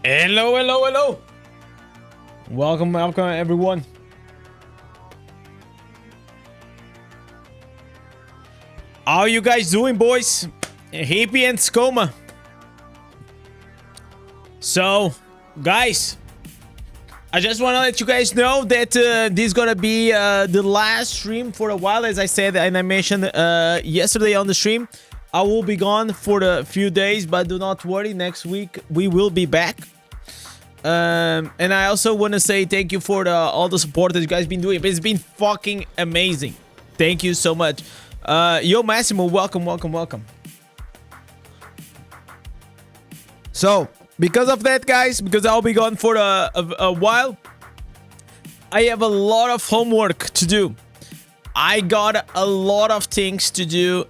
Hello, hello, hello. Welcome, welcome, everyone. How you guys doing, boys? Happy and Skoma. So, guys, I just want to let you guys know that this is gonna be the last stream for a while. As I said and I mentioned yesterday on the stream, I will be gone for a few days, but do not worry, next week we will be back. And I also want to say thank you for all the support that you guys been doing. It's been fucking amazing. Thank you so much. Yo, Massimo, welcome, welcome, welcome. So, because of that, guys, because I'll be gone for a while, I have a lot of homework to do. I got a lot of things to do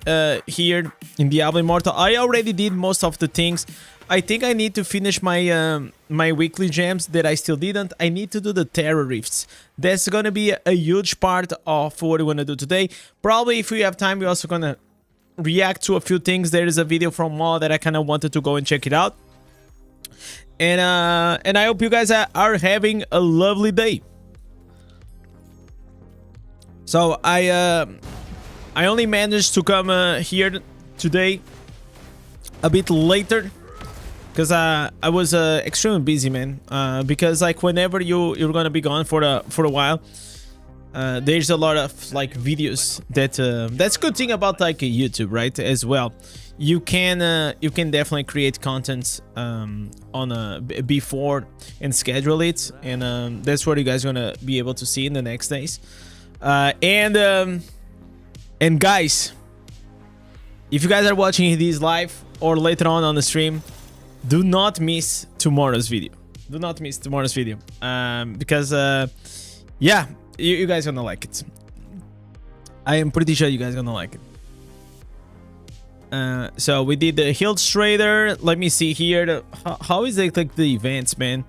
here in Diablo Immortal. I already did most of the things. I think I need to finish my my weekly gems that I still didn't. I need to do the terror rifts. That's gonna be a huge part of what we're gonna do today. Probably if we have time, we're also gonna react to a few things. There is a video from Maw that I kind of wanted to go and check it out. And I hope you guys are having a lovely day. So I only managed to come here today a bit later because I was extremely busy, man. Because like whenever you're gonna be gone for a while, there's a lot of like videos that that's a good thing about like YouTube, right? As well, you can definitely create content on before and schedule it, and that's what you guys are gonna be able to see in the next days. And guys, if you guys are watching this live or later on the stream, do not miss tomorrow's video. Do not miss tomorrow's video, because yeah, you guys are gonna like it. I am pretty sure you guys are gonna like it. So we did the Hill Trader. Let me see here. How is it like the events, man?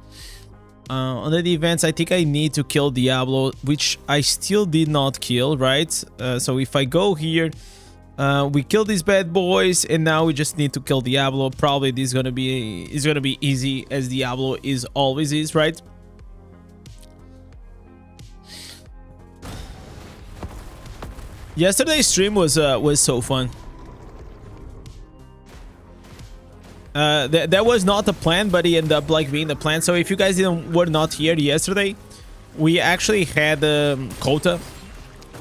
On the events, I think I need to kill Diablo, which I still did not kill, right? So if I go here, we kill these bad boys, and now we just need to kill Diablo. Probably this is gonna be easy, as Diablo always is, right? Yesterday's stream was so fun. That was not a plan, but it ended up like being the plan. So if you guys were not here yesterday, we actually had Kota,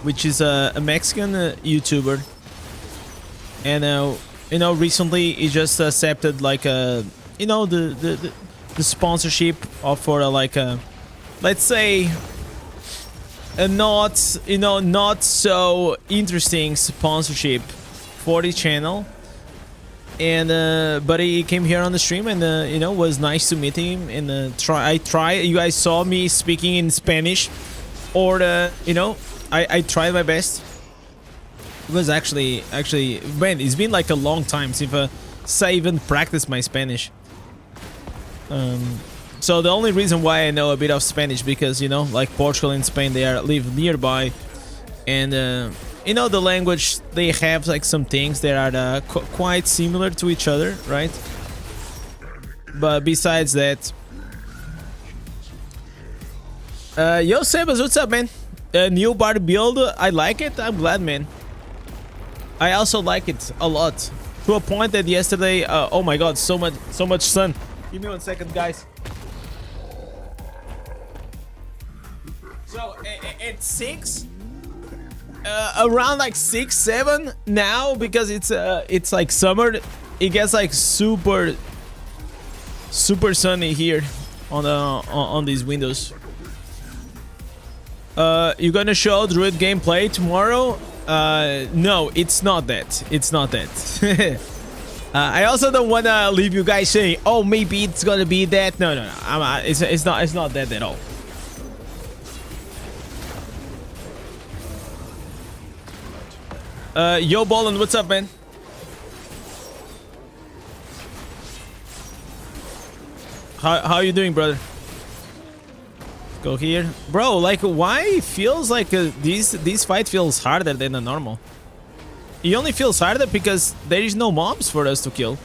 which is a Mexican YouTuber, and you know, recently he just accepted like you know, the sponsorship of for like let's say a not so interesting sponsorship for the channel. And but he came here on the stream, and you know, was nice to meet him. And you guys saw me speaking in Spanish, or you know, I tried my best. It was actually man, it's been like a long time since I even practiced my Spanish. So the only reason why I know a bit of Spanish, because you know, like Portugal and Spain, they live nearby, and you know, the language, they have like some things that are quite similar to each other, right? But besides that, yo Sebas, what's up, man? New bar build, I like it. I'm glad, man. I also like it a lot, to a point that yesterday, oh my god, so much sun. Give me 1 second, guys. So at 6, around like 6, 7 now, because it's like summer, it gets like super sunny here on these windows. You're gonna show Druid gameplay tomorrow? No, it's not that. It's not that. I also don't wanna leave you guys saying, oh, maybe it's gonna be that. No. It's not that at all. Yo, Bolin, what's up, man? How you doing, brother? Go here, bro. Like, why it feels like this fight feels harder than the normal? It only feels harder because there is no mobs for us to kill.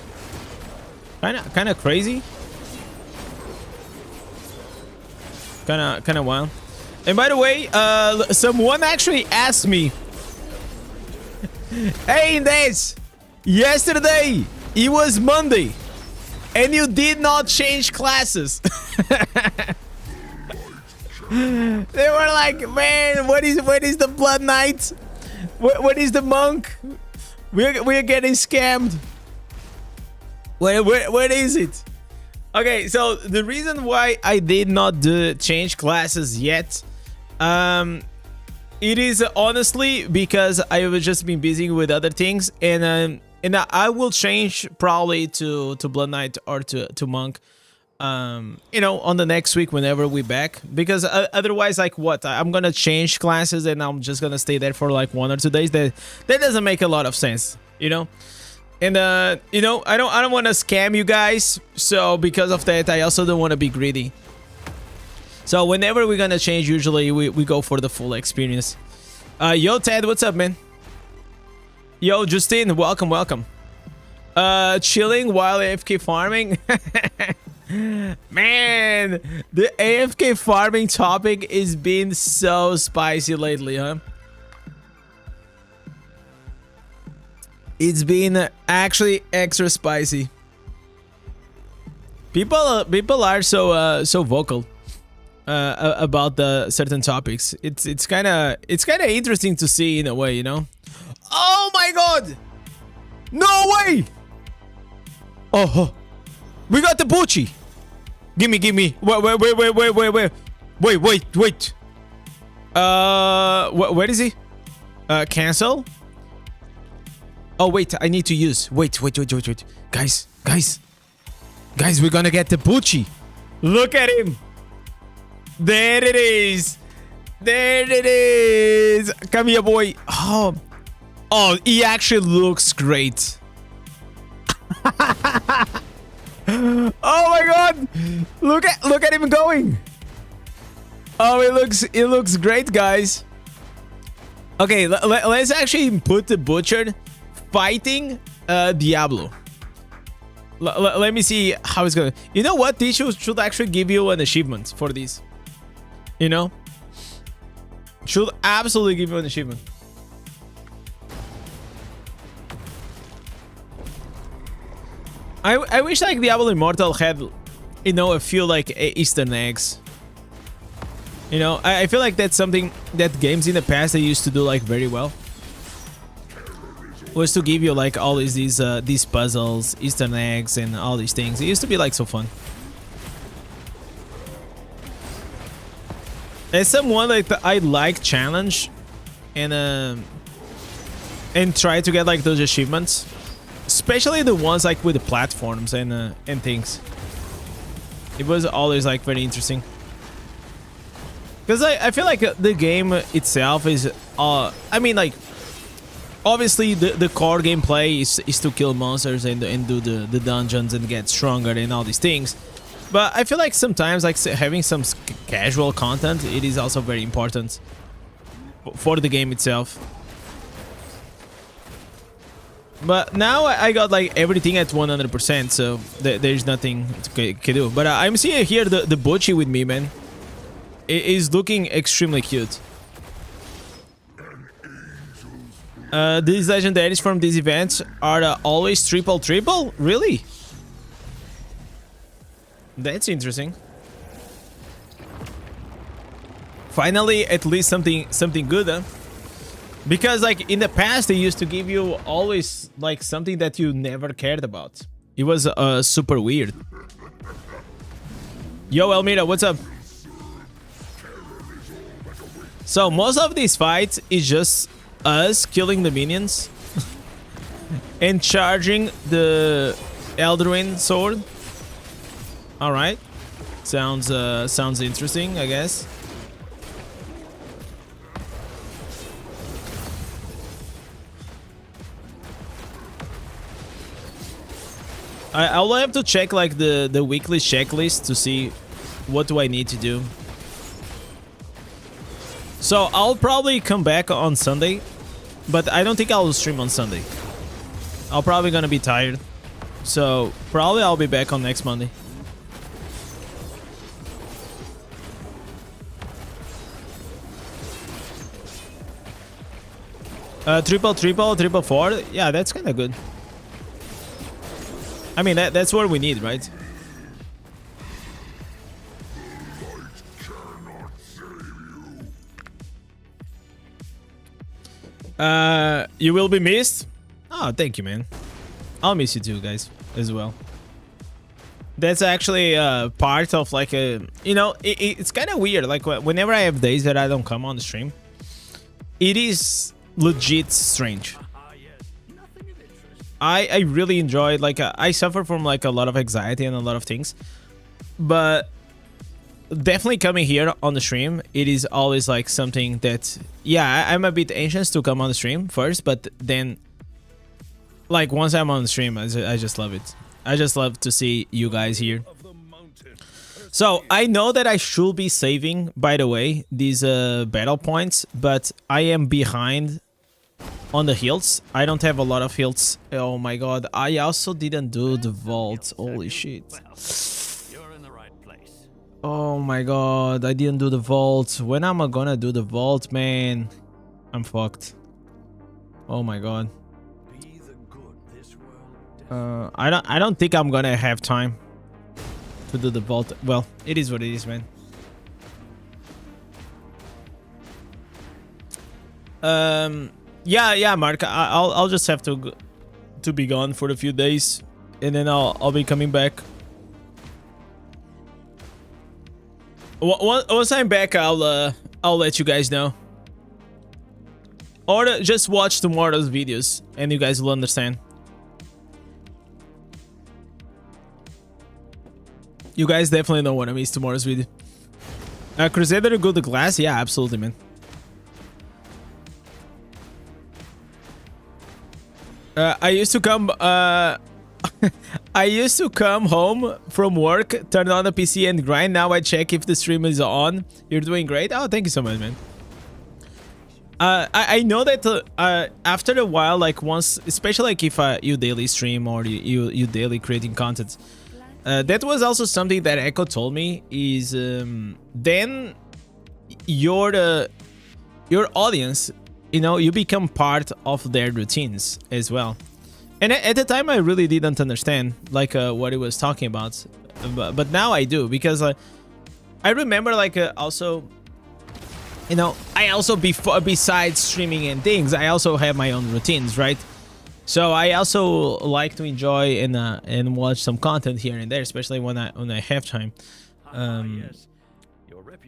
Kind of crazy. Kind of wild. And by the way, someone actually asked me, "Hey, Indez, yesterday it was Monday, and you did not change classes." They were like, "Man, what is the Blood Knight? What is the monk? We're getting scammed. What is it?" Okay, so the reason why I did not change classes yet, it is honestly because I have just been busy with other things, and I will change probably to Blood Knight or to Monk, you know, on the next week whenever we're back, because otherwise, like, what, I'm gonna change classes and I'm just gonna stay there for like 1 or 2 days. That doesn't make a lot of sense, you know. And you know, I don't want to scam you guys, so because of that, I also don't want to be greedy. So whenever we're gonna change, usually we go for the full experience. Yo, Ted, what's up, man? Yo, Justine, welcome. Chilling while AFK farming. Man, the AFK farming topic is being so spicy lately, huh? It's been actually extra spicy. People are so vocal about the certain topics. It's kind of interesting to see in a way, you know. Oh my god! No way! Oh, we got the Bucci. Gimme. Wait. Where is he? Cancel. Oh wait, I need to use. Wait. Guys, we're gonna get the Bucci. Look at him. There it is. Come here, boy. Oh, he actually looks great. Oh my god. Look at him going. Oh, it looks great, guys. Okay, let's actually put the Butcher fighting Diablo. Let me see how it's going. You know what? This should actually give you an achievement for this. You know? Should absolutely give you an achievement. I wish like Diablo Immortal had, you know, a few like Easter eggs. You know, I feel like that's something that games in the past they used to do like very well. Was to give you like all these puzzles, Easter eggs, and all these things. It used to be like so fun. As someone like I like challenge and try to get like those achievements, especially the ones like with the platforms and things. It was always like very interesting. Because I feel like the game itself is I mean, like, obviously the core gameplay is to kill monsters and do the dungeons and get stronger and all these things. But I feel like sometimes like having some casual content, it is also very important for the game itself. But now I got like everything at 100%, so there's nothing to do. But I'm seeing here the Bucci with me, man. It is looking extremely cute. These legendaries from these events are always triple? Really? That's interesting. Finally, at least something good, huh? Because like in the past, they used to give you always like something that you never cared about. It was super weird. Yo, Elmira, what's up? So most of these fights is just us killing the minions and charging the Eldraine sword. All right, sounds interesting, I guess. I'll have to check like the weekly checklist to see what do I need to do. So I'll probably come back on Sunday, but I don't think I'll stream on Sunday. I'm probably gonna be tired, so probably I'll be back on next Monday. Triple, triple, triple, four. Yeah, that's kind of good. I mean, that's what we need, right? You will be missed. Oh, thank you, man. I'll miss you too, guys, as well. That's actually part of like a, you know, it's kind of weird. Like whenever I have days that I don't come on the stream, it is legit strange. I really enjoy, like I suffer from like a lot of anxiety and a lot of things, but definitely coming here on the stream, it is always like something that, yeah, I'm a bit anxious to come on the stream first, but then like once I'm on the stream, I just love it. I just love to see you guys here. So I know that I should be saving, by the way, these battle points, but I am behind on the heals. I don't have a lot of heals. Oh my god, I also didn't do the vault. Holy shit. Oh my god, I didn't do the vault. When am I gonna do the vault, man? I'm fucked. Oh my god. I don't think I'm gonna have time to do the vault. Well, it is what it is, man. Yeah, Mark. I'll just have to be gone for a few days, and then I'll be coming back. Once I'm back, I'll let you guys know, or just watch tomorrow's videos, and you guys will understand. You guys definitely know what I miss tomorrow's video. Crusader good glass? Yeah, absolutely, man. I used to come I used to come home from work, turn on the PC and grind. Now I check if the stream is on. You're doing great. Oh, thank you so much, man. I know that after a while, like once, especially like if you daily stream or you daily creating content, that was also something that Echo told me is then your audience, you know, you become part of their routines as well. And at the time I really didn't understand like what he was talking about, but now I do, because I remember like also, you know, I also besides streaming and things, I also have my own routines, right? So I also like to enjoy and watch some content here and there, especially when I have time.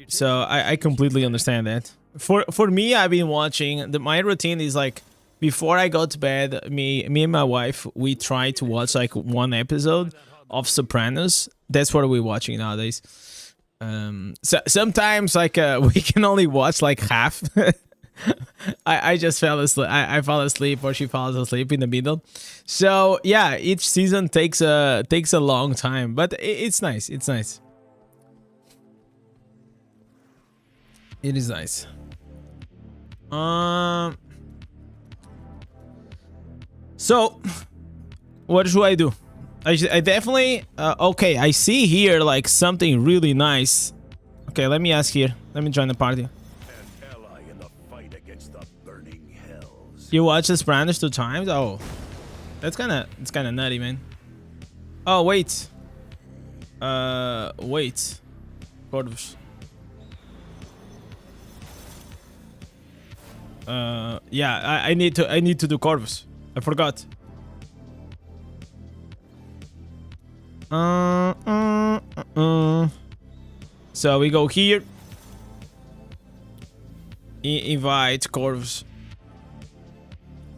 So I completely understand that. For me, I've been watching my routine is like before I go to bed, me and my wife, we try to watch like one episode of Sopranos. That's what we're watching nowadays. So sometimes like we can only watch like half. I just fell asleep. I fall asleep, or she falls asleep in the middle. So yeah, each season takes a long time, but it's nice. It's nice. It is nice. So what should I do? I definitely okay. I see here like something really nice. Okay, let me ask here. Let me join the party. You watched the Spanish 2 times? Oh, it's kind of nutty, man. Oh wait, wait, Corvus. Yeah, I need to do Corvus. I forgot. So we go here. Invite Corvus.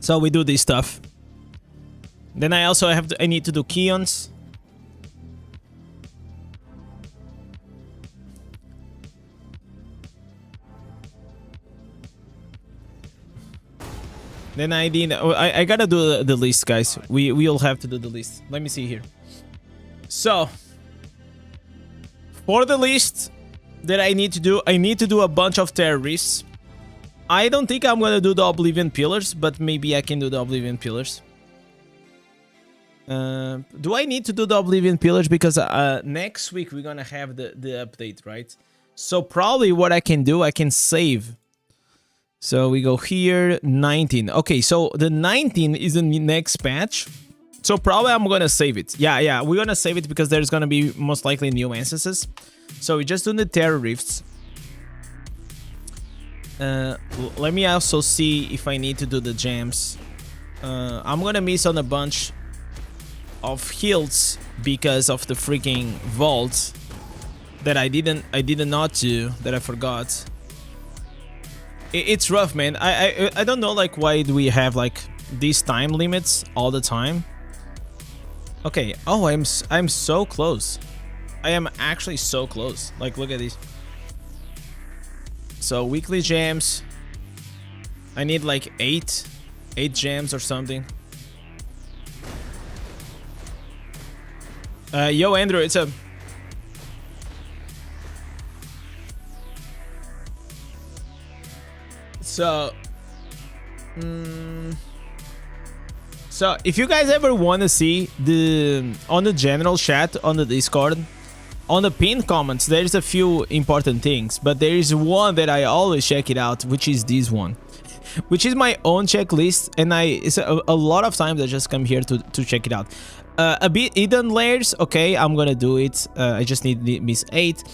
So we do this stuff. Then I also I need to do Keons. Then I gotta do the list, guys. We'll have to do the list. Let me see here. So for the list that I need to do a bunch of terrorists. I don't think I'm gonna do the Oblivion Pillars, but maybe I can do the Oblivion Pillars. Do I need to do the Oblivion Pillars? Because next week we're gonna have the update, right? So probably what I can do, I can save So we go here, 19. Okay, so the 19 is the next patch. So probably I'm gonna save it. Yeah, we're gonna save it because there's gonna be most likely new instances. So we just do the Terror Rifts. Let me also see if I need to do the gems. I'm gonna miss on a bunch of heals because of the freaking vault that I did not do, that I forgot. It's rough, man. I don't know like why do we have like these time limits all the time. Okay. Oh, I'm so close. I am actually so close. Like, look at these. So weekly gems. I need like 8 gems or something. Yo, Andrew, it's a. So, so if you guys ever want to see on the general chat on the Discord, on the pinned comments, there's a few important things, but there is one that I always check it out, which is this one, which is my own checklist, and it's a lot of times I just come here to check it out. A bit hidden layers, okay, I'm gonna do it. I just need miss 8.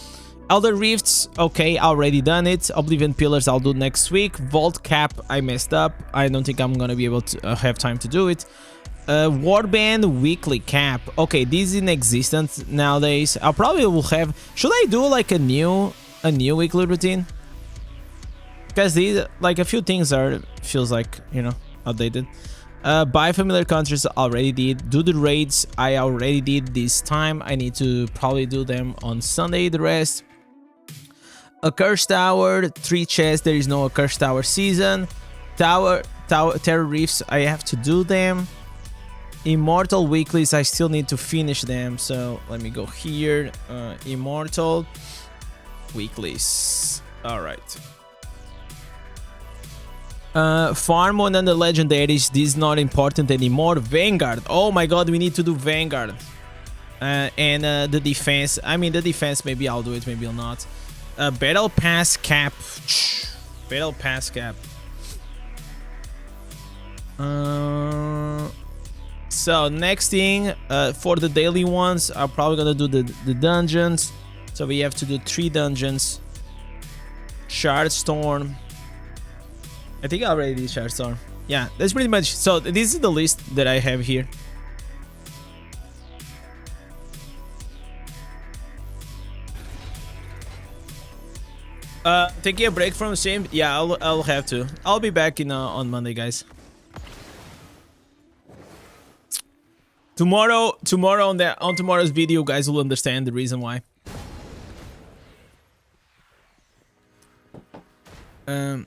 Elder Rifts, okay, already done it. Oblivion Pillars, I'll do next week. Vault Cap, I messed up. I don't think I'm gonna be able to have time to do it. Warband Weekly Cap, okay, this is in existence nowadays. I probably will have. Should I do like a new weekly routine? Because these, like, a few things feels like, you know, outdated. Buy familiar countries already did. Do the raids, I already did this time. I need to probably do them on Sunday, the rest. A Cursed Tower, 3 chests, there is no Cursed Tower season. Terror Reefs, I have to do them. Immortal Weeklies, I still need to finish them. So let me go here. Immortal Weeklies. Alright. Farm one and the legendaries, this is not important anymore. Vanguard, oh my god, we need to do Vanguard. And the defense, I mean the defense, maybe I'll do it, maybe I'll not. Battle Pass Cap. Battle Pass Cap. So next thing, for the daily ones, I'm probably gonna do the dungeons. So we have to do 3 dungeons. Shard Storm. I think I already did Shard Storm. Yeah, that's pretty much. So this is the list that I have here. Taking a break from the stream. Yeah, I'll have to. I'll be back on Monday, guys. Tomorrow on tomorrow's video, guys will understand the reason why. And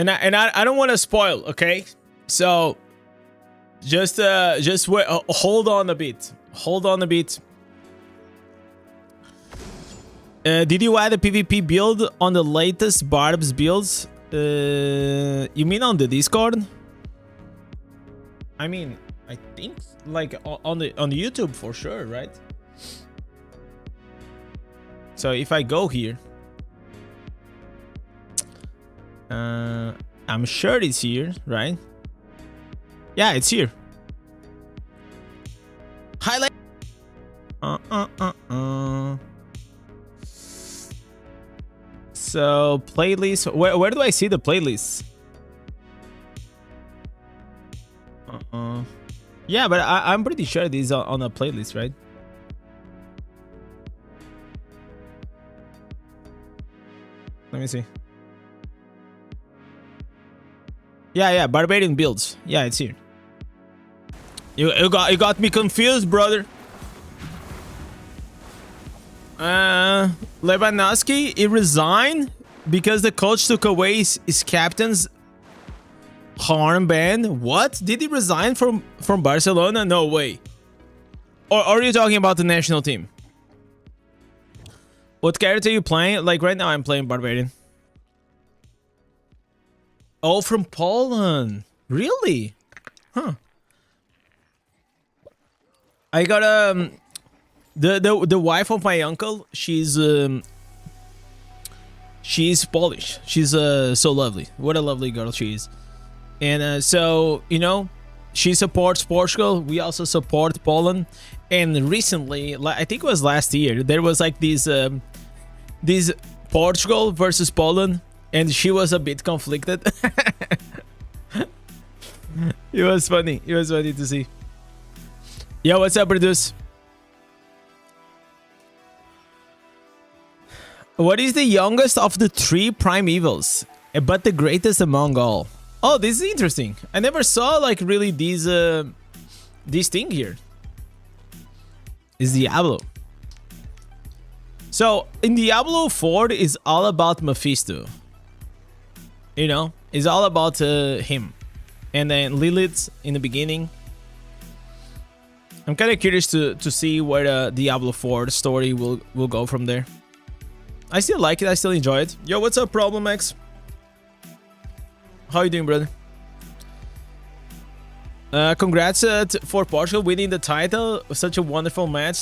I don't want to spoil, okay? So just wait, hold on a bit. Hold on a bit. Did you add a PvP build on the latest Barb's builds? You mean on the Discord? I mean, I think like on the YouTube for sure, right? So if I go here, I'm sure it's here, right? Yeah, it's here. Highlight. So playlist. Where do I see the playlist? Yeah, but I'm pretty sure these are on a playlist, right? Let me see. Yeah, Barbarian builds. Yeah, it's here. You got me confused, brother. Lewandowski, he resigned because the coach took away his captain's armband. What? Did he resign from Barcelona? No way. Or are you talking about the national team? What character are you playing? Like right now I'm playing Barbarian. Oh, from Poland. Really? Huh. I got The wife of my uncle, she's Polish. She's so lovely. What a lovely girl she is. And so, you know, she supports Portugal. We also support Poland. And recently, I think it was last year, there was like these Portugal versus Poland, and she was a bit conflicted. It was funny. It was funny to see. Yo, what's up, Produce? What is the youngest of the 3 primevals, but the greatest among all? Oh, this is interesting. I never saw like really these thing here. Is Diablo. So in Diablo 4 is all about Mephisto. You know, it's all about him, and then Lilith in the beginning. I'm kind of curious to see where Diablo 4 story will go from there. I still like it. I still enjoy it. Yo, what's up, Problem X? How you doing, brother? Congrats for Portugal winning the title. Such a wonderful match.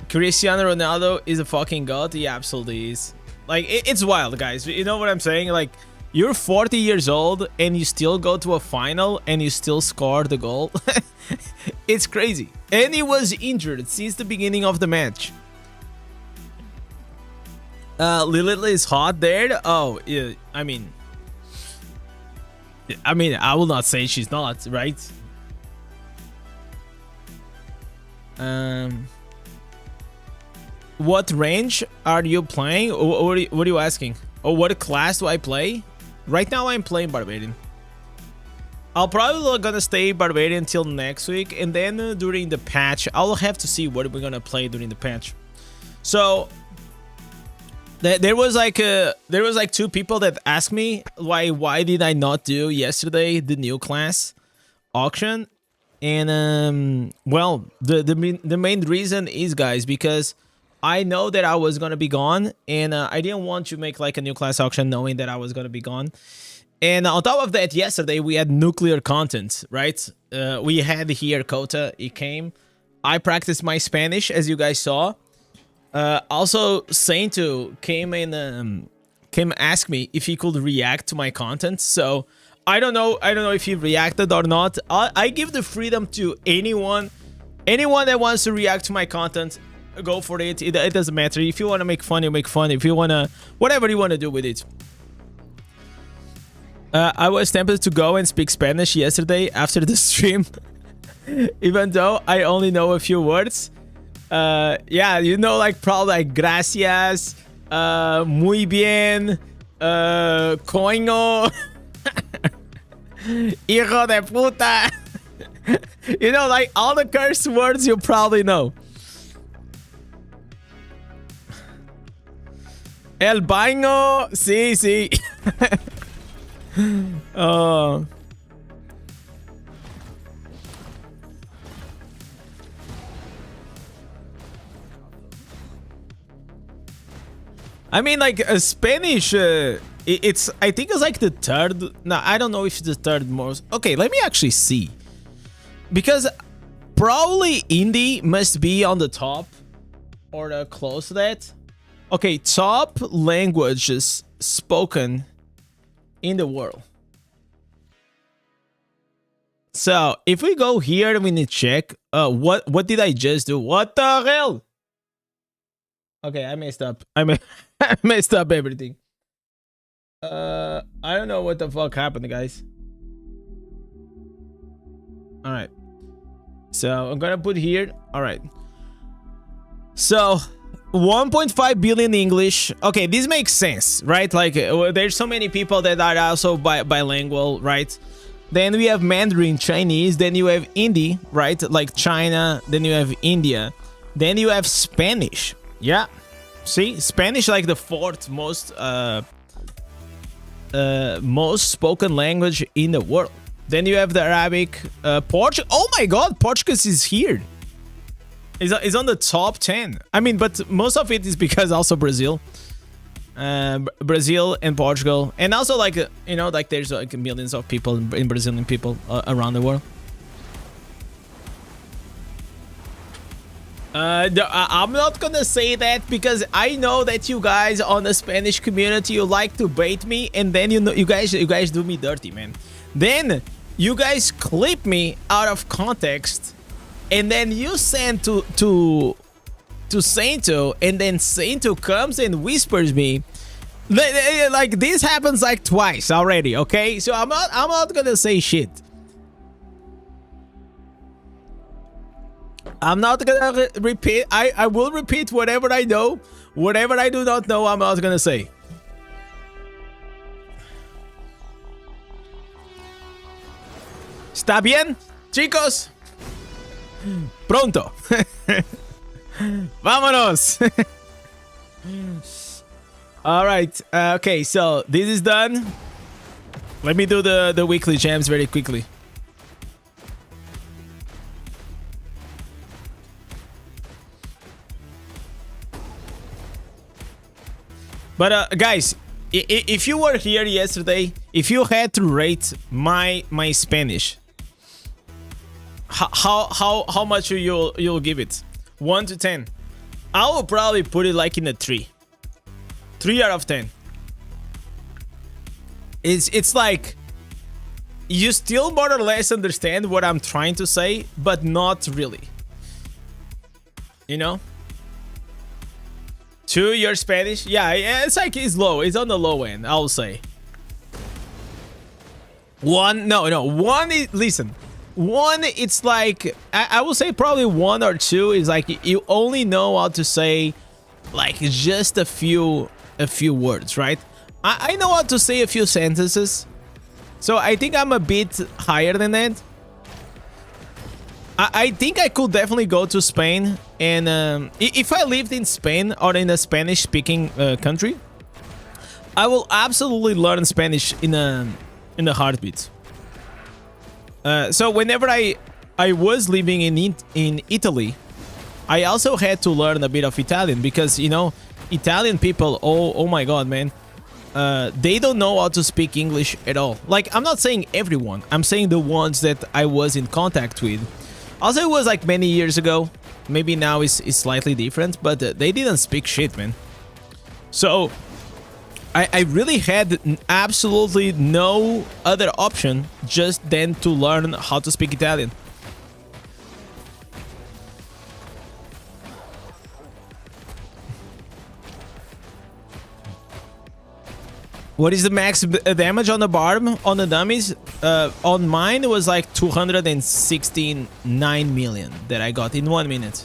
Cristiano Ronaldo is a fucking god. He absolutely is. Like, it's wild, guys. You know what I'm saying? Like, you're 40 years old and you still go to a final and you still score the goal. It's crazy. And he was injured since the beginning of the match. Lilith is hot there. Oh, yeah, I mean, I will not say she's not, right? What range are you playing? What are you asking? Oh, what class do I play? Right now I'm playing Barbarian. I'll probably gonna stay Barbarian until next week, and then during the patch, I'll have to see what we're gonna play during the patch. So there was like 2 people that asked me why did I not do yesterday the new class auction, and well, the main reason is, guys, because I know that I was gonna be gone, and I didn't want to make like a new class auction knowing that I was gonna be gone. And on top of that, yesterday we had nuclear content, right? We had here Kota, he came. I practiced my Spanish, as you guys saw. Also, Sainto came and came ask me if he could react to my content. So I don't know if he reacted or not. I give the freedom to anyone that wants to react to my content. Go for it. It doesn't matter. If you want to make fun, you make fun. If you want to, whatever you want to do with it. I was tempted to go and speak Spanish yesterday after the stream, even though I only know a few words. Yeah, you know, like probably like gracias, muy bien, coño, hijo de puta. You know, like all the curse words you probably know. El baño, sí, sí. Oh. I mean, like Spanish, it's, I think it's like the 3rd. No, I don't know if it's the 3rd most. Okay, let me actually see, because probably Hindi must be on the top or close to that. Okay, top languages spoken in the world. So if we go here, we need to check. What did I just do? What the hell? Okay, I messed up. I messed up everything. I don't know what the fuck happened, guys. All right. So I'm gonna put here. All right. So 1.5 billion English. Okay, this makes sense, right? Like there's so many people that are also bilingual, right? Then we have Mandarin Chinese. Then you have Hindi, right? Like China. Then you have India. Then you have Spanish. Yeah, see, Spanish like the 4th most spoken language in the world. Then you have the Arabic, Portuguese. Oh my God, Portuguese is here. It's on the top 10. I mean, but most of it is because also Brazil, Brazil and Portugal, and also like you know, like there's like millions of people in Brazilian people around the world. I'm not gonna say that because I know that you guys on the Spanish community, you like to bait me, and then you guys do me dirty, man. Then you guys clip me out of context, and then you send to Sainto, and then Sainto comes and whispers me. Like this happens like twice already, okay? So I'm not gonna say shit. I'm not gonna repeat. I will repeat whatever I know. Whatever I do not know, I'm not gonna say. ¿Está bien, chicos? Pronto. Vámonos. All right. Okay, so this is done. Let me do the weekly gems very quickly. But guys, if you were here yesterday, if you had to rate my Spanish, how much you'll give it? 1 to 10. I will probably put it like in a 3. 3 out of 10. It's like you still more or less understand what I'm trying to say, but not really. You know? 2, your Spanish? Yeah, it's like it's low. It's on the low end, I'll say. 1, no. 1 is, listen. 1, it's like, I will say probably 1 or 2 is like you only know how to say like just a few words, right? I know how to say a few sentences. So I think I'm a bit higher than that. I think I could definitely go to Spain, and if I lived in Spain or in a Spanish-speaking country, I will absolutely learn Spanish in a heartbeat. So whenever I was living in Italy, I also had to learn a bit of Italian because, you know, Italian people, oh my god, man, they don't know how to speak English at all. Like, I'm not saying everyone, I'm saying the ones that I was in contact with. Also, it was like many years ago. Maybe now it's slightly different, but they didn't speak shit, man. So I really had absolutely no other option just than to learn how to speak Italian. What is the max damage on the barb on the dummies? On mine it was like 269 million that I got in 1 minute.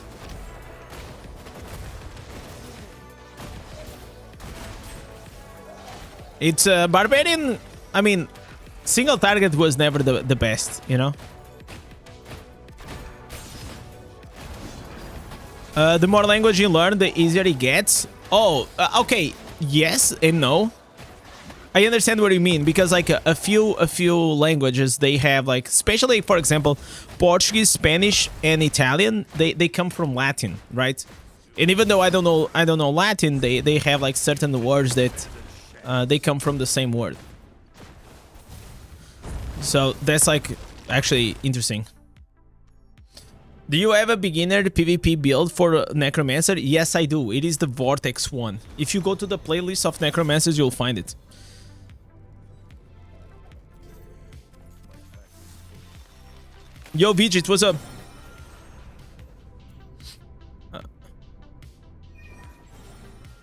It's Barbarian. I mean, single target was never the best, you know. The more language you learn, the easier it gets. Oh, okay. Yes and no. I understand what you mean, because like a few languages they have, like, especially for example Portuguese, Spanish, and Italian, they come from Latin, right? And even though I don't know Latin, they have like certain words that they come from the same word. So that's like actually interesting. Do you have a beginner PvP build for Necromancer? Yes, I do. It is the Vortex one. If you go to the playlist of Necromancers, you'll find it. Yo, Vijit, what's up?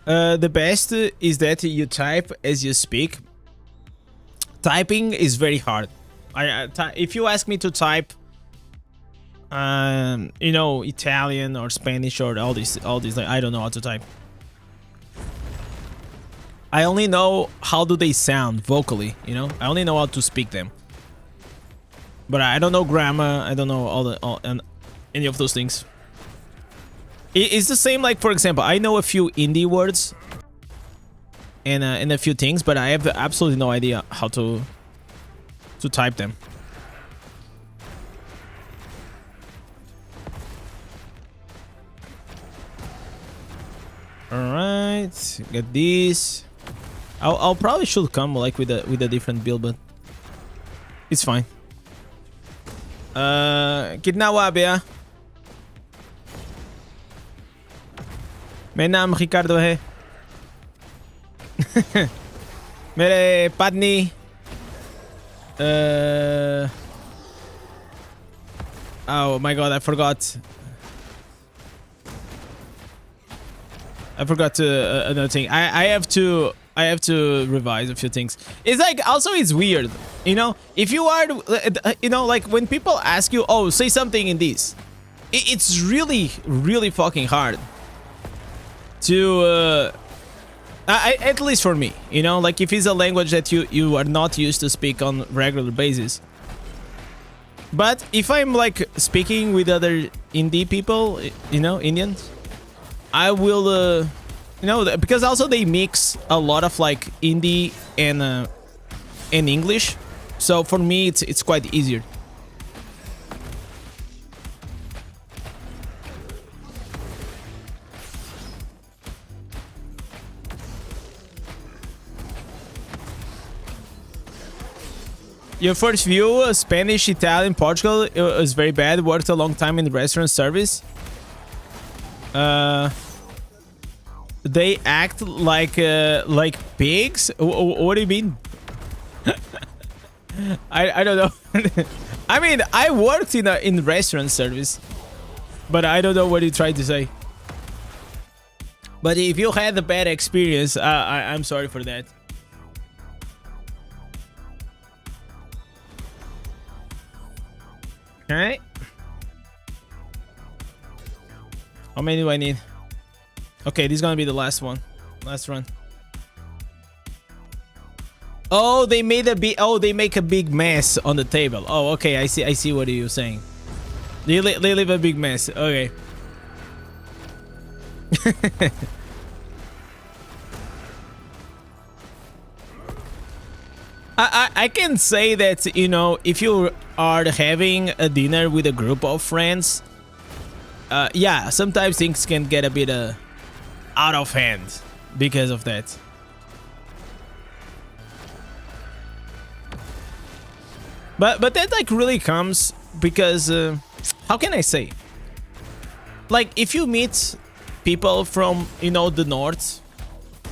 The best is that you type as you speak. Typing is very hard. If you ask me to type, you know, Italian or Spanish or all these, like, I don't know how to type. I only know how do they sound vocally, you know. I only know how to speak them. But I don't know grammar. I don't know any of those things. It's the same, like, for example, I know a few indie words and a few things, but I have absolutely no idea how to type them. All right, get this. I'll probably should come like with a different build, but it's fine. Kitna हुआ भैया? Mijn naam Ricardo है. मेरे पत्नी oh my god, I forgot another thing. I have to revise a few things. It's like also it's weird, you know, if you are, you know, like when people ask you, oh, say something in this, it's really fucking hard to at least for me, you know, like if it's a language that you are not used to speak on regular basis. But if I'm like speaking with other indie people, you know, Indians, I will, you know, because also they mix a lot of like indie and English, so for me it's quite easier. Your first view, Spanish, Italian, Portugal, it was very bad. Worked a long time in the restaurant service. They act like pigs. What do you mean? I don't know. I mean, I worked in restaurant service, but I don't know what you tried to say. But if you had a bad experience, I'm sorry for that. Alright. How many do I need? Okay, this is gonna be the last one. Last run. Oh, they made a big. Oh, they make a big mess on the table. Oh, okay. I see what you're saying. They leave a big mess. Okay. I can say that, you know, if you are having a dinner with a group of friends, yeah, sometimes things can get a bit out of hand because of that. But that like really comes because how can I say? Like if you meet people from, you know, the north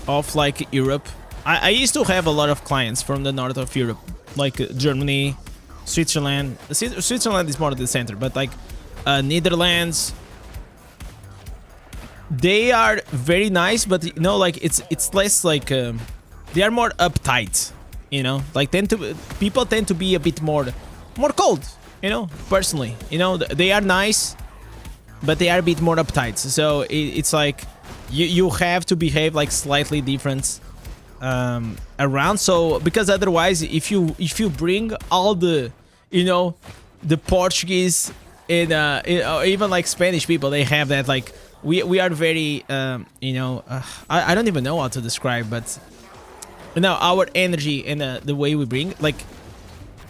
of like Europe. I used to have a lot of clients from the north of Europe, like Germany, Switzerland. Switzerland is more at the center, but like Netherlands. They are very nice, but you know, like it's less like they are more uptight. You know, like people tend to be a bit more cold. You know, personally, you know, they are nice, but they are a bit more uptight. So it's like you have to behave like slightly different. Around, so because otherwise if you bring all the, you know, the Portuguese and even like Spanish people, they have that like we are very you know, I don't even know how to describe, but you know, our energy and the way we bring, like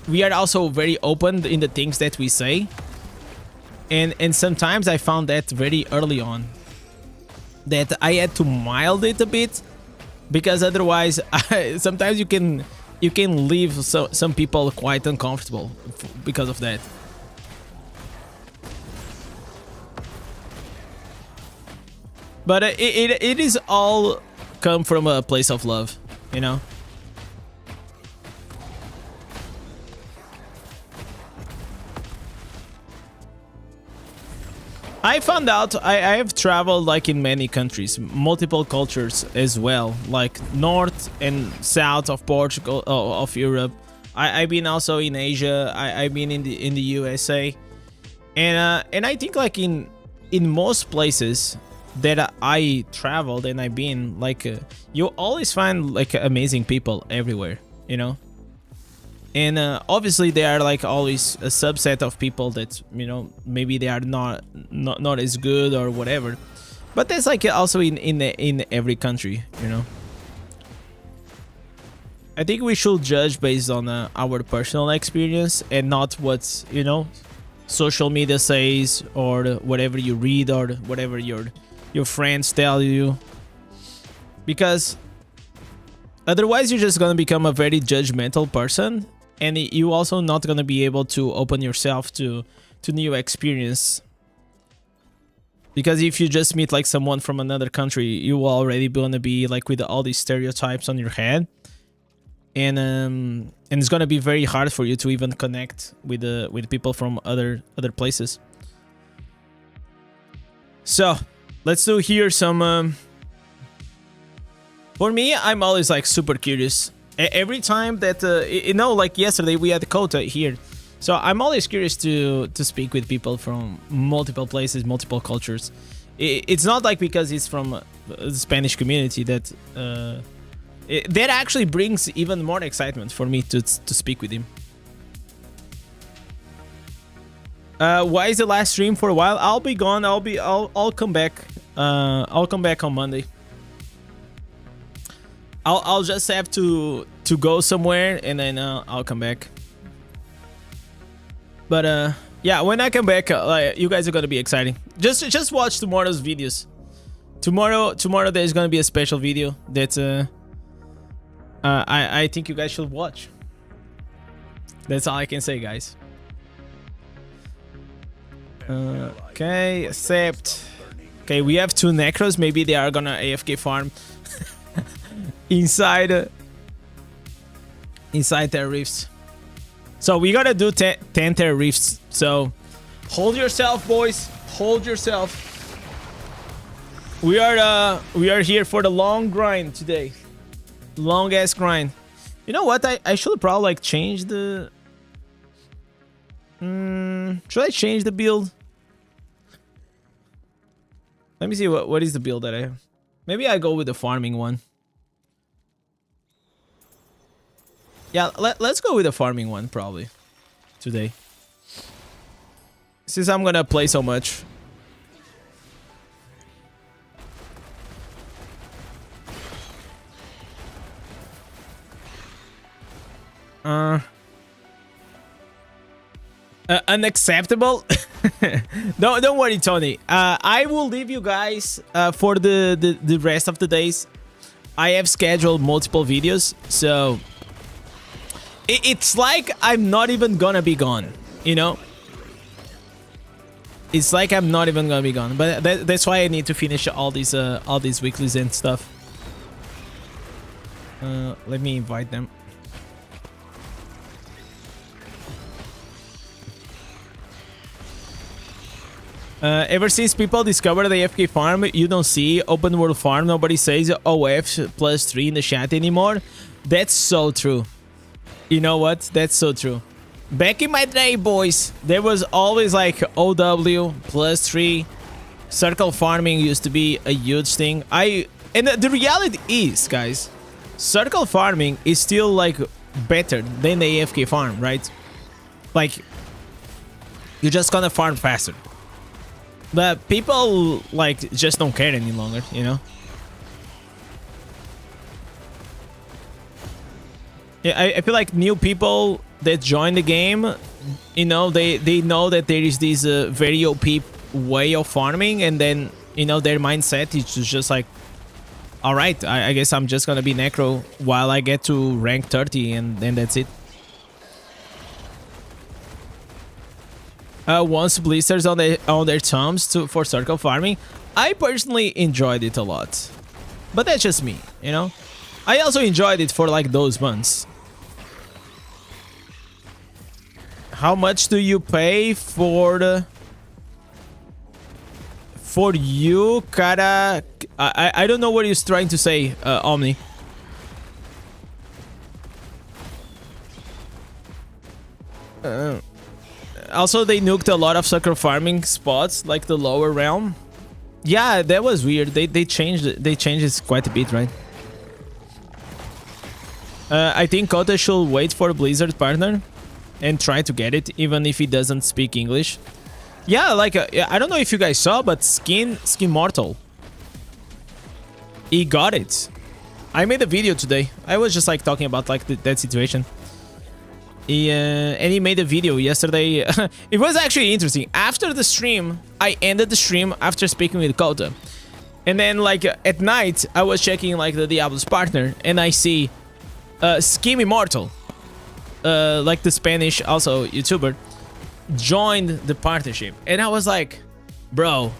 we are also very open in the things that we say, and sometimes I found that very early on that I had to mild it a bit. Because otherwise, sometimes you can leave some people quite uncomfortable because of that. But it is all come from a place of love, you know. I found out I have traveled like in many countries, multiple cultures as well, like north and south of Portugal, of Europe. I've been also in Asia. I've been in the USA, and I think like in most places that I traveled and I've been, like you always find like amazing people everywhere, you know. And obviously there are like always a subset of people that, you know, maybe they are not as good or whatever, but that's like also in every country, you know. I think we should judge based on our personal experience and not what, you know, social media says or whatever you read or whatever your friends tell you, because otherwise you're just gonna become a very judgmental person. And you also not gonna be able to open yourself to new experience. Because if you just meet like someone from another country, you will already gonna be like with all these stereotypes on your head, and it's gonna be very hard for you to even connect with people from other places. So let's do here some. For me, I'm always like super curious. Every time that like yesterday we had Kota here. So I'm always curious to speak with people from multiple places, multiple cultures. It's not like because it's from the Spanish community that that actually brings even more excitement for me to speak with him. Why is the last stream for a while? I'll be gone. I'll come back. I'll come back on Monday. I'll just have to go somewhere and then I'll come back. But yeah, when I come back, you guys are gonna be exciting. Just watch tomorrow's videos. Tomorrow there's gonna be a special video that I think you guys should watch. That's all I can say, guys. Okay, accept. Okay, we have 2 necros. Maybe they are gonna AFK farm inside their rifts. So we gotta do 10 tear rifts. So hold yourself, boys. Hold yourself. We are here for the long grind today. Long ass grind. You know what? I should probably like change the. Should I change the build? Let me see what is the build that I have. Maybe I go with the farming one. Yeah, let's go with the farming one probably today. Since I'm gonna play so much. Unacceptable. Don't worry, Tony. I will leave you guys for the rest of the days. I have scheduled multiple videos, so it's like I'm not even gonna be gone, you know? It's like I'm not even gonna be gone, but that's why I need to finish all these weeklies and stuff. Let me invite them. Ever since people discovered the AFK farm, you don't see open world farm. Nobody says OF plus 3 in the chat anymore. That's so true. You know what? That's so true. Back in my day, boys, there was always like OW plus 3. Circle farming used to be a huge thing. And the reality is, guys, circle farming is still like better than the AFK farm, right? Like, you're just gonna farm faster. But people like just don't care any longer, you know? Yeah, I feel like new people that join the game, you know, they know that there is this very OP way of farming, and then, you know, their mindset is just like, all right, I guess I'm just gonna be necro while I get to rank 30, and then that's it. Once blisters on their thumbs for circle farming, I personally enjoyed it a lot, but that's just me, you know. I also enjoyed it for like those months. How much do you pay for you, cara? I don't know what he's trying to say, Omni. Also, they nuked a lot of sucker farming spots, like the lower realm. Yeah, that was weird. They changed it. They changed it quite a bit, right? I think Kota should wait for Blizzard partner and try to get it, even if he doesn't speak English. Yeah, like I don't know if you guys saw, but Skin Mortal, he got it. I made a video today. I was just like talking about like that situation. And he made a video yesterday. It was actually interesting. After the stream, I ended the stream after speaking with Kota, and then like at night I was checking like the Diablo's partner, and I see Skim Immortal, like the Spanish also YouTuber, joined the partnership, and I was like, bro,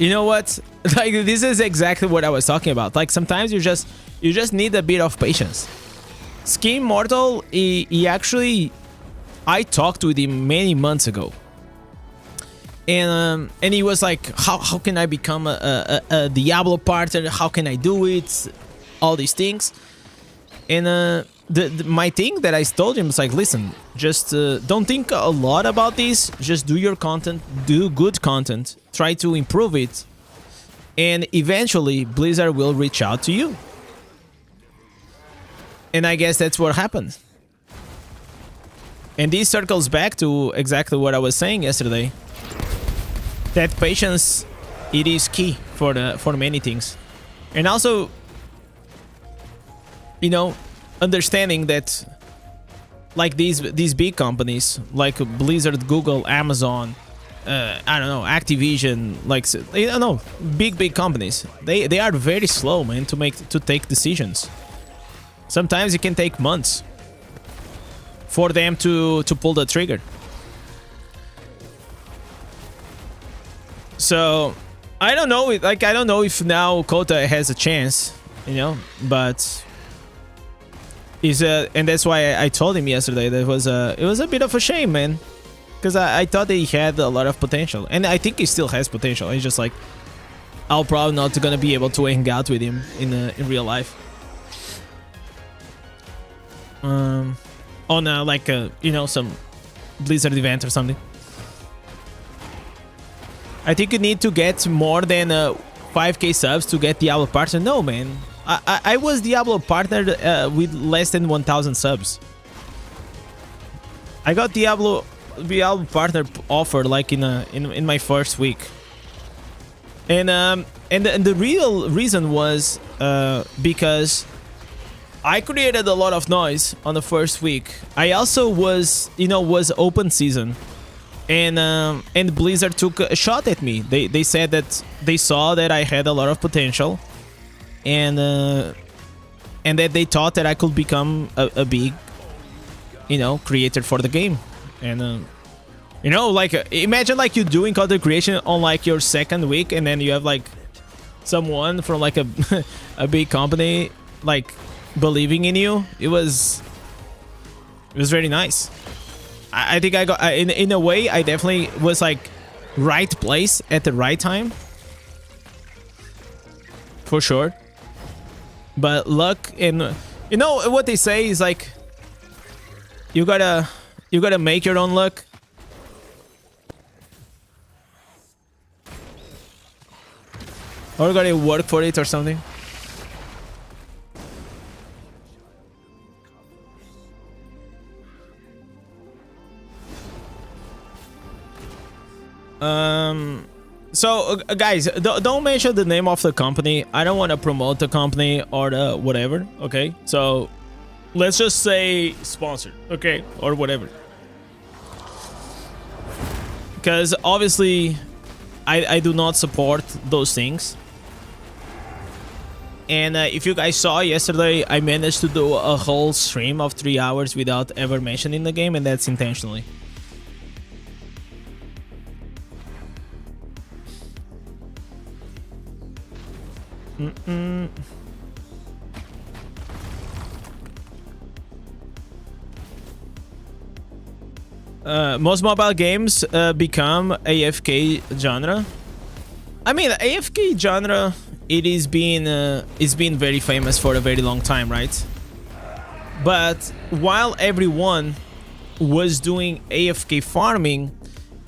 you know what? Like, this is exactly what I was talking about. Like, sometimes you just need a bit of patience. Skin Mortal, he actually, I talked with him many months ago, and he was like, how can I become a Diablo partner? How can I do it? All these things. And my thing that I told him was like, listen, just don't think a lot about this. Just do your content, do good content, try to improve it, and eventually Blizzard will reach out to you. And I guess that's what happened. And this circles back to exactly what I was saying yesterday. That patience, it is key for many things. And also, you know, understanding that, like, these big companies like Blizzard, Google, Amazon, I don't know, Activision, like, I don't know, big companies, they are very slow, man, to take decisions. Sometimes it can take months for them to pull the trigger. So I don't know, like, I don't know if now Kota has a chance, you know, but and that's why I told him yesterday that it was a bit of a shame, man, because I thought that he had a lot of potential, and I think he still has potential. It's just like, I'll probably not gonna be able to hang out with him in real life. On like you know, some Blizzard event or something. I think you need to get more than 5k subs to get Diablo partner. No, man, I was Diablo partner with less than 1,000 subs. I got Diablo partner offer like in my first week, and the real reason was because I created a lot of noise on the first week. I also was open season, and Blizzard took a shot at me. They said that they saw that I had a lot of potential, and that they thought that I could become a big, you know, creator for the game. And you know, like, imagine like you doing content creation on like your second week, and then you have like someone from like a big company like believing in you. It was very nice. I think I got in a way, I definitely was like right place at the right time, for sure. But luck, and you know what they say is like, you gotta make your own luck. Or you gotta work for it or something. So guys, don't mention the name of the company. I don't want to promote the company or the whatever, okay? So let's just say sponsored, okay? Or whatever. Because obviously I do not support those things. And if you guys saw yesterday, I managed to do a whole stream of 3 hours without ever mentioning the game, and that's intentionally. Most mobile games become AFK genre. I mean, AFK genre, it is been very famous for a very long time, right? But while everyone was doing AFK farming,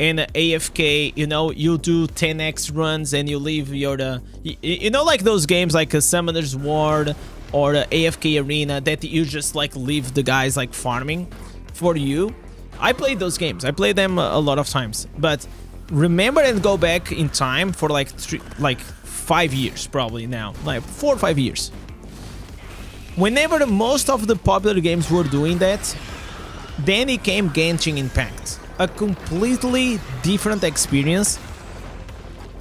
and AFK, you know, you do 10x runs and you leave your you know, like those games like a Summoner's Ward or a AFK Arena, that you just like leave the guys like farming for you. I played those games. I played them a lot of times. But remember and go back in time for like 5 years probably now, like 4 or 5 years. Whenever most of the popular games were doing that, then it came Genshin Impact. A completely different experience,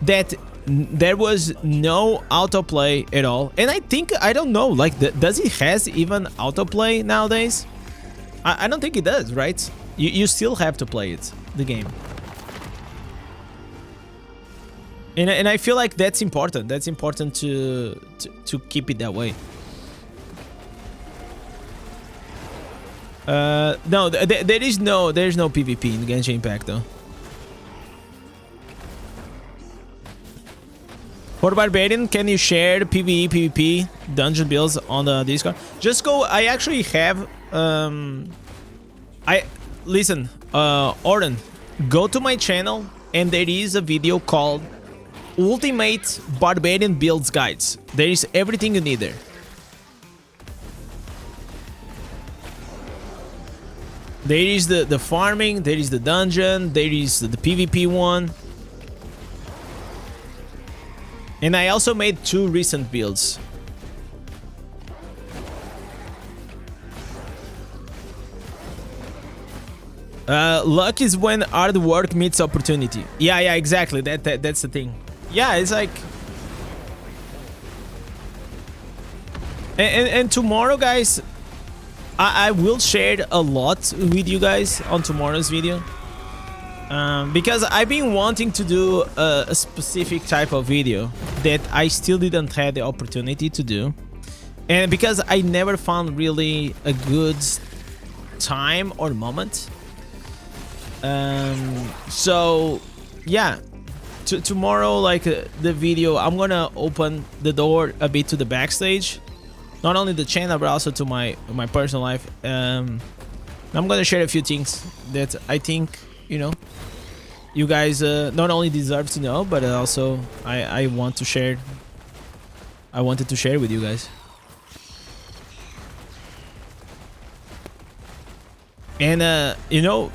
that there was no autoplay at all. And I think, I don't know, like, does it has even autoplay nowadays? I don't think it does, right? You still have to play it, the game. And I feel like that's important. That's important to keep it that way. No, there's no PvP in Genshin Impact though. For Barbarian, can you share the PvE, PvP dungeon builds on the Discord? Just go. I actually have. Listen, Oren, go to my channel, and there is a video called Ultimate Barbarian Builds Guides. There is everything you need there. There is the farming, there is the dungeon, there is the PvP one. And I also made 2 recent builds. Luck is when hard work meets opportunity. Yeah, exactly. That's the thing. Yeah, it's like... And tomorrow, guys, I will share a lot with you guys on tomorrow's video. Because I've been wanting to do a specific type of video that I still didn't have the opportunity to do. And because I never found really a good time or moment. So, yeah. Tomorrow, like the video, I'm gonna open the door a bit to the backstage. Not only the channel, but also to my personal life. I'm gonna share a few things that I think, you know, you guys not only deserve to know, but also I want to share. I wanted to share with you guys. And you know,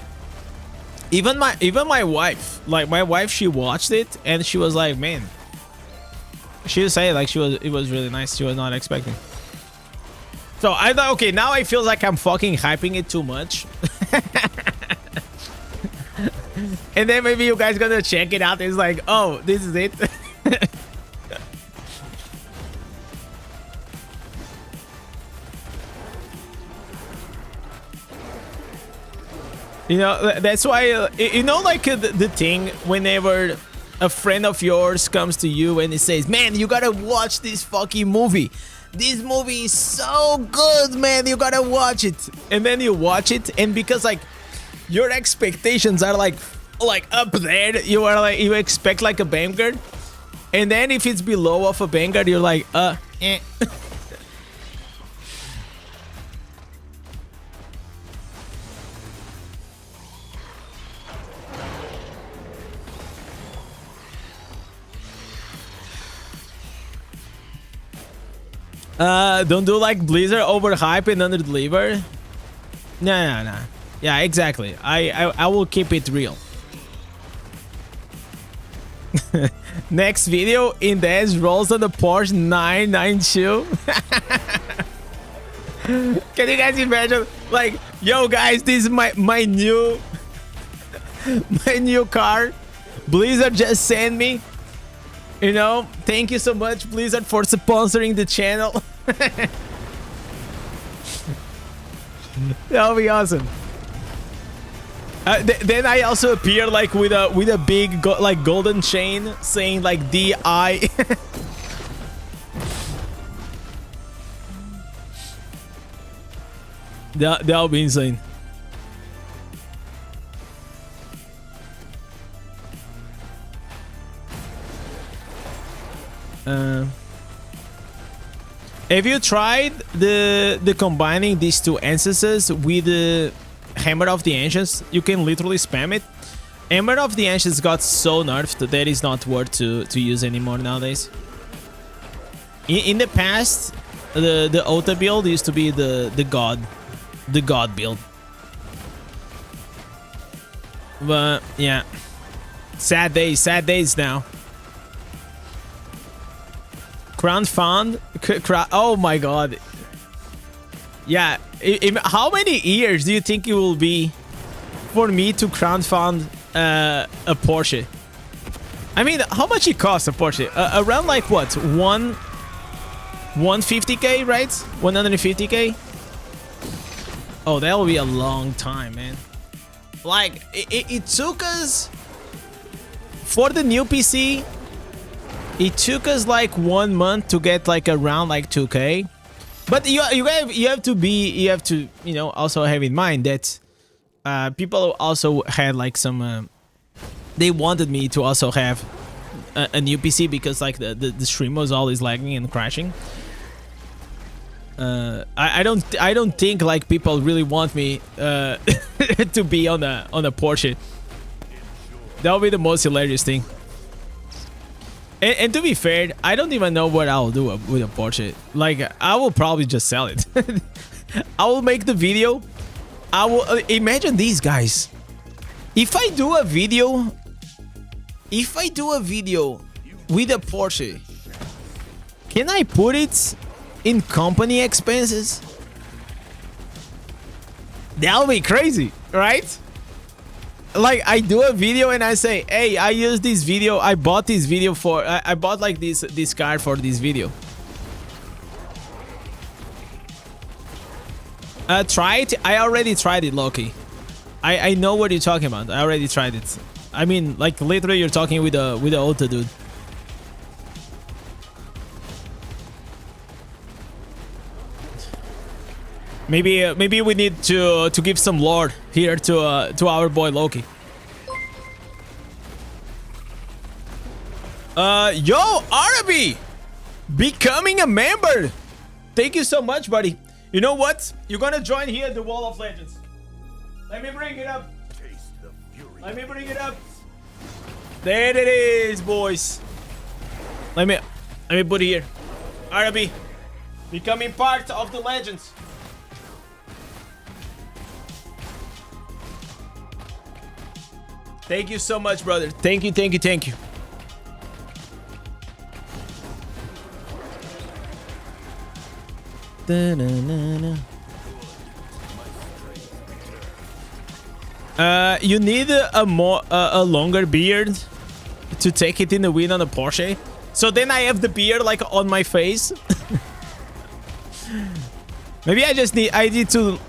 even my wife, like my wife, she watched it and she was like, man, she was saying like it was really nice. She was not expecting. So I thought, okay, now I feel like I'm fucking hyping it too much. And then maybe you guys gonna check it out. It's like, oh, this is it. You know, that's why, you know, like the thing whenever a friend of yours comes to you and he says, man, you gotta watch this fucking movie. This movie is so good, man. You gotta watch it. And then you watch it, and because like your expectations are like up there, you expect like a banger, and then if it's below of a banger, you're like eh. Don't do like Blizzard, overhype and underdeliver. No. Yeah, exactly. I will keep it real. Next video, Indez rolls on the Porsche 992. Can you guys imagine? Like, yo guys, this is my new car. Blizzard just sent me. You know, thank you so much, Blizzard, for sponsoring the channel. That'll be awesome. Then I also appear like with a big golden chain saying like DI. That'll be insane. Have you tried the combining these 2 instances with the Hammer of the Ancients? You can literally spam it. Hammer of the Ancients got so nerfed that it's not worth to use anymore nowadays. In the past, the Ota build used to be the god build. But yeah, sad days now. Crowdfund? Oh my god. Yeah, how many years do you think it will be for me to crowdfund a Porsche? I mean, how much it costs a Porsche? Around like what? 150k, right? 150k? Oh, that will be a long time, man. Like, it took us, for the new PC, It took us like 1 month to get like around like 2K. But you have to you know, also have in mind that people also had like some they wanted me to also have a new PC because like the stream was always lagging and crashing. I don't think like people really want me to be on a Porsche. That would be the most hilarious thing. And to be fair, I don't even know what I'll do with a Porsche. Like, I will probably just sell it. I will make the video. I will imagine these guys. If I do a video with a Porsche, can I put it in company expenses? That'll be crazy, right? Like, I do a video and I say, hey, I use this video, I bought this video for, I bought like this car for this video. Try it. I already tried it, Loki. I know what you're talking about. I already tried it. I mean, like, literally you're talking with the auto dude. Maybe we need to give some lore here to our boy Loki. Yo, Arabi, becoming a member. Thank you so much, buddy. You know what? You're gonna join here at the Wall of Legends. Let me bring it up. Let me bring it up. There it is, boys. Let me put it here. Arabi, becoming part of the Legends. Thank you so much, brother. Thank you, thank you, thank you. You need a longer beard to take it in the wind on a Porsche. So then I have the beard like on my face. Maybe I need to.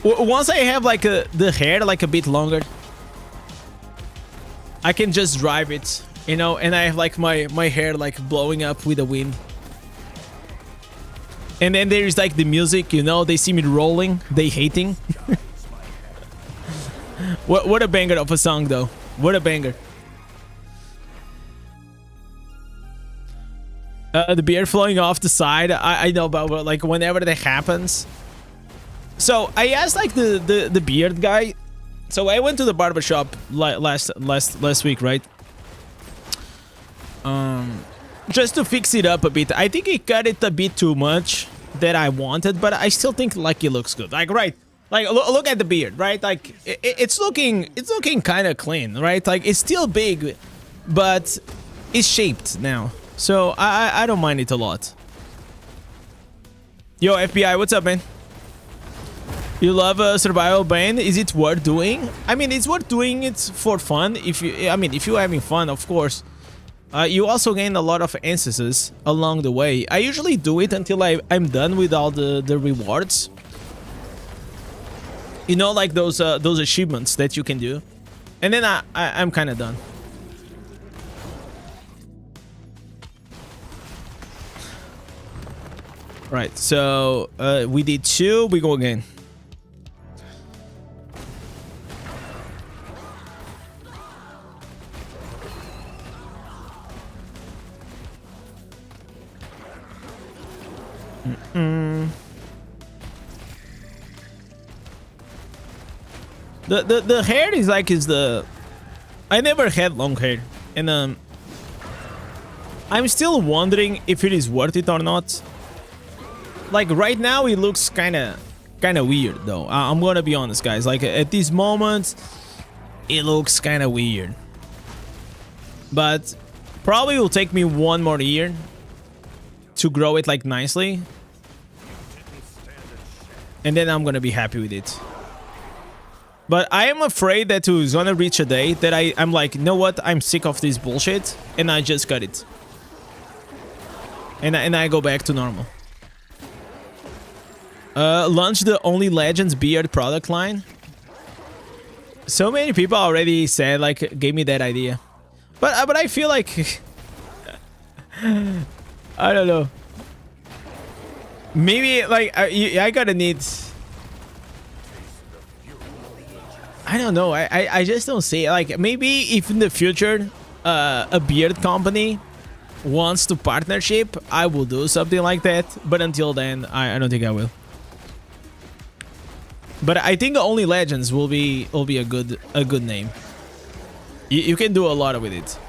Once I have like the hair like a bit longer, I can just drive it, you know, and I have like my hair like blowing up with the wind. And then there's like the music, you know, they see me rolling, they hating. What a banger of a song though. What a banger. The beard flowing off the side, I know about, like, whenever that happens. So I asked like the beard guy. So I went to the barbershop last week, right? Just to fix it up a bit. I think he cut it a bit too much that I wanted, but I still think like it looks good. Like, right? Like, look at the beard, right? Like, it's looking kind of clean, right? Like, it's still big, but it's shaped now. So I don't mind it a lot. Yo, FBI, what's up, man? You love survival band? Is it worth doing? I mean, it's worth doing it for fun. If you're having fun, of course. You also gain a lot of instances along the way. I usually do it until I'm done with all the rewards. You know, like those achievements that you can do. And then I'm kind of done. Right, so we did 2, we go again. The hair is like I never had long hair, and I'm still wondering if it is worth it or not. Like right now it looks kind of weird though. I'm gonna be honest, guys. Like at this moment it looks kind of weird, but probably will take me 1 more year to grow it like nicely, and then I'm gonna be happy with it. But I am afraid that it's gonna reach a day that I'm like, you know what, I'm sick of this bullshit, and I just cut it, and I go back to normal. Launch the Only Legends beard product line. So many people already said, like, gave me that idea, but I feel like I don't know. Maybe like I gotta need. I don't know. I just don't see it. Like maybe if in the future a beard company wants to partnership, I will do something like that. But until then, I don't think I will. But I think only Legends will be a good name. You can do a lot with it.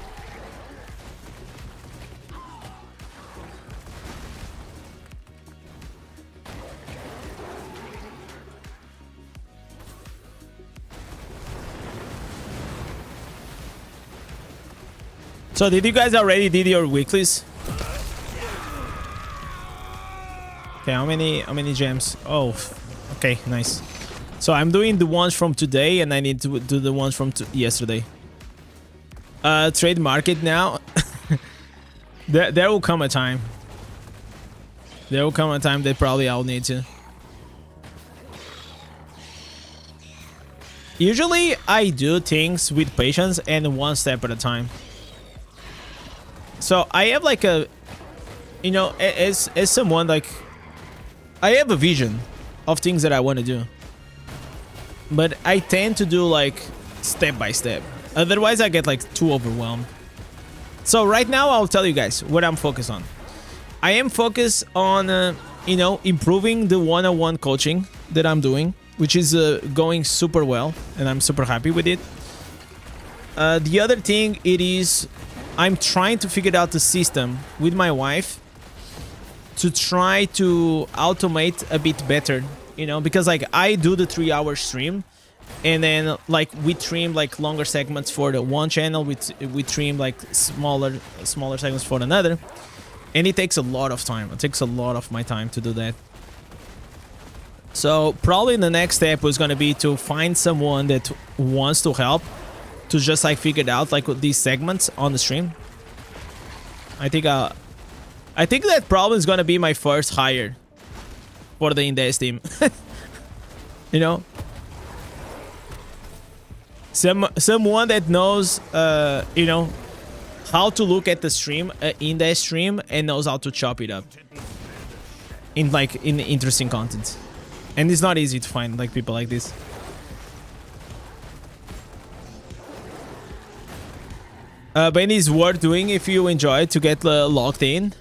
So did you guys already did your weeklies? Okay, how many gems? Oh, okay, nice. So I'm doing the ones from today, and I need to do the ones from yesterday. Trade market now. there will come a time. There will come a time that probably I'll need to. Usually I do things with patience and one step at a time. So I have like a, you know, as someone like, I have a vision of things that I want to do. But I tend to do like step by step. Otherwise I get like too overwhelmed. So right now I'll tell you guys what I'm focused on. I am focused on, you know, improving the one-on-one coaching that I'm doing, which is going super well, and I'm super happy with it. The other thing it is, I'm trying to figure out the system with my wife to try to automate a bit better, you know, because like I do the 3-hour stream, and then like we trim like longer segments for the one channel, we trim like smaller segments for another, and it takes a lot of time. It takes a lot of my time to do that. So probably the next step was going to be to find someone that wants to help to just like figure it out like these segments on the stream. I think that probably is going to be my first hire for the Indez team. You know, someone that knows you know, how to look at the stream, Indez stream, and knows how to chop it up in interesting content. And it's not easy to find like people like this. But it is worth doing if you enjoy it to get locked in.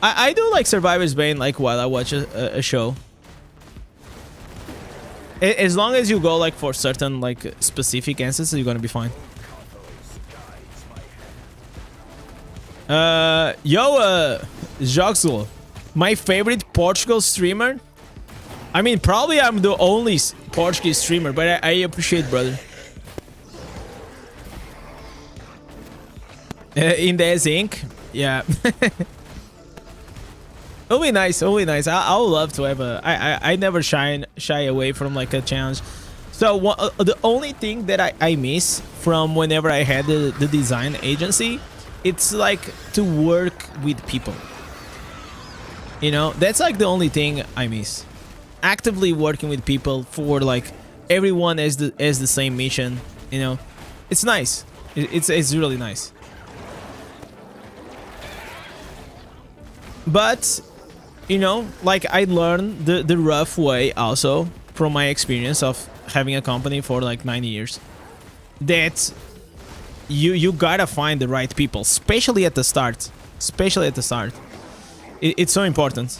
I do like Survivor's Bane like while I watch a show. As long as you go like for certain like specific answers, you're gonna be fine. Joxel, my favorite Portugal streamer. I mean, probably I'm the only Portuguese streamer, but I appreciate, brother. Indez Inc. Yeah. It'll be nice. It'll be nice. I would love to have a. I never shy away from like a challenge. So the only thing that I miss from whenever I had the design agency, it's like to work with people. You know, that's like the only thing I miss. Actively working with people for like everyone has the same mission. You know, it's nice. It's really nice. But, you know, like I learned the rough way also from my experience of having a company for like 9 years. That you gotta find the right people, especially at the start. Especially at the start. It's so important.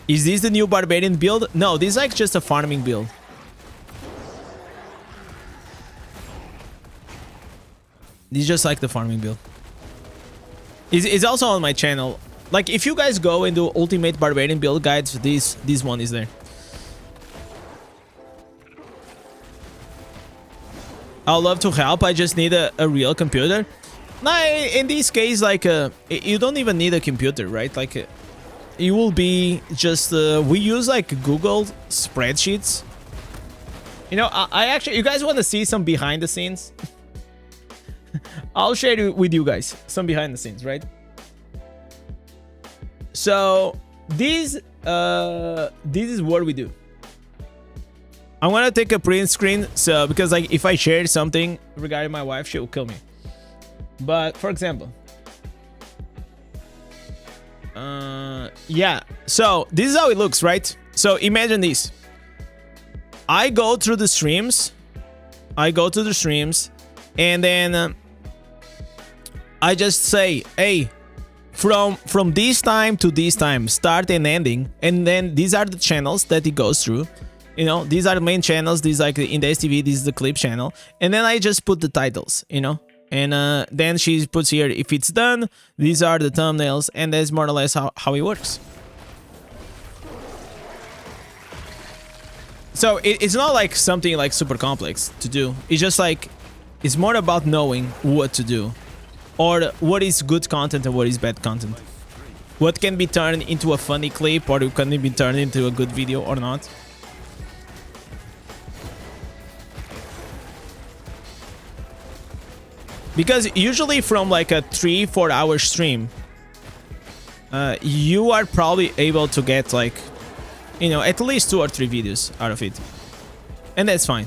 Is this the new Barbarian build? No, this is like just a farming build. This is just like the farming build. It's also on my channel. Like if you guys go and do ultimate Barbarian build guides, this one is there. I'll love to help. I just need a real computer. Nah, in this case, like you don't even need a computer, right? Like it will be just we use like Google spreadsheets. You know, I actually, you guys want to see some behind the scenes? I'll share it with you guys some behind the scenes, right? So this is what we do. I want to take a print screen, so because like if I share something regarding my wife, she will kill me. But for example, yeah. So this is how it looks, right? So imagine this. I go through the streams. And then I just say, hey, from this time to this time, start and ending, and then these are the channels that it goes through. You know, these are the main channels. These are like the Indez TV. This is the clip channel, and then I just put the titles. You know, and then she puts here if it's done. These are the thumbnails, and that's more or less how it works. So it's not like something like super complex to do. It's just like, it's more about knowing what to do, or what is good content and what is bad content. What can be turned into a funny clip, or can it be turned into a good video or not. Because usually from like a 3-4 hour stream, you are probably able to get like, you know, at least 2 or 3 videos out of it. And that's fine.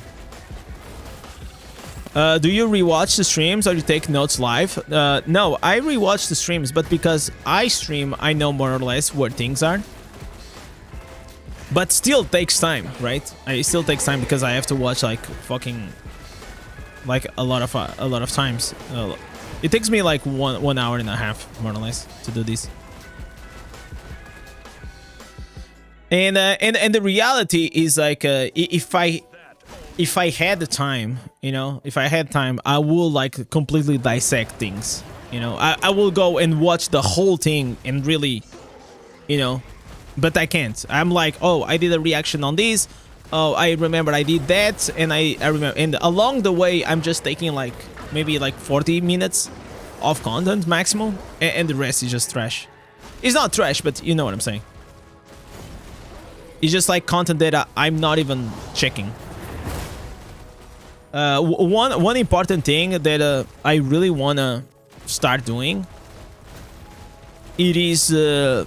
Do you rewatch the streams or you take notes live? No, I rewatch the streams, but because I stream, I know more or less where things are. But still takes time, right? It still takes time because I have to watch like fucking like a lot of times. It takes me like 1 hour and a half, more or less, to do this. And the reality is like, if I had the time, you know, if I had time, I will like completely dissect things. You know, I will go and watch the whole thing and really, you know, but I can't. I'm like, oh, I did a reaction on this. Oh, I remember I did that, and I remember, and along the way, I'm just taking like maybe like 40 minutes of content maximum, and the rest is just trash. It's not trash, but you know what I'm saying. It's just like content that I'm not even checking. One important thing that I really wanna start doing. It is the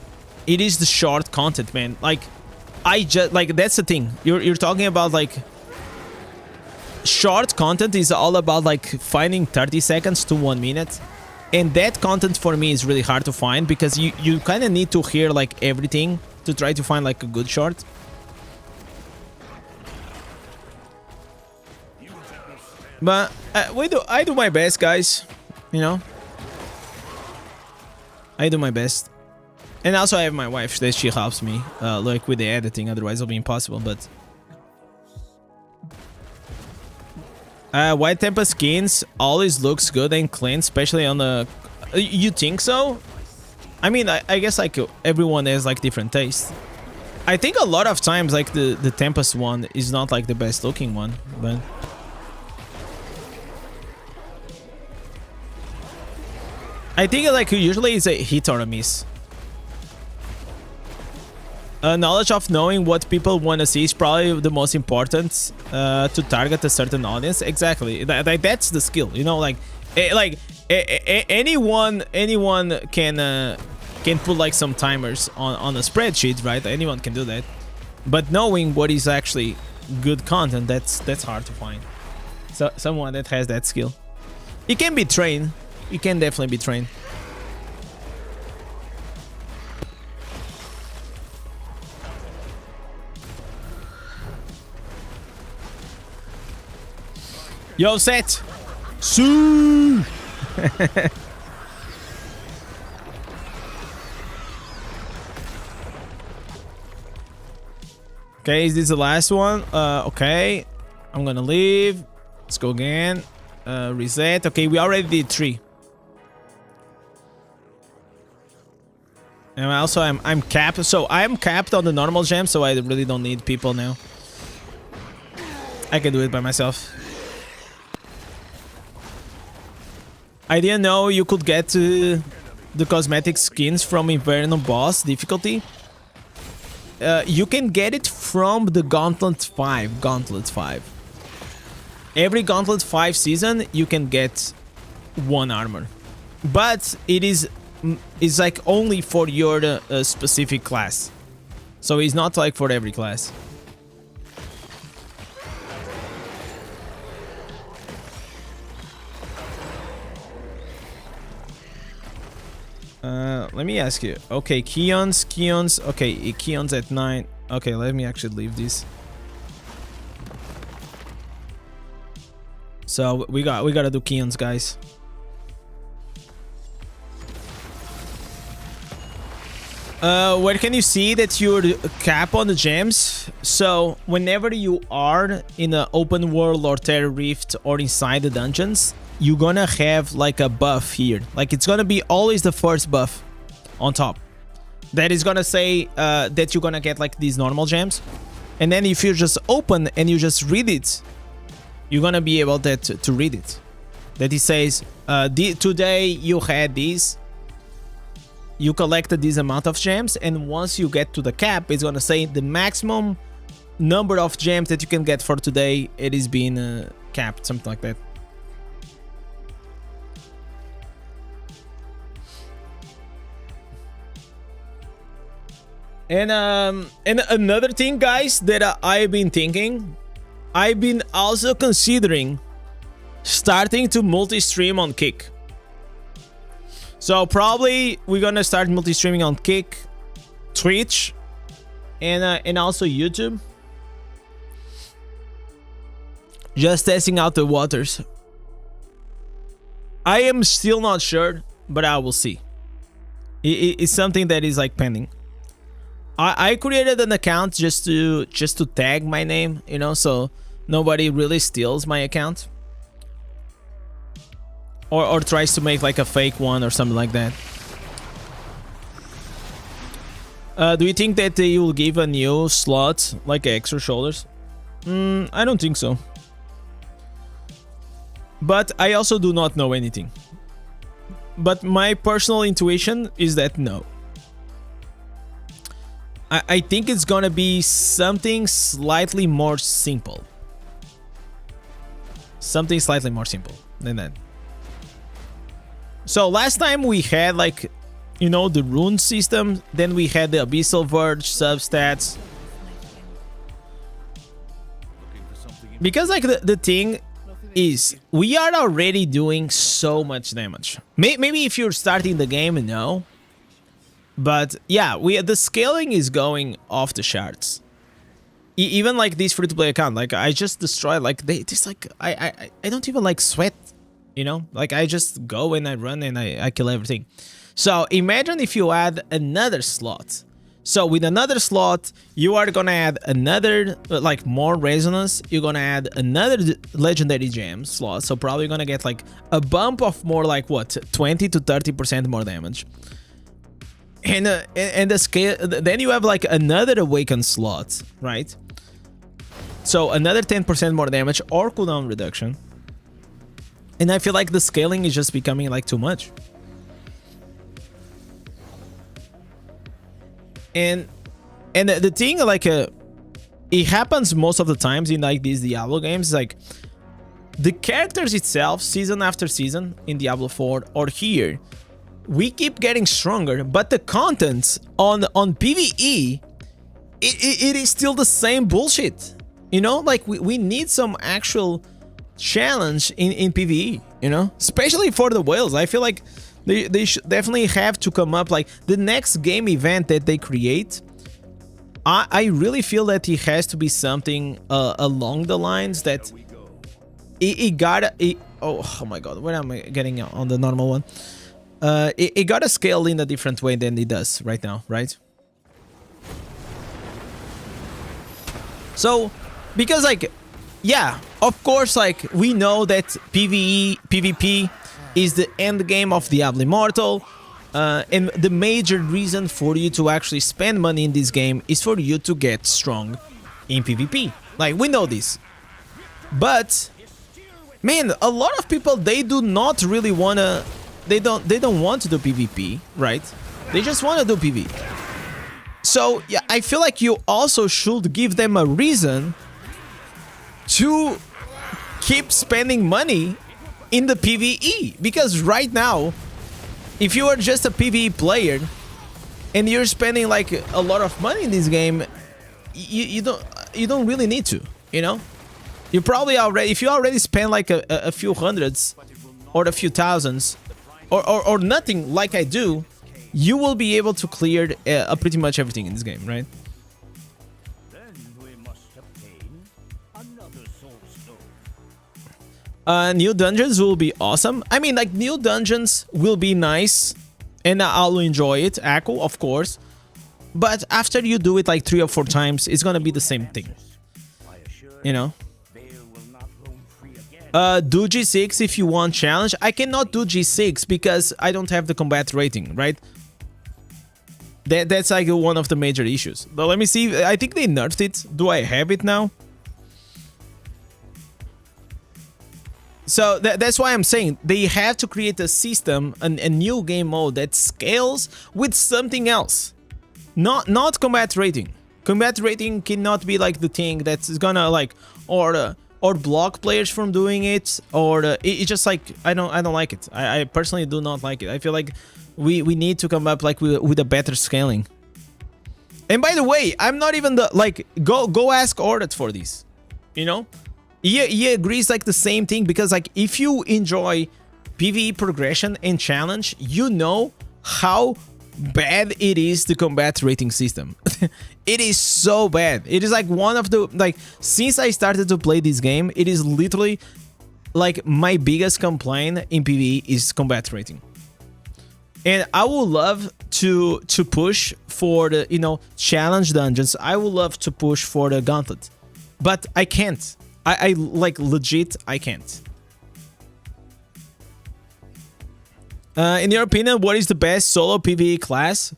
short content, man. Like, I just like, that's the thing. You're talking about like short content is all about like finding 30 seconds to 1 minute, and that content for me is really hard to find because you kind of need to hear like everything to try to find like a good short. But I do my best, guys. You know, I do my best. And also I have my wife that she helps me like with the editing, otherwise it'll be impossible. But white Tempa skins always looks good and clean, especially on the... You think so? I mean, I guess like everyone has like different taste. I think a lot of times like the Tempest one is not like the best looking one, but... I think like usually it's a hit or a miss. Knowledge of knowing what people want to see is probably the most important to target a certain audience. Exactly, that's the skill. You know, like anyone can put like some timers on a spreadsheet, right? Anyone can do that. But knowing what is actually good content, that's hard to find. So someone that has that skill, it can be trained. It can definitely be trained. Yo, set! Sue! Okay, is this the last one? Okay. I'm gonna leave. Let's go again. Reset. Okay, we already did 3. And also I'm capped. So I'm capped on the normal gem, so I really don't need people now. I can do it by myself. I didn't know you could get the cosmetic skins from Inferno boss difficulty. You can get it from the Gauntlet 5. Gauntlet 5. Every Gauntlet 5 season, you can get 1 armor. But it's like only for your specific class. So it's not like for every class. Let me ask you. Okay, Keons. Okay, Keons at 9. Okay, let me actually leave this. So we gotta do Keons, guys. Where can you see that you're cap on the gems? So whenever you are in an open world or Terra Rift or inside the dungeons, you're gonna have like a buff here. Like it's gonna be always the first buff on top. That is gonna say that you're gonna get like these normal gems. And then if you just open and you just read it, you're gonna be able to read it. That it says, today you had these. You collected this amount of gems, and once you get to the cap, it's gonna say the maximum number of gems that you can get for today. It is being capped, something like that. And another thing, guys, that I've been thinking, I've been also considering starting to multi-stream on Kick. So probably we're gonna start multi-streaming on Kick, Twitch, and also YouTube. Just testing out the waters. I am still not sure, but I will see. It's something that is like pending. I created an account just to tag my name, you know, so nobody really steals my account. Or tries to make like a fake one or something like that. Do you think that they will give a new slot like extra shoulders? I don't think so. But I also do not know anything. But my personal intuition is that no. I think it's gonna be something slightly more simple. Something slightly more simple than that. So last time we had like, you know, the rune system, then we had the Abyssal Verge, substats. Because like the thing is, we are already doing so much damage. Maybe if you're starting the game, no. But yeah, the scaling is going off the charts. Even like this free-to-play account, like I just destroyed, like this like I don't even like sweat. You know, like I just go and I run and I kill everything. So imagine if you add another slot. So with another slot, you are gonna add another, like more resonance. You're gonna add another legendary gem slot. So probably gonna get like a bump of more like what, 20 to 30% more damage. And the scale, then you have like another awakened slot, right? So another 10% more damage or cooldown reduction. And I feel like the scaling is just becoming like too much. And the thing, like it happens most of the times in like these Diablo games, like the characters itself, season after season in Diablo 4 or here, we keep getting stronger, but the content on PvE, it is still the same bullshit. You know, like we need some actual challenge in PvE, you know, especially for the whales. I feel like they should definitely have to come up, like the next game event that they create. I really feel that it has to be something along the lines that oh my god, where am I getting on the normal one? It gotta scale in a different way than it does right now, right? So because like, yeah, of course, like we know that PvP is the end game of Diablo Immortal, and the major reason for you to actually spend money in this game is for you to get strong in PvP. Like we know this, but man, a lot of people, they do not really wanna, they don't want to do PvP, right? They just want to do PvE. So yeah, I feel like you also should give them a reason to keep spending money in the PvE, because right now, if you are just a PvE player and you're spending like a lot of money in this game, you don't really need to, you know. You probably already, if you already spend like a few hundreds or a few thousands or nothing like I do, you will be able to clear pretty much everything in this game, right? Then we must obtain another soul stone. New dungeons will be awesome. I mean, like, new dungeons will be nice, and I'll enjoy it. Echo, of course. But after you do it like 3 or 4 times, it's gonna be the same thing. You know? Do G6 if you want challenge. I cannot do G6 because I don't have the combat rating, right? That's like one of the major issues. But let me see. I think they nerfed it. Do I have it now? So that's why I'm saying they have to create a system, a new game mode that scales with something else. Not combat rating. Combat rating cannot be like the thing that's gonna like or block players from doing it, or it just like I don't like it. I personally do not like it. I feel like we need to come up like with a better scaling. And by the way, I'm not even the like go ask Ordet for this. You know? He agrees like the same thing, because like if you enjoy PvE progression and challenge, you know how bad it is, the combat rating system. It is so bad. It is like one of the like, since I started to play this game, it is literally like my biggest complaint in PvE is combat rating. And I would love to push for the, you know, challenge dungeons. I would love to push for the gauntlet, but I can't. I like legit I can't. In your opinion, what is the best solo PvE class?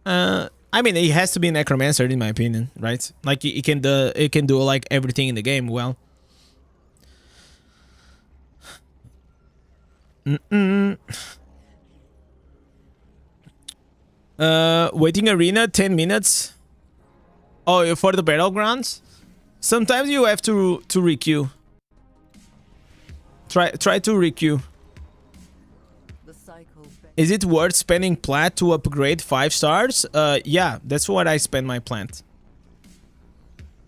I mean, it has to be Necromancer in my opinion, right? Like it can do like everything in the game well. Waiting arena 10 minutes. Oh, for the battlegrounds? Sometimes you have to requeue. Try to requeue. Is it worth spending plat to upgrade 5 stars? Yeah, that's what I spend my plat.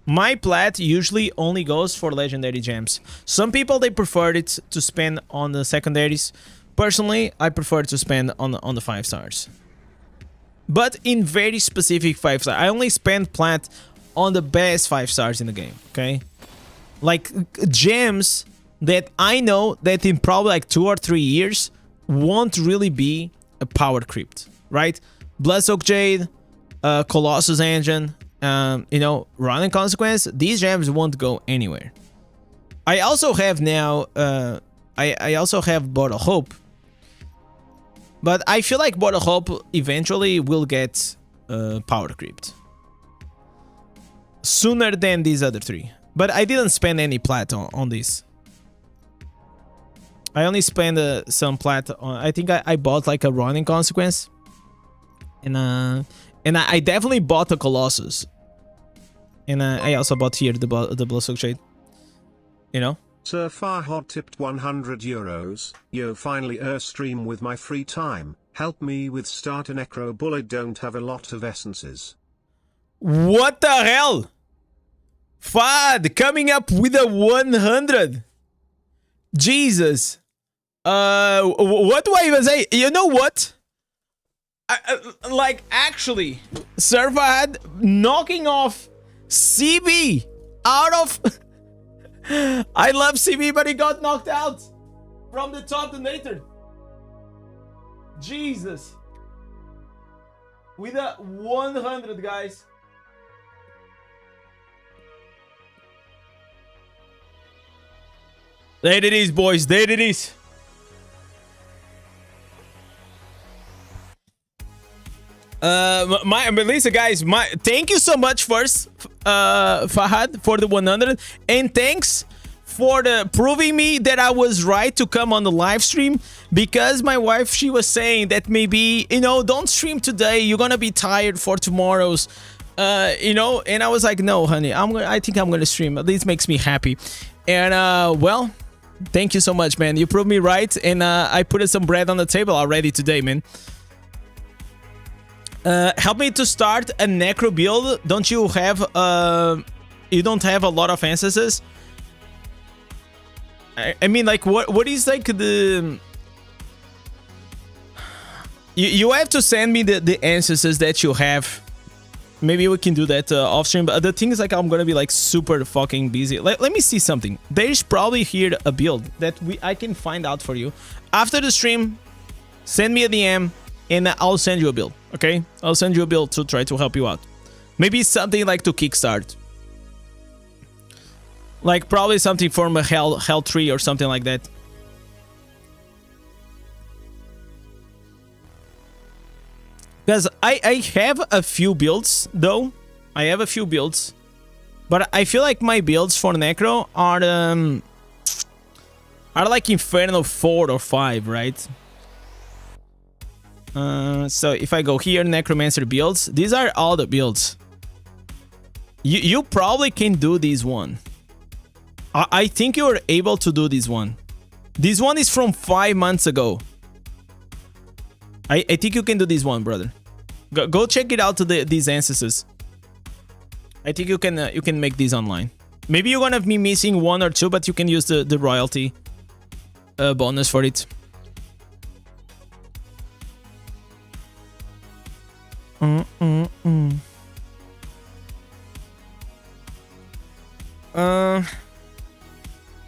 My plat usually only goes for legendary gems. Some people, they prefer it to spend on the secondaries. Personally, I prefer to spend on the 5 stars. But in very specific 5 stars. I only spend plat on the best 5 stars in the game, okay? Like gems that I know that in probably like 2 or 3 years won't really be a power creeped, right? Bloodsoaked Jade, Colossus Engine, you know, Running Consequence, these gems won't go anywhere. I also have now, I also have Bottle Hope. But I feel like Bottle Hope eventually will get power creeped. Sooner than these other 3. But I didn't spend any plat on this. I only spent some plat on. I think I bought like a Running Consequence, and I definitely bought a Colossus, and I also bought here the Bloodsoaked Shade. You know. Sir Farhad tipped 100 euros. Yo, finally stream with my free time. Help me with start a necro bull. I don't have a lot of essences. What the hell? Fad coming up with a 100. Jesus. What do I even say? You know what? Like, actually, Sir Fahad knocking off CB out of... I love CB, but he got knocked out from the top donator. Jesus. With a 100, guys. There it is, boys. There it is. Melissa, guys, thank you so much first, Fahad, for the 100, and thanks for proving me that I was right to come on the live stream, because my wife, she was saying that maybe, you know, don't stream today, you're gonna be tired for tomorrow's, you know, and I was like, no, honey, I think I'm gonna stream. This makes me happy, and well, thank you so much, man. You proved me right, and I put some bread on the table already today, man. Help me to start a necro build. Don't you have you don't have a lot of ancestors? I mean, like, what is like the You have to send me the instances that you have. Maybe we can do that off stream. But the thing is, like, I'm gonna be like super fucking busy. Let me see something. There is probably here a build that I can find out for you after the stream. Send me a DM and I'll send you a build. Okay, I'll send you a build to try to help you out. Maybe something like to kickstart. Like probably something from a Hell 3 or something like that. Because I have a few builds, though. I have a few builds. But I feel like my builds for Necro are like Inferno 4 or 5, right? So if I go here, Necromancer builds. These are all the builds. You probably can do this one. I think you're able to do this one. This one is from 5 months ago. I think you can do this one, brother. Go check it out to these ancestors. I think you can make these online. Maybe you're gonna be missing 1 or 2, but you can use the royalty bonus for it.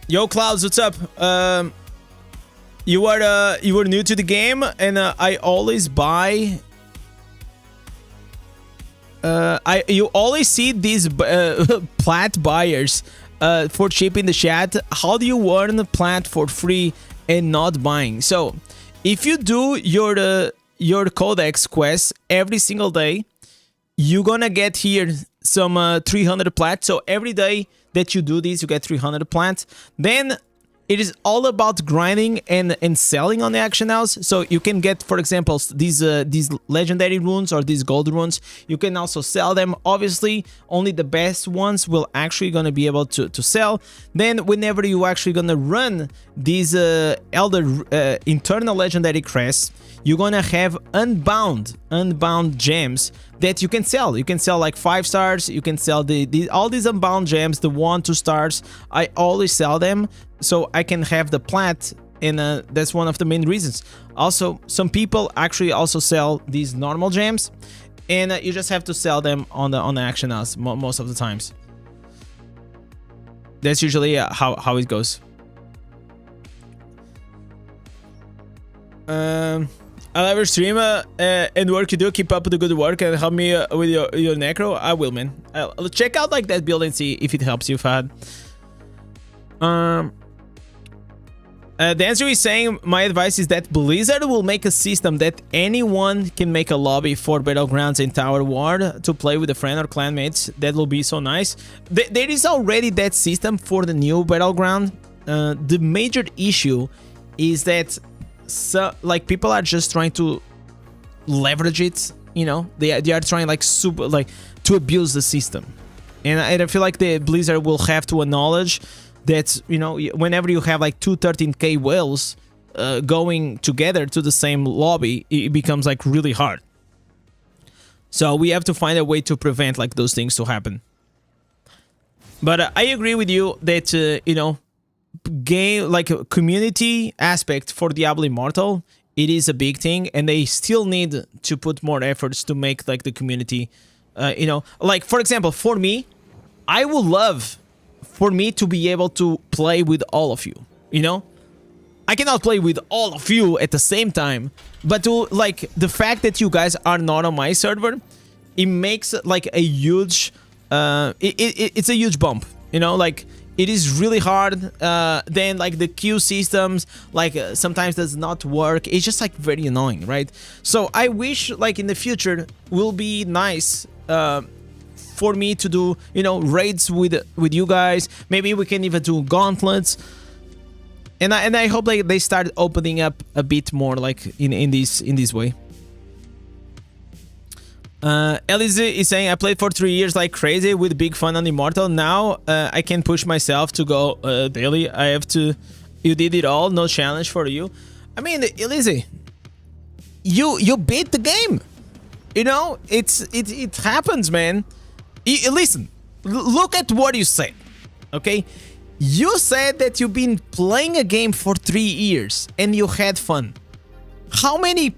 Yo, Clouds, what's up? You were new to the game, and I always buy. You always see these plat buyers for cheap in the chat. How do you earn plat for free and not buying? So, if you do your codex quest every single day, you're gonna get here some 300 plat. So every day that you do this, you get 300 plat. Then it is all about grinding and selling on the action house. So you can get, for example, these legendary runes or these gold runes. You can also sell them. Obviously, only the best ones will actually gonna be able to sell. Then whenever you actually gonna run these internal legendary crests, you're gonna have unbound gems that you can sell. You can sell like 5 stars. You can sell all these unbound gems, the 1, 2 stars. I always sell them so I can have the plat, and that's one of the main reasons. Also, some people actually also sell these normal gems, and you just have to sell them on the action house most of the times. That's usually how it goes. I love your stream and work you do. Keep up the good work and help me with your necro. I will, man. I'll check out like that build and see if it helps you, Fahad. The answer is saying my advice is that Blizzard will make a system that anyone can make a lobby for Battlegrounds and Tower War to play with a friend or clanmates. That will be so nice. There is already that system for the new Battleground. The major issue is that like people are just trying to leverage it, you know. They are trying like to abuse the system, and I feel like the Blizzard will have to acknowledge that, you know, whenever you have like 2 13k whales going together to the same lobby, it becomes like really hard. So we have to find a way to prevent like those things to happen. But I agree with you that you know, game like a community aspect for Diablo Immortal, it is a big thing, and they still need to put more efforts to make like the community, you know, like for example, for me, I would love for me to be able to play with all of you, you know. I cannot play with all of you at the same time, but to like the fact that you guys are not on my server, it makes like a huge it's a huge bump, you know. Like it is really hard. Then like the queue systems like sometimes does not work. It's just like very annoying, right? So I wish like in the future will be nice for me to do, you know, raids with you guys. Maybe we can even do gauntlets, and I hope like they start opening up a bit more like in this way. Elise is saying I played for 3 years like crazy with big fun on Immortal. Now I can push myself to go daily. I have to. You did it all. No challenge for you. I mean, Elise, you beat the game. You know, it happens, man. Listen, look at what you said. Okay, you said that you've been playing a game for 3 years and you had fun. how many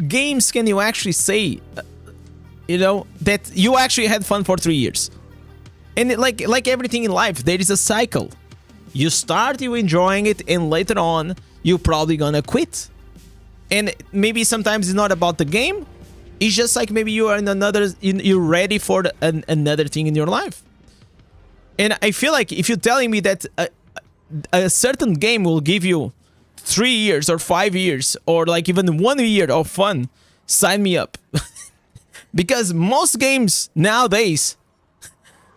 games can you actually say, that you actually had fun for 3 years? And like everything in life, there is a cycle. You start you enjoying it, and later on, you're probably gonna quit. And maybe sometimes it's not about the game. It's just like maybe you are you're ready for another thing in your life. And I feel like if you're telling me that a certain game will give you 3 years or 5 years or like even 1 year of fun, sign me up. Because most games nowadays,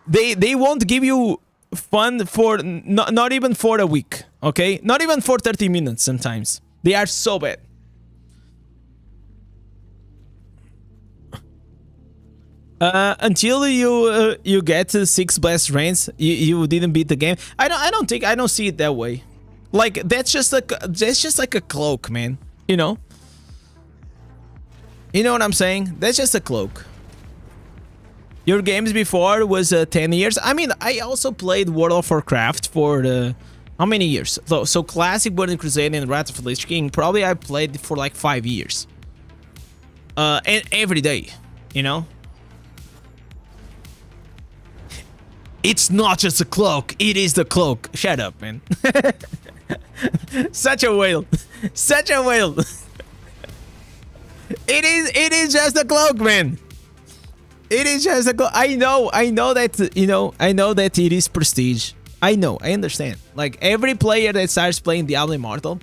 they won't give you fun for not even for a week, okay? Not even for 30 minutes sometimes. They are so bad. Until you get to 6 blast rains, you didn't beat the game. I don't see it that way. Like that's just like a cloak, man. You know what I'm saying? That's just a cloak. Your games before was 10 years. I mean, I also played World of Warcraft for how many years? So Classic, Burning Crusade, and Wrath of the Lich King. Probably I played for like 5 years. And every day, you know. It's not just a cloak, it is the cloak. Shut up, man. Such a whale. Such a whale. It is just a cloak, man. It is just a cloak. I know that, I know that it is prestige. I understand. Like every player that starts playing Diablo Immortal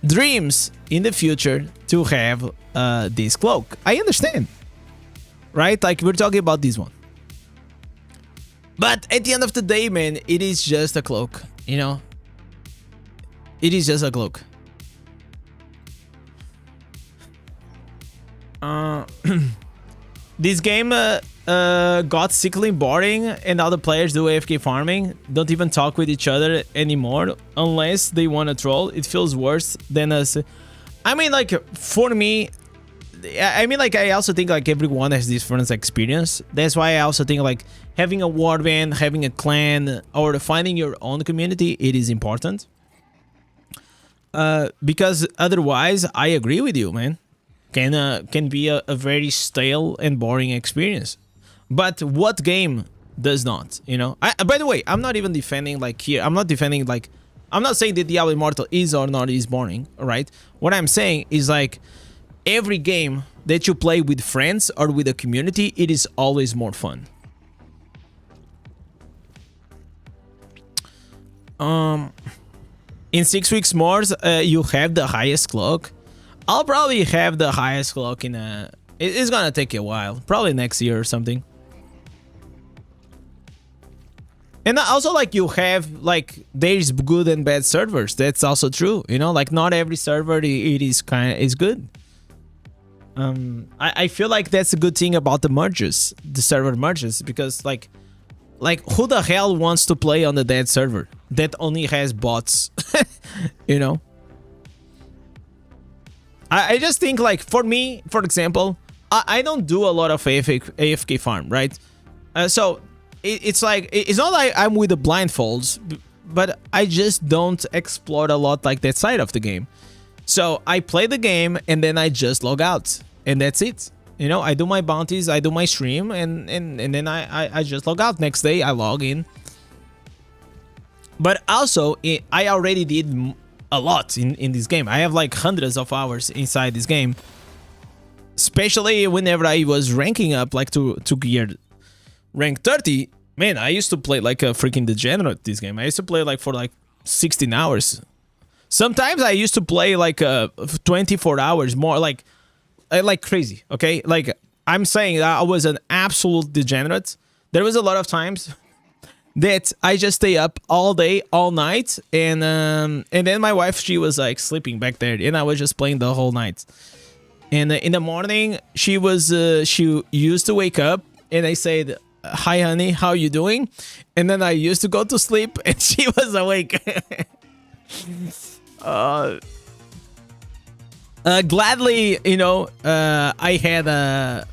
dreams in the future to have this cloak. I understand. Right? Like we're talking about this one. But at the end of the day, man, it is just a cloak, you know? It is just a cloak. This game got sickly boring, and all the players do AFK farming, don't even talk with each other anymore, unless they want to troll. It feels worse than us. I mean, like, for me, I also think like everyone has different experience. That's why I also think like having a warband, having a clan, or finding your own community, it is important. Because otherwise, I agree with you, man. Can be a very stale and boring experience. But what game does not, you know? By the way, I'm not even defending like here. I'm not defending like, I'm not saying that Diablo Immortal is or not is boring, right? What I'm saying is like, every game that you play with friends or with a community, it is always more fun. In 6 weeks more, you have the highest cloak. I'll probably have the highest cloak in a... It's gonna take a while. Probably next year or something. And also, like, you have, like, there's good and bad servers. That's also true, you know? Like, not every server is good. I feel like that's a good thing about the merges, the server merges, because like who the hell wants to play on the dead server that only has bots, you know? I just think like for me, for example, I don't do a lot of AFK farm, right? So it's like, it's not like I'm with the blindfolds, but I just don't explore a lot like that side of the game. So I play the game and then I just log out. And that's it. You know, I do my bounties, I do my stream, and then I just log out. Next day, I log in. But also, I already did a lot in this game. I have like hundreds of hours inside this game. Especially whenever I was ranking up like to gear rank 30. Man, I used to play like a freaking degenerate this game. I used to play like for like 16 hours. Sometimes I used to play like 24 hours more, like crazy, okay? Like, I'm saying that I was an absolute degenerate. There was a lot of times that I just stay up all day, all night, and then my wife, she was like sleeping back there, and I was just playing the whole night. And in the morning, she used to wake up, and I said, "Hi, honey, how you doing?" And then I used to go to sleep, and she was awake. Gladly, you know, I had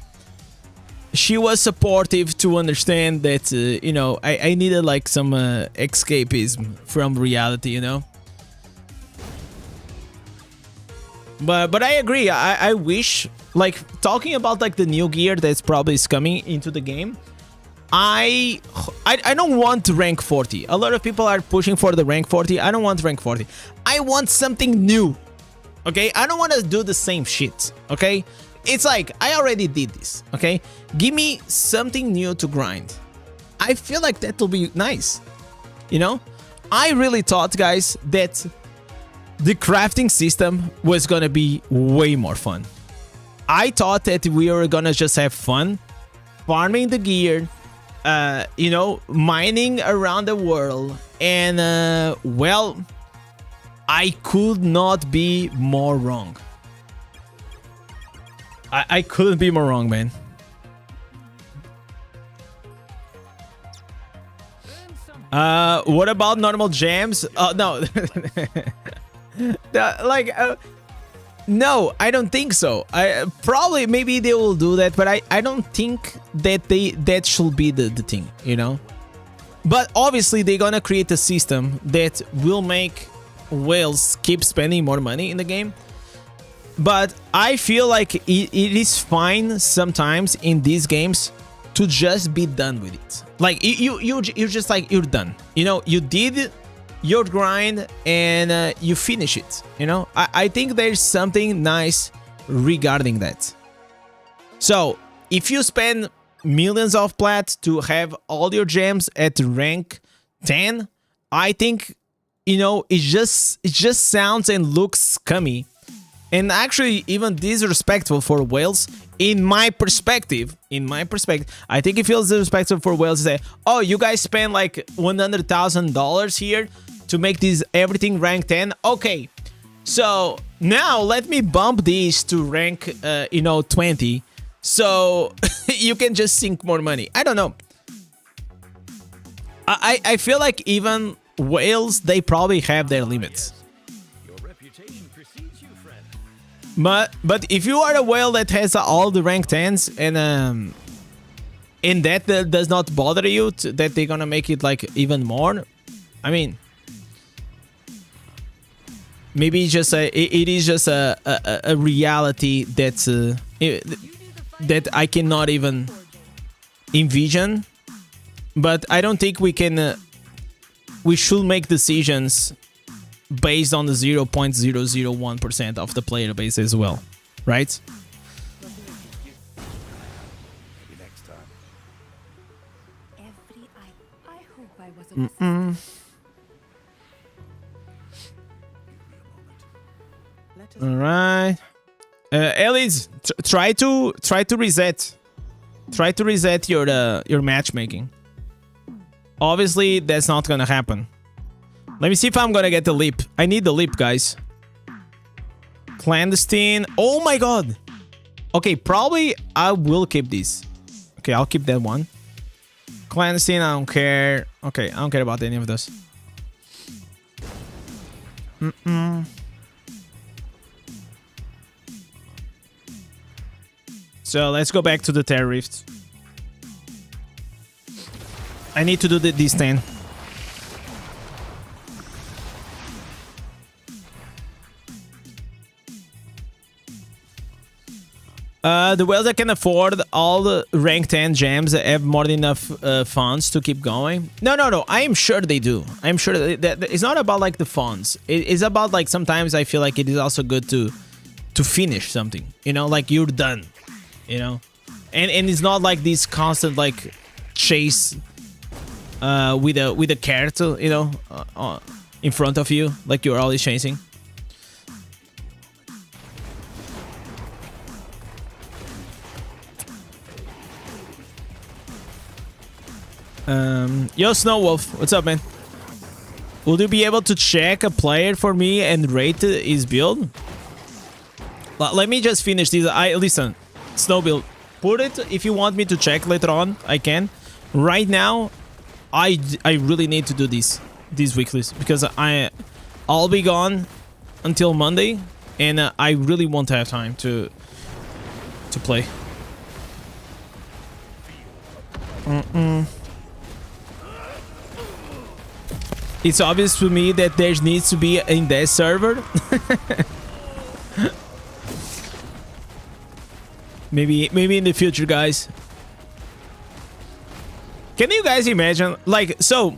she was supportive to understand that, you know, I needed like some escapism from reality, you know. But I agree. I wish, like, talking about like the new gear that's probably is coming into the game. I don't want rank 40. A lot of people are pushing for the rank 40. I don't want rank 40. I want something new. Okay? I don't want to do the same shit. Okay? It's like, I already did this. Okay? Give me something new to grind. I feel like that will be nice. You know? I really thought, guys, that the crafting system was gonna be way more fun. I thought that we were gonna just have fun farming the gear, you know, mining around the world, and well, I could not be more wrong. I couldn't be more wrong, man. What about normal gems? No. No, I don't think so. Probably maybe they will do that, but I don't think that that should be the thing, you know. But obviously they're gonna create a system that will make whales keep spending more money in the game. But I feel like it is fine sometimes in these games to just be done with it. Like you're just like, you're done. You know, you did your grind and you finish it. You know, I think there's something nice regarding that. So if you spend millions of plat to have all your gems at rank 10, I think, you know, it just sounds and looks scummy, and actually even disrespectful for whales. In my perspective, I think it feels disrespectful for whales to say, oh, you guys spend like $100,000 here to make this everything rank 10. Okay, so now let me bump these to rank, you know, 20, so you can just sink more money. I don't know. I feel like even whales, they probably have their limits. But if you are a whale that has all the rank 10s and that does not bother you, that they're gonna make it like even more, I mean, maybe it's just it is just a reality that's that I cannot even envision. But I don't think we can. We should make decisions based on the 0.001% of the player base as well, right? All right, Elise, try to reset. Try to reset your matchmaking. Obviously, that's not gonna happen. Let me see if I'm gonna get the leap. I need the leap, guys. Clandestine. Oh my god. Okay, probably I will keep this. Okay, I'll keep that one. Clandestine, I don't care. Okay, I don't care about any of those. So let's go back to the Terror Rift. I need to do this 10. The whales that can afford all the rank 10 gems have more than enough funds to keep going. No. I am sure they do. I'm sure that it's not about like the funds. It's about like sometimes I feel like it is also good to finish something. You know, like you're done. You know, and it's not like this constant like chase with a character, you know, in front of you, like you're always chasing. Yo, Snowwolf, what's up, man? Would you be able to check a player for me and rate his build? Let me just finish this. Listen, Snowbuild, put it if you want me to check later on. I can. Right now, I really need to do these weeklies because I'll be gone until Monday, and I really won't have time to play. It's obvious to me that there needs to be an Indez server. Maybe in the future, guys. Can you guys imagine? Like, so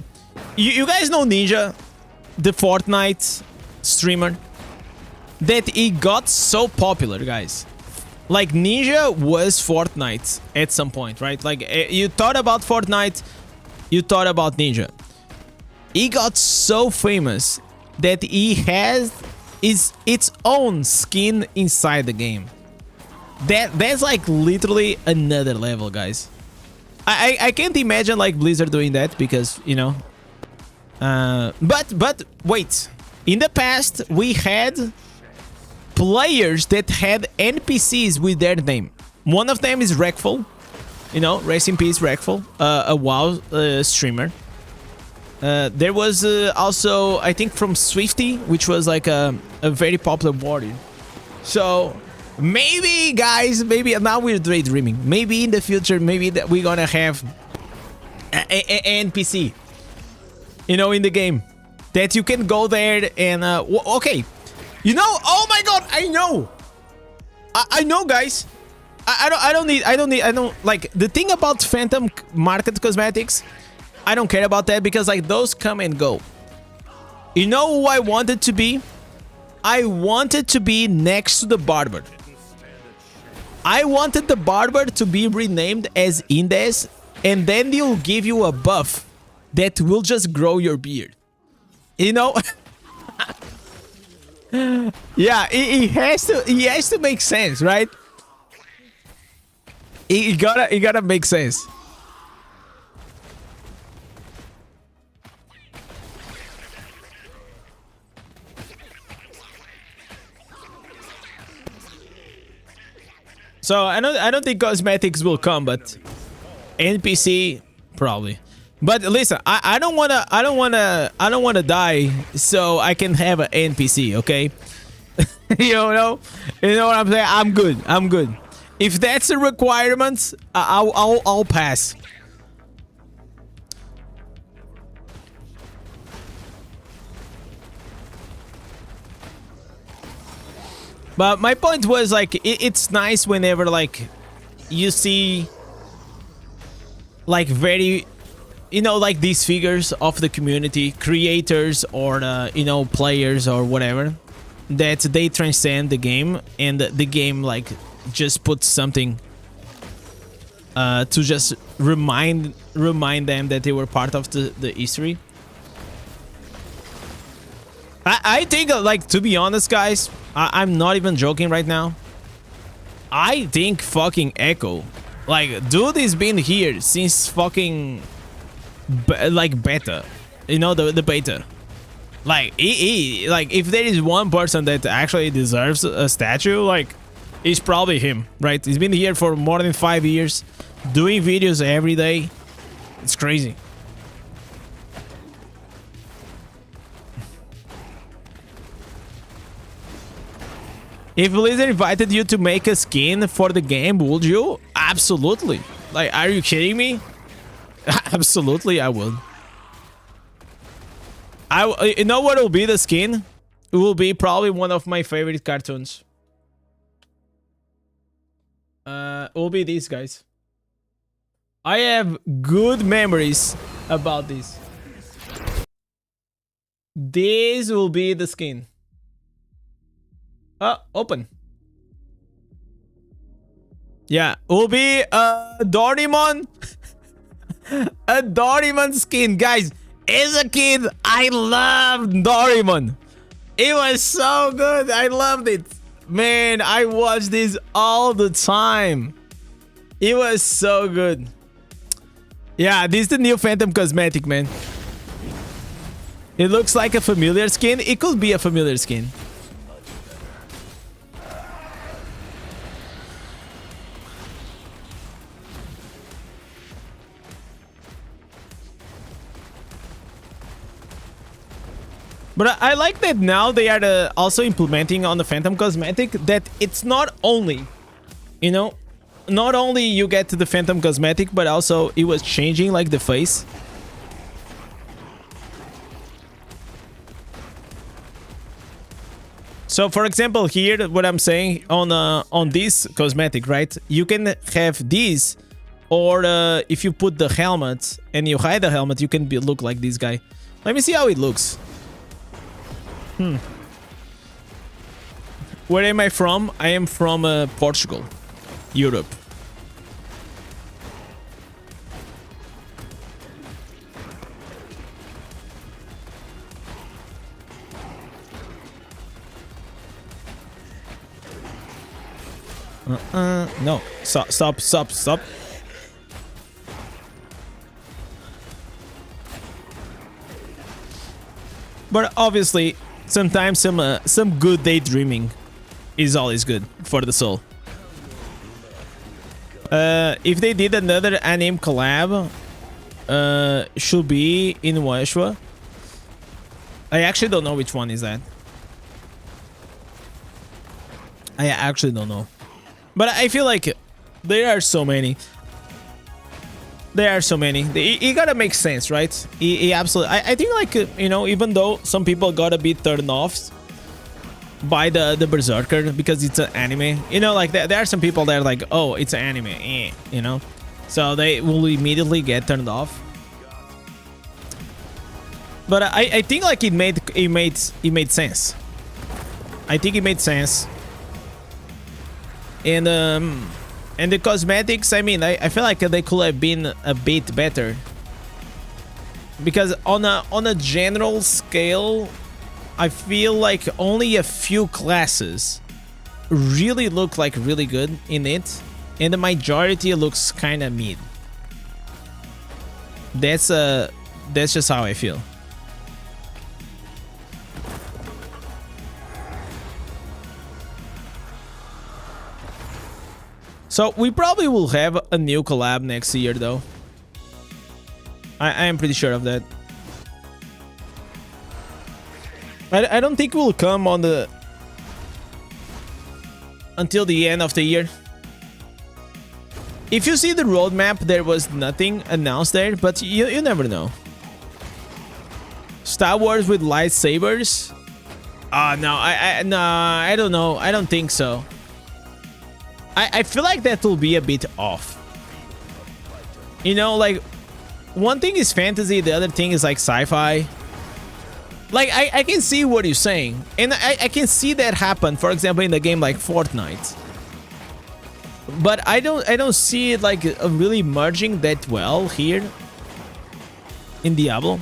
you guys know Ninja, the Fortnite streamer, that he got so popular, guys. Like, Ninja was Fortnite at some point, right? Like, you thought about Fortnite, you thought about Ninja. He got so famous that he has its own skin inside the game. That's like literally another level, guys. I can't imagine like Blizzard doing that because, you know. But wait. In the past, we had players that had NPCs with their name. One of them is Wreckful. You know, rest in peace, Wreckful. A WoW streamer. There was also, I think, from Swifty, which was like a very popular warrior. So maybe, guys, maybe now we're daydreaming. Maybe in the future, maybe that we're gonna have an NPC, you know, in the game that you can go there and okay, you know. Oh my God, I know, I know, guys. I don't like the thing about Phantom Market Cosmetics. I don't care about that because like those come and go. You know who I wanted to be? I wanted to be next to the barber. I wanted the barber to be renamed as Indez, and then they'll give you a buff that will just grow your beard. You know? Yeah, it has to make sense, right? It gotta make sense. So I don't think cosmetics will come, but NPC probably. But listen, I don't wanna die so I can have an NPC, okay? you know what I'm saying? I'm good. If that's a requirement, I'll pass. But my point was like it's nice whenever like you see like very, you know, like these figures of the community, creators or you know, players or whatever, that they transcend the game and the game like just puts something to just remind them that they were part of the history. I think, like, to be honest, guys, I'm not even joking right now. I think fucking Echo, like, dude has been here since fucking like beta, you know, the beta. Like, like, if there is one person that actually deserves a statue, like, it's probably him, right? He's been here for more than 5 years, doing videos every day. It's crazy. If Blizzard invited you to make a skin for the game, would you? Absolutely. Like, are you kidding me? Absolutely, I would. You know what will be the skin? It will be probably one of my favorite cartoons. It will be these guys. I have good memories about this. This will be the skin. Open. Yeah, it will be a Doraemon. A Doraemon skin, guys. As a kid, I loved Doraemon. It was so good. I loved it. Man, I watched this all the time. It was so good. Yeah, this is the new Phantom cosmetic, man. It looks like a familiar skin. It could be a familiar skin. But I like that now they are also implementing on the Phantom cosmetic that it's not only, you know, not only you get the Phantom cosmetic, but also it was changing like the face. So for example here, what I'm saying on this cosmetic, right? You can have this, or if you put the helmet and you hide the helmet, you can look like this guy. Let me see how it looks. Where am I from? I am from Portugal, Europe. No. Stop. But obviously, sometimes some good daydreaming is always good for the soul. If they did another anime collab, should be in Washua. I actually don't know which one is that. I actually don't know. But I feel like there are so many. There are so many. It gotta make sense, right? It absolutely. I think, like, you know, even though some people got a bit turned off by the Berserker because it's an anime, you know, like there are some people that are like, oh, it's an anime, you know, so they will immediately get turned off. But I think like it made sense. I think it made sense. And the cosmetics, I mean, I feel like they could have been a bit better, because on a general scale, I feel like only a few classes really look like really good in it, and the majority looks kind of mid. That's just how I feel. So we probably will have a new collab next year, though. I am pretty sure of that. I don't think it will come on the until the end of the year. If you see the roadmap, there was nothing announced there, but you never know. Star Wars with lightsabers? No, I don't know. I don't think so. I feel like that will be a bit off. You know, like, one thing is fantasy, the other thing is like sci-fi. Like, I can see what you're saying, and I can see that happen, for example, in a game like Fortnite. But I don't see it like really merging that well here in Diablo.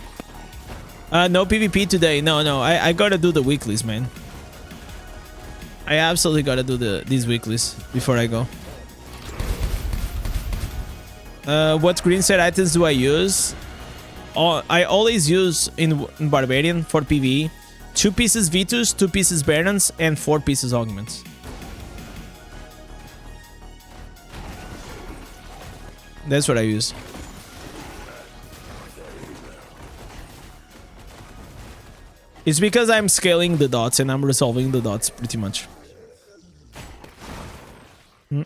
No PvP today. No, I gotta do the weeklies, man. I absolutely gotta do these weeklies before I go. What green set items do I use? I always use in Barbarian for PvE 2 pieces Vitus, 2 pieces Barons, and 4 pieces Augments. That's what I use. It's because I'm scaling the dots and I'm resolving the dots pretty much. You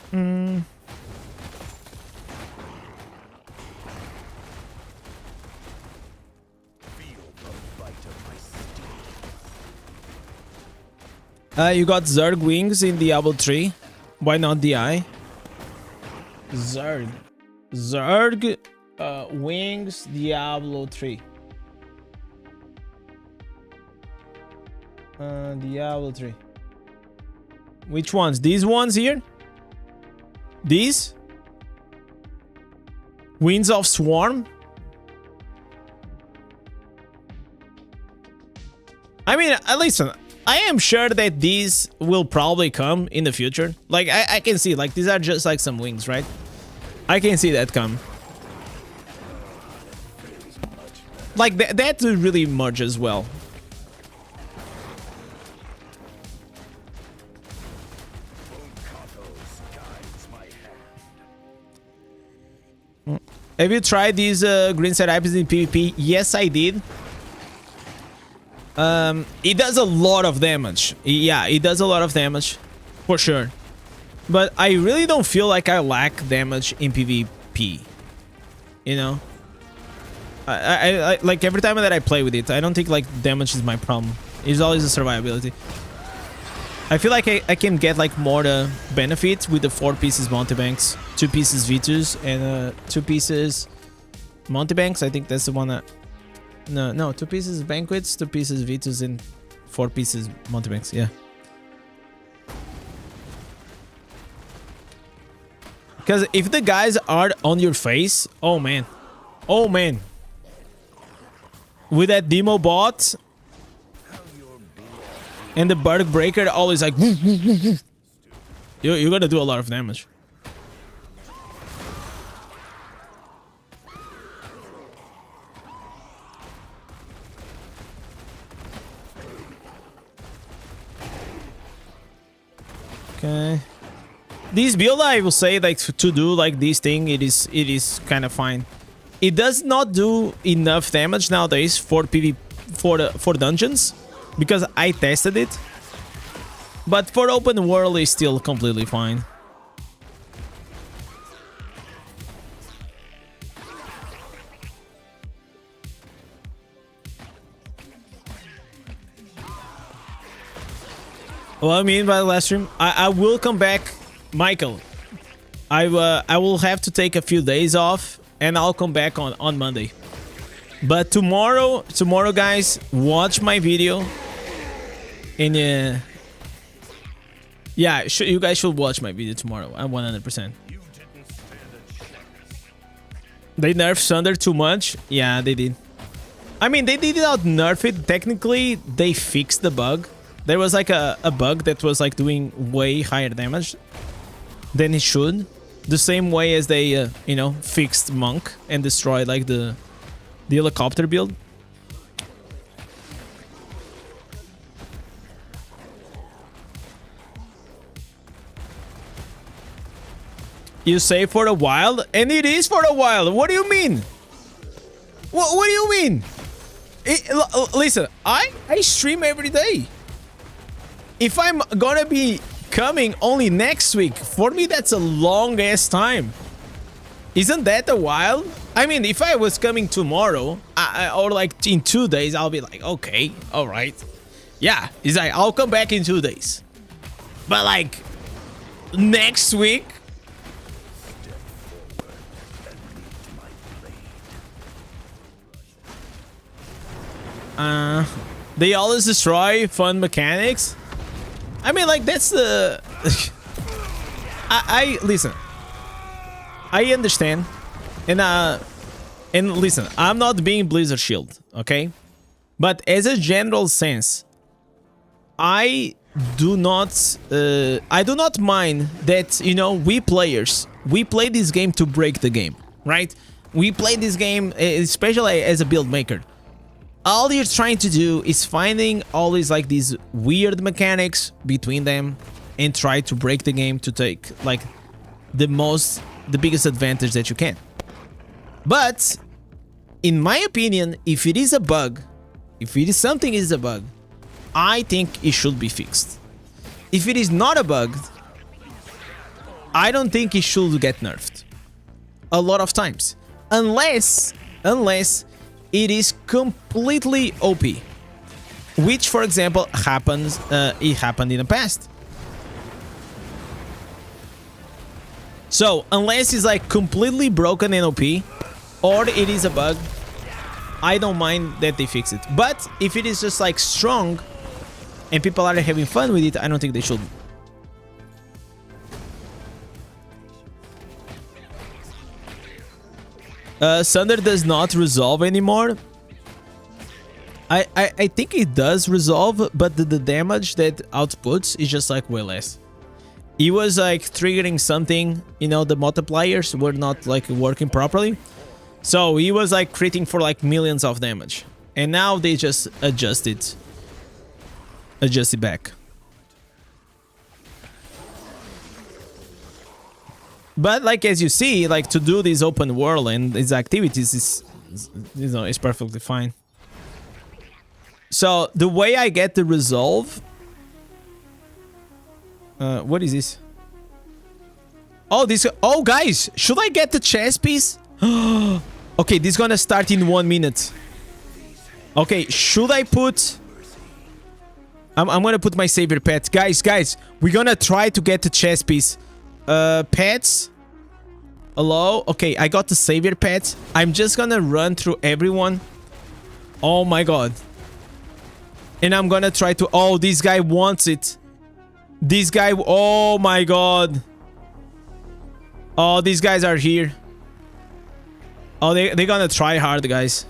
got Zerg wings in Diablo 3. Why not DI? Zerg wings Diablo 3. Diablo 3. Which ones? These ones here? These? Winds of Swarm? I mean, listen, I am sure that these will probably come in the future. Like, I can see, like, these are just like some wings, right? I can see that come. Like, that really merges well. Have you tried these green set items in PvP? Yes, I did. It does a lot of damage. Yeah, it does a lot of damage, for sure. But I really don't feel like I lack damage in PvP. You know? I like every time that I play with it, I don't think like damage is my problem. It's always the survivability. I feel like I can get like more benefit with the 4 pieces multibanks, 2 pieces V2s, and 2 pieces multibanks. I think that's the one that... No, 2 pieces banquets, 2 pieces V2s, and 4 pieces multibanks. Yeah. Because if the guys are on your face, oh man, with that demo bot and the bug breaker, always like you're gonna do a lot of damage. Okay. This build, I will say, like to do like this thing, it is kind of fine. It does not do enough damage nowadays for PvP for dungeons because I tested it. But for open world, it's still completely fine. What I mean by the last stream, I will come back. Michael, I will have to take a few days off and I'll come back on Monday. But tomorrow guys, watch my video. And yeah, you guys should watch my video tomorrow. I'm 100%. They nerfed Sunder too much? Yeah, they did. I mean, they did not nerf it. Technically, they fixed the bug. There was like a bug that was like doing way higher damage than it should. The same way as they, you know, fixed Monk and destroyed like the helicopter build. You say for a while, and it is for a while. What do you mean? What do you mean? Listen, I stream every day. If I'm gonna be coming only next week, for me that's a long ass time. Isn't that a while? I mean, if I was coming tomorrow or like in 2 days, I'll be like, okay, all right, yeah, it's like I'll come back in 2 days. But like next week, they always destroy fun mechanics. I mean, like, that's the... I listen. I understand. And listen, I'm not being Blizzard Shield, okay? But as a general sense, I do not mind that, you know, we players, we play this game to break the game, right? We play this game, especially as a build maker. All you're trying to do is finding always like these weird mechanics between them and try to break the game to take like the biggest advantage that you can. But in my opinion, if it is a bug, if it is something is a bug, I think it should be fixed. If it is not a bug, I don't think it should get nerfed a lot of times, unless it is completely OP, which, for example, happens. It happened in the past. So unless it's like completely broken and OP, or it is a bug, I don't mind that they fix it. But if it is just like strong and people are having fun with it, I don't think they should. Sunder does not resolve anymore. I think it does resolve, but the damage that outputs is just like way less. It was like triggering something, you know, the multipliers were not like working properly. So he was like critting for like millions of damage. And now they just adjust it back. But like, as you see, like to do this open world and these activities is, you know, is perfectly fine. So the way I get the resolve, what is this? Oh, this. Oh, guys, should I get the chess piece? Okay, this is gonna start in 1 minute. Okay, should I put? I'm gonna put my savior pet. Guys, we're gonna try to get the chess piece. Pets. Hello? Okay, I got the savior pet. I'm just gonna run through everyone. Oh my god. And I'm gonna try to... Oh, this guy wants it. This guy... Oh my god. Oh, these guys are here. Oh, they're gonna try hard, guys.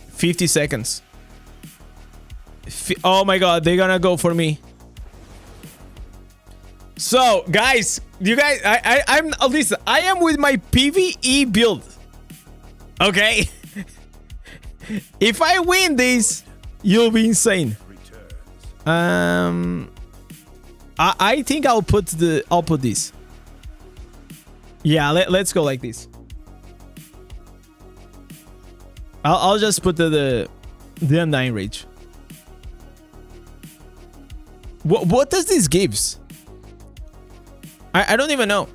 50 seconds. Oh my god, they're gonna go for me. So, guys, you guys, I'm listen. I am with my PvE build. Okay, if I win this, you'll be insane. I think I'll put this. Yeah, let's go like this. I'll just put the Undying Rage. What does this gives? I don't even know.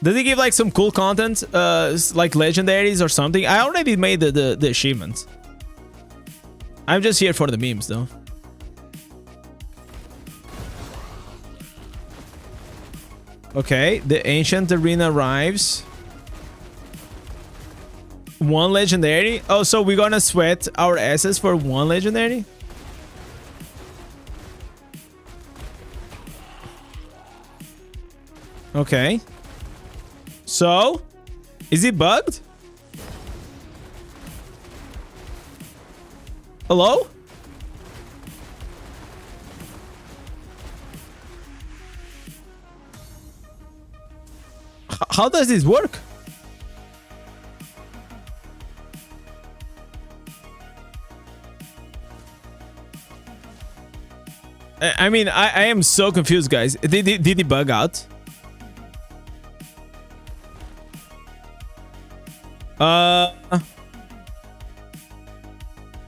Does it give like some cool content, like legendaries or something? I already made the achievement. I'm just here for the memes though. Okay, the ancient arena arrives. One legendary. Oh, so we're gonna sweat our asses for one legendary? Okay. So, is it bugged? Hello? How does this work? I mean, I am so confused, guys. Did it bug out?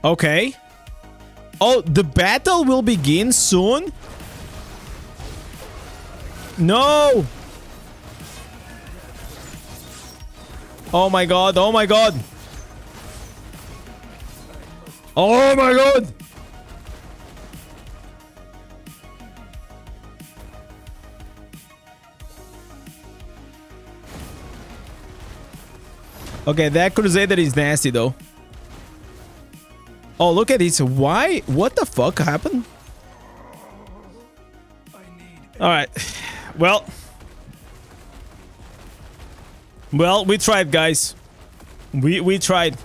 Okay. Oh, the battle will begin soon? No! Oh my god, oh my god! Oh my god! Okay, that Crusader is nasty though. Oh, look at this. Why? What the fuck happened? Alright. Well, we tried, guys. We tried.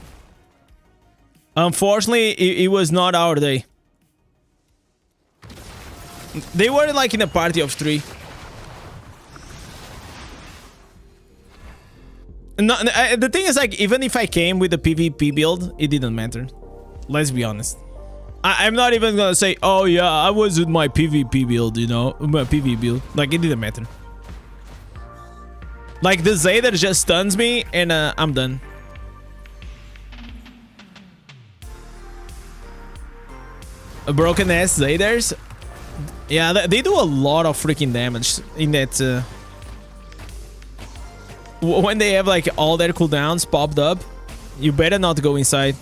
Unfortunately, it was not our day. They were like in a party of 3. No, the thing is, like, even if I came with a PvP build, it didn't matter. Let's be honest. I'm not even gonna say, oh yeah, I was with my PvP build, you know, my PvP build. Like, it didn't matter. Like, the Zayder just stuns me, and I'm done. Broken ass Zayders. Yeah, they do a lot of freaking damage in that. When they have like all their cooldowns popped up, you better not go inside.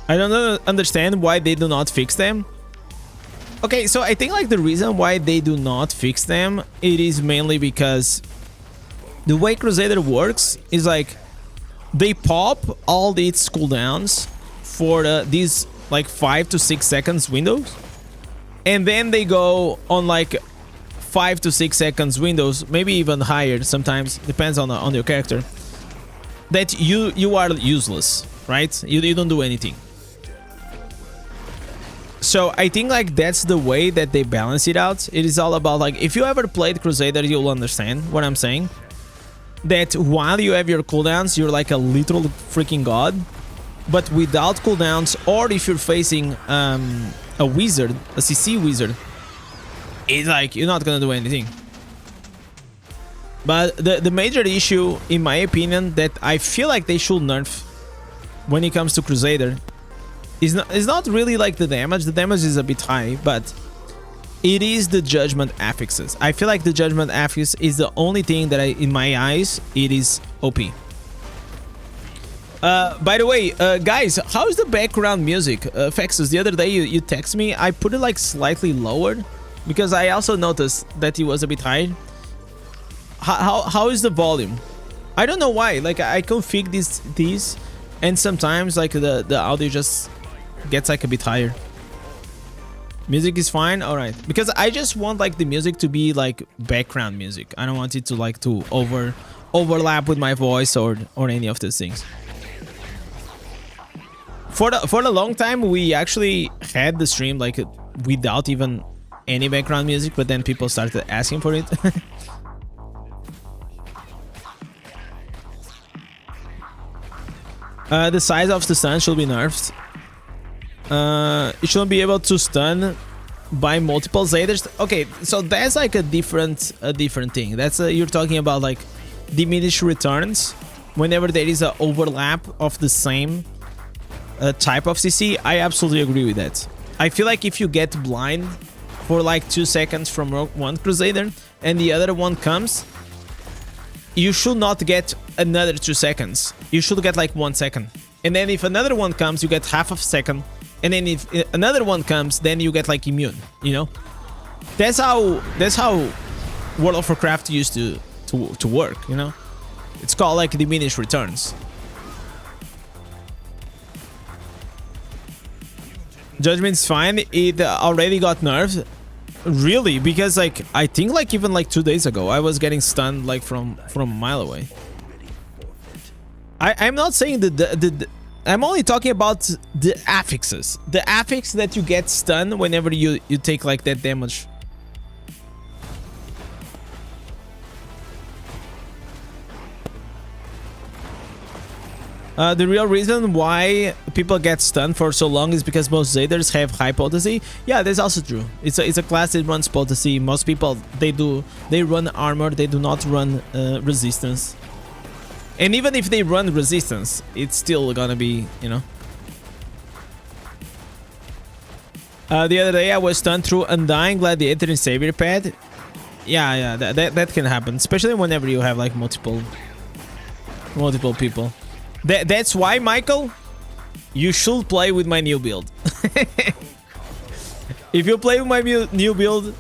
I don't understand why they do not fix them. Okay, so I think like the reason why they do not fix them, it is mainly because the way Crusader works is like they pop all its cooldowns for these like 5 to 6 seconds windows, and then they go on like 5 to 6 seconds windows, maybe even higher sometimes, depends on your character, that you are useless, right? You don't do anything. So I think like that's the way that they balance it out. It is all about like, if you ever played Crusader, you'll understand what I'm saying. That while you have your cooldowns, you're like a literal freaking god. But without cooldowns, or if you're facing a wizard, a CC wizard, it's like you're not gonna do anything. But the major issue, in my opinion, that I feel like they should nerf when it comes to Crusader is not really like the damage. The damage is a bit high, but it is the judgment affixes. I feel like the judgment affix is the only thing that in my eyes, it is OP. By the way, guys, how is the background music? Fexus, the other day you text me. I put it like slightly lower because I also noticed that it was a bit high. How is the volume? I don't know why. Like I config these, and sometimes like the audio just gets like a bit higher. Music is fine, all right. Because I just want like the music to be like background music. I don't want it to like to overlap with my voice or any of those things. For a long time, we actually had the stream like without even any background music, but then people started asking for it. The size of the stun should be nerfed. You shouldn't be able to stun by multiple Zaders. Okay, so that's like a different thing. That's you're talking about like diminished returns whenever there is an overlap of the same type of CC. I absolutely agree with that. I feel like if you get blind for like 2 seconds from one Crusader and the other one comes, you should not get another 2 seconds. You should get like 1 second. And then if another one comes, you get half a second. And then if another one comes, then you get like immune, you know? That's how World of Warcraft used to work, you know? It's called like diminished returns. Judgment's fine. It already got nerfed. Really? Because like I think like even like 2 days ago I was getting stunned like from a mile away. I'm not saying that I'm only talking about the affixes. The affix that you get stunned whenever you take like that damage. The real reason why people get stunned for so long is because most Zaders have high potency. Yeah, that's also true. It's a class that runs potency. Most people they run armor. They do not run resistance. And even if they run resistance, it's still gonna be, you know. The other day I was stunned through Undying Gladiator in Savior Pad. Yeah, that can happen, especially whenever you have like multiple people. That's why, Michael, you should play with my new build. If you play with my new build,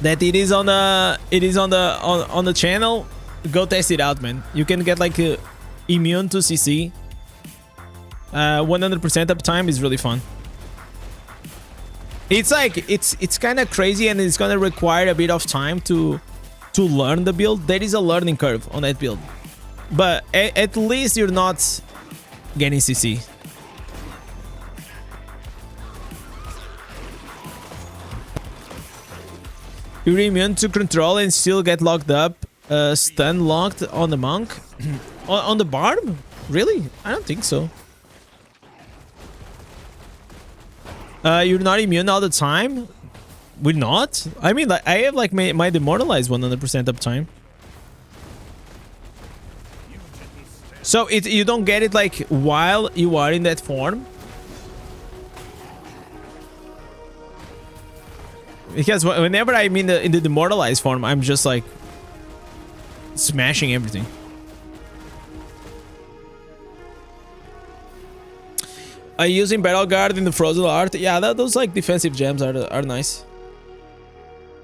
that it is on the channel, go test it out, man. You can get like immune to CC. 100% uptime is really fun. It's like it's kind of crazy, and it's gonna require a bit of time to learn the build. There is a learning curve on that build. But at least you're not getting CC. You're immune to control and still get locked up. Stun locked on the monk? on the barb? Really? I don't think so. You're not immune all the time? We're not? I mean, like, I have like my demoralized 100% uptime. So you don't get it like while you are in that form? Because whenever I'm in the demoralized form, I'm just like smashing everything. Using Battle Guard in the Frozen Art. Yeah, those like defensive gems are nice.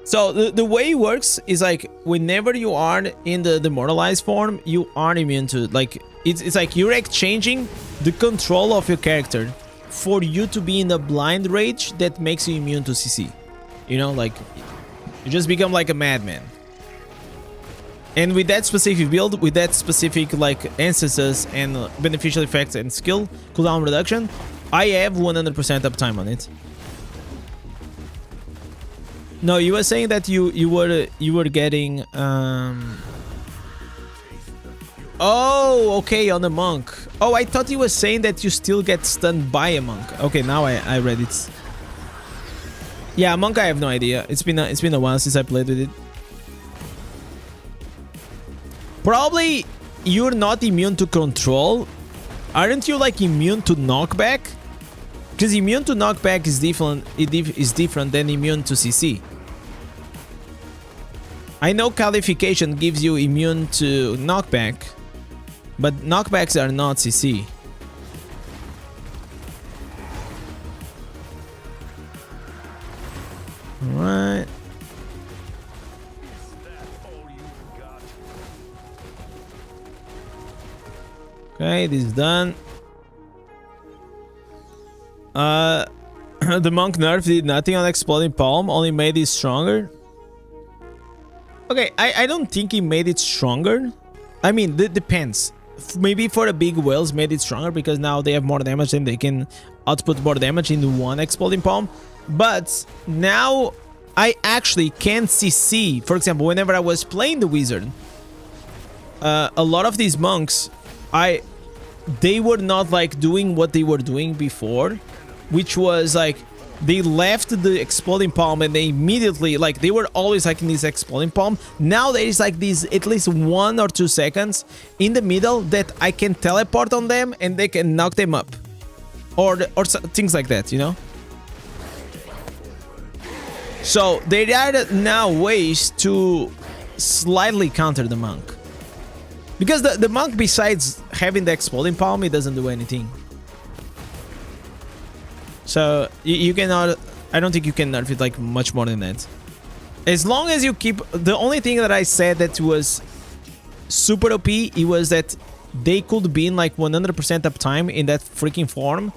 So the way it works is like whenever you are in the demoralized form, you are immune to like it's like you're exchanging the control of your character for you to be in the blind rage that makes you immune to CC. You know, like you just become like a madman. And with that specific build, with that specific like instances and beneficial effects and skill cooldown reduction, I have 100% uptime on it. No, you were saying that you were getting oh, okay, on a monk. Oh, I thought you were saying that you still get stunned by a monk. Okay, now I read it. Yeah, monk, I have no idea. It's been a while since I played with it. Probably you're not immune to control. Aren't you like immune to knockback? Because immune to knockback is different than immune to CC. I know qualification gives you immune to knockback, But knockbacks are not CC. Alright. Okay, this is done. The monk nerf did nothing on exploding palm, only made it stronger. Okay, I don't think he made it stronger. I mean, it depends. Maybe for the big whales made it stronger because now they have more damage and they can output more damage in one exploding palm. But now I actually can CC. For example, whenever I was playing the wizard, a lot of these monks, they were not like doing what they were doing before, which was like they left the exploding palm and they immediately, like, they were always like in this exploding palm. Now there is like these at least 1 or 2 seconds in the middle that I can teleport on them and they can knock them up, or things like that, you know. So there are now ways to slightly counter the monk, because the monk, besides having the exploding palm, it doesn't do anything. So you cannot, I don't think you can nerf it like much more than that. As long as you keep, the only thing that I said that was super OP, it was that they could be in like 100% uptime in that freaking form,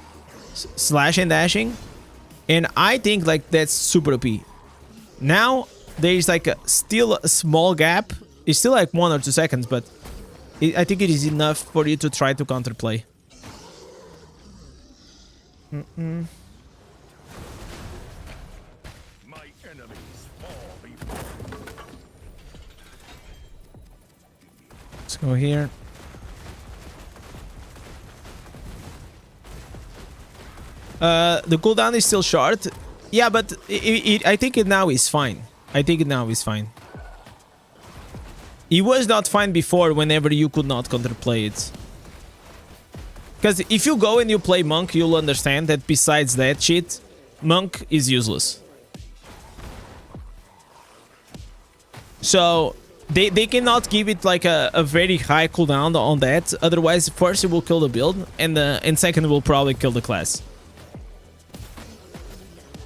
slash and dashing. And I think like that's super OP. Now there's like still a small gap. It's still like 1 or 2 seconds, but I think it is enough for you to try to counterplay. Let's go here. The cooldown is still short. Yeah, but I think it now is fine. I think it now is fine. It was not fine before whenever you could not counterplay it. Because if you go and you play monk, you'll understand that besides that shit, monk is useless. So they cannot give it like a very high cooldown on that. Otherwise, first it will kill the build, and second it will probably kill the class.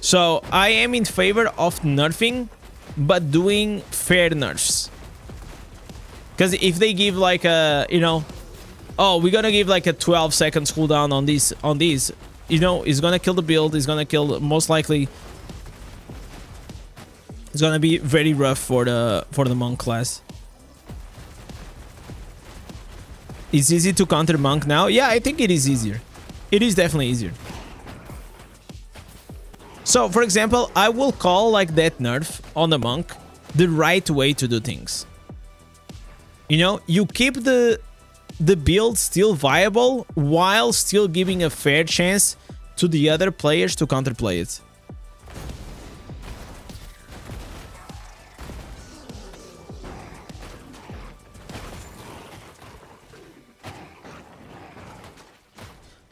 So I am in favor of nerfing, but doing fair nerfs. Because if they give like a, you know, oh, we're gonna give like a 12 seconds cooldown on these, you know, it's gonna kill the build, it's gonna kill, most likely, it's gonna be very rough for the monk class. It's easy to counter monk now? Yeah, I think it is easier. It is definitely easier. So, for example, I will call like that nerf on the monk the right way to do things. You know, you keep the build still viable while still giving a fair chance to the other players to counterplay it.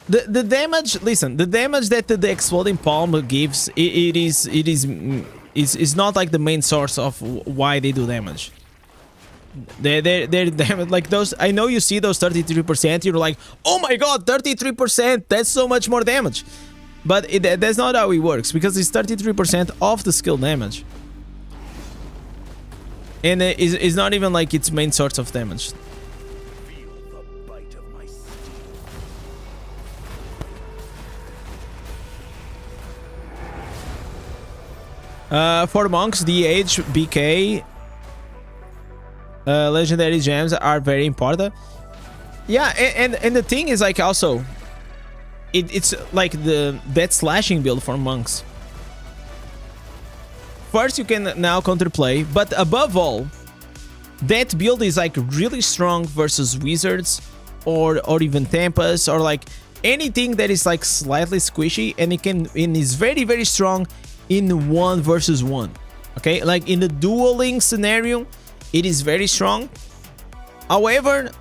The damage, listen, the damage that the exploding palm gives, it is not like the main source of why they do damage. They're damage, like those, I know you see those 33%, you're like, oh my god, 33%, that's so much more damage. But that's not how it works, because it's 33% of the skill damage. And it's not even like its main source of damage. For monks, DH, BK, legendary gems are very important. Yeah, and the thing is like also, it's like that slashing build for monks. First, you can now counterplay, but above all, that build is like really strong versus wizards or even Tempest or like anything that is like slightly squishy, and it is very, very strong in 1 versus 1. Okay, like in the dueling scenario, it is very strong. However,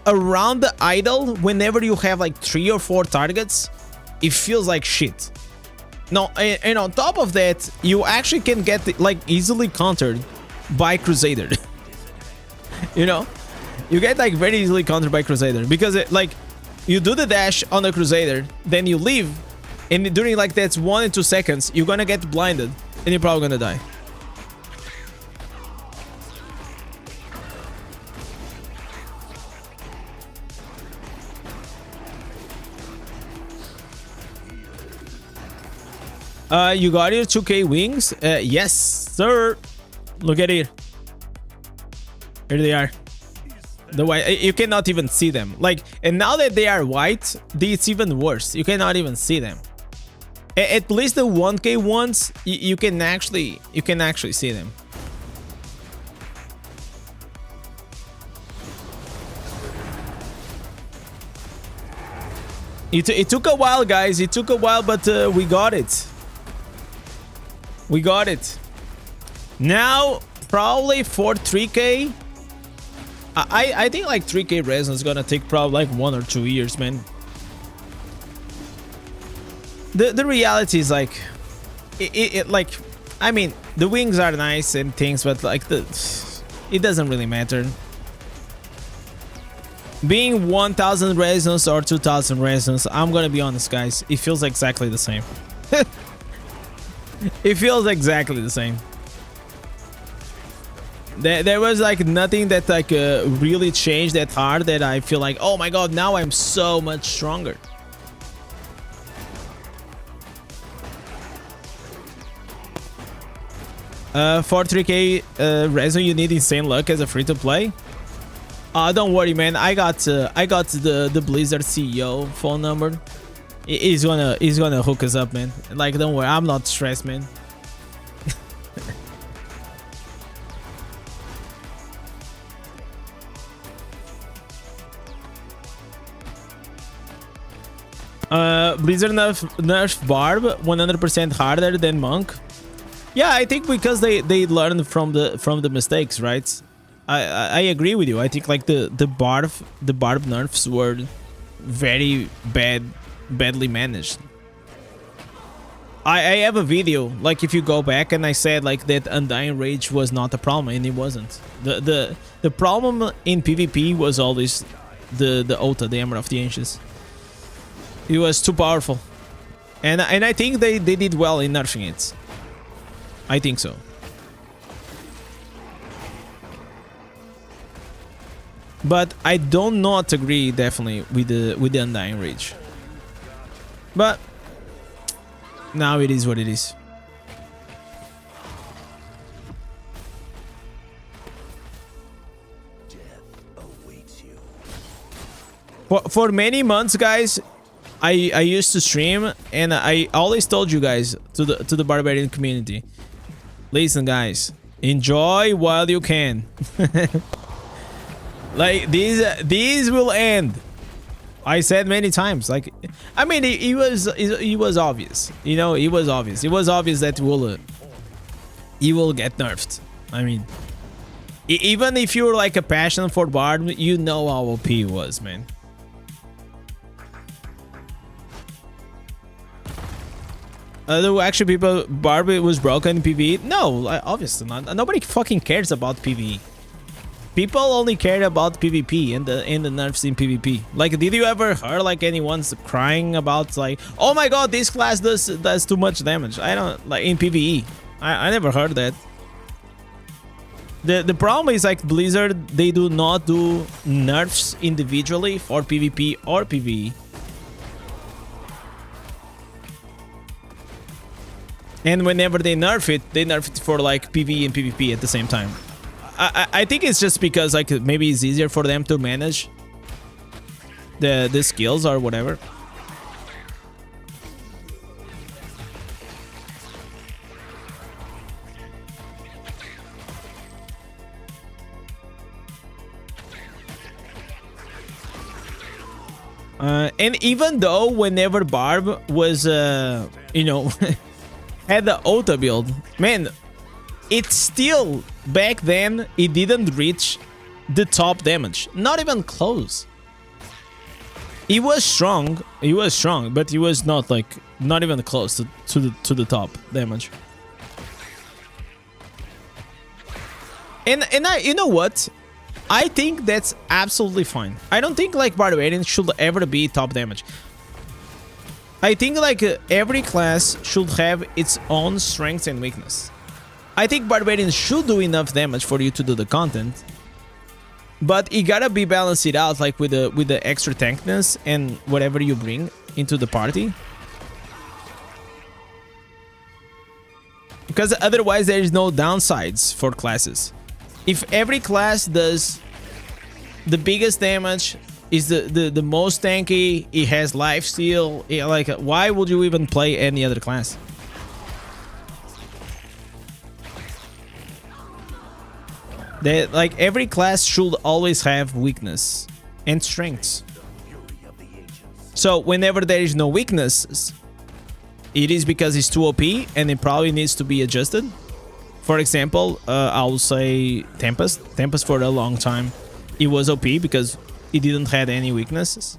around the idol, whenever you have like 3 or 4 targets, it feels like shit. No, and on top of that, you actually can get like easily countered by Crusader. You know, You get like very easily countered by Crusader because it, like you do the dash on the Crusader, then you leave, and during like that's 1 and 2 seconds, you're gonna get blinded and you're probably gonna die. You got your 2K wings? Yes, sir. Look at it. Here they are. The white, you cannot even see them. Like, and now that they are white, it's even worse. You cannot even see them. At least the 1K ones, you can actually see them. It took a while, guys. It took a while, but we got it. We got it. Now, probably for 3K, I think like 3K resin is gonna take probably like 1 or 2 years, man. The reality is like, like, I mean, the wings are nice and things, but like it doesn't really matter. Being 1000 resins or 2000 resins, I'm gonna be honest, guys, it feels exactly the same. It feels exactly the same. There was like nothing that like really changed that hard that I feel like, oh my god, now I'm so much stronger. For 3K resin, you need insane luck as a free to play. Don't worry, man. I got the Blizzard CEO phone number. He's gonna hook us up, man. Like, don't worry, I'm not stressed, man. Blizzard nerf Barb 100% harder than Monk. Yeah, I think because they learned from the mistakes, right? I agree with you. I think like the Barb nerfs were very badly managed. I have a video, like if you go back, and I said like that Undying Rage was not a problem, and it wasn't. The problem in PvP was always the Ota, the Hammer of the Ancients. It was too powerful, and I think they did well in nerfing it. I think so. But I do not agree definitely with the Undying Rage. But now it is what it is. For many months, guys, I used to stream, and I always told you guys, to the Barbarian community, listen, guys, enjoy while you can. Like, these will end. I said many times. Like, I mean, it was obvious. You know, it was obvious. It was obvious that he will get nerfed. I mean, even if you're like a passion for Barb, you know how OP he was, man. Actually, people, Barb was broken in PvE. No, obviously not. Nobody fucking cares about PvE. People only care about PvP and the nerfs in PvP. Like, did you ever hear like anyone's crying about like, oh my god, this class does too much damage? I don't, like, in PvE. I never heard that. The problem is like Blizzard, they do not do nerfs individually for PvP or PvE. And whenever they nerf it for like PvE and PvP at the same time. I think it's just because like maybe it's easier for them to manage the skills or whatever. And even though whenever Barb was you know, had the Ota build, man, it's still, back then, it didn't reach the top damage. Not even close. It was strong, but it was not like, not even close to the top damage. And you know what? I think that's absolutely fine. I don't think like Barbarian should ever be top damage. I think like every class should have its own strengths and weakness. I think Barbarian should do enough damage for you to do the content, but you gotta be balanced it out like with the extra tankness and whatever you bring into the party. Because otherwise there is no downsides for classes. If every class does the biggest damage, is the most tanky, it has lifesteal, like why would you even play any other class? Like every class should always have weakness and strengths. So whenever there is no weaknesses, it is because it's too OP and it probably needs to be adjusted. For example, I will say Tempest. Tempest for a long time, it was OP because it didn't have any weaknesses.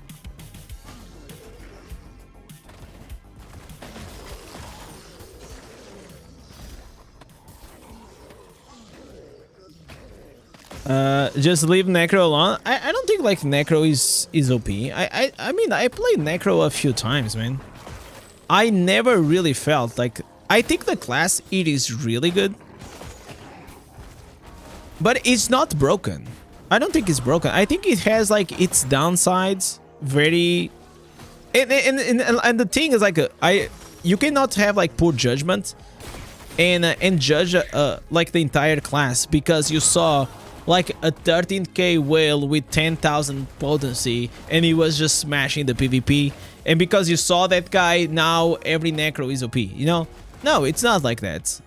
Just leave Necro alone. I don't think like Necro is OP. I mean I played Necro a few times, man. I never really felt like, I think the class it is really good, but it's not broken. I don't think it's broken. I think it has like its downsides very, and the thing is like you cannot have like poor judgment and judge like the entire class because you saw like a 13k whale with 10,000 potency and he was just smashing the PvP, and because you saw that guy, now every Necro is OP, you know? No, it's not like that.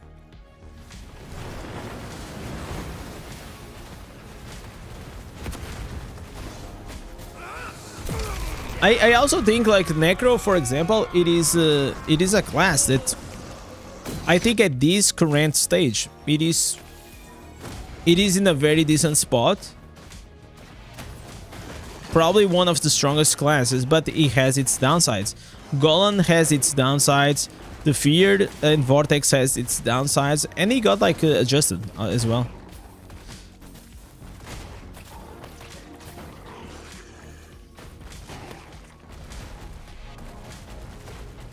I also think like Necro, for example, it is a class that I think at this current stage it is in a very decent spot. Probably one of the strongest classes, but it has its downsides. Golan has its downsides, the Feared and Vortex has its downsides, and he got like adjusted as well.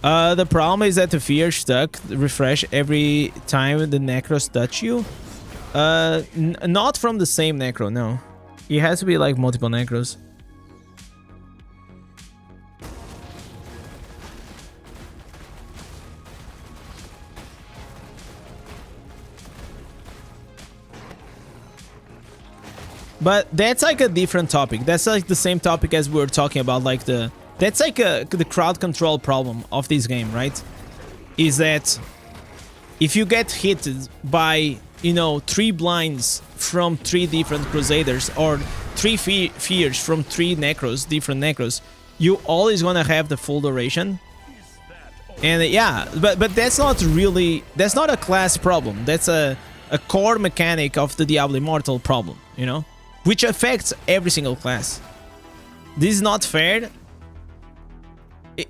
The problem is that the Fear stuck refresh every time the Necros touch you. Not from the same Necro, no. It has to be like multiple Necros. But that's like a different topic. That's like the same topic as we were talking about, like that's like the crowd control problem of this game, right? Is that if you get hit by, you know, 3 blinds from 3 different Crusaders or 3 fears from 3 Necros, different Necros, you always gonna have the full duration. And yeah, but that's not really, that's not a class problem. That's a core mechanic of the Diablo Immortal problem, you know, which affects every single class. This is not fair.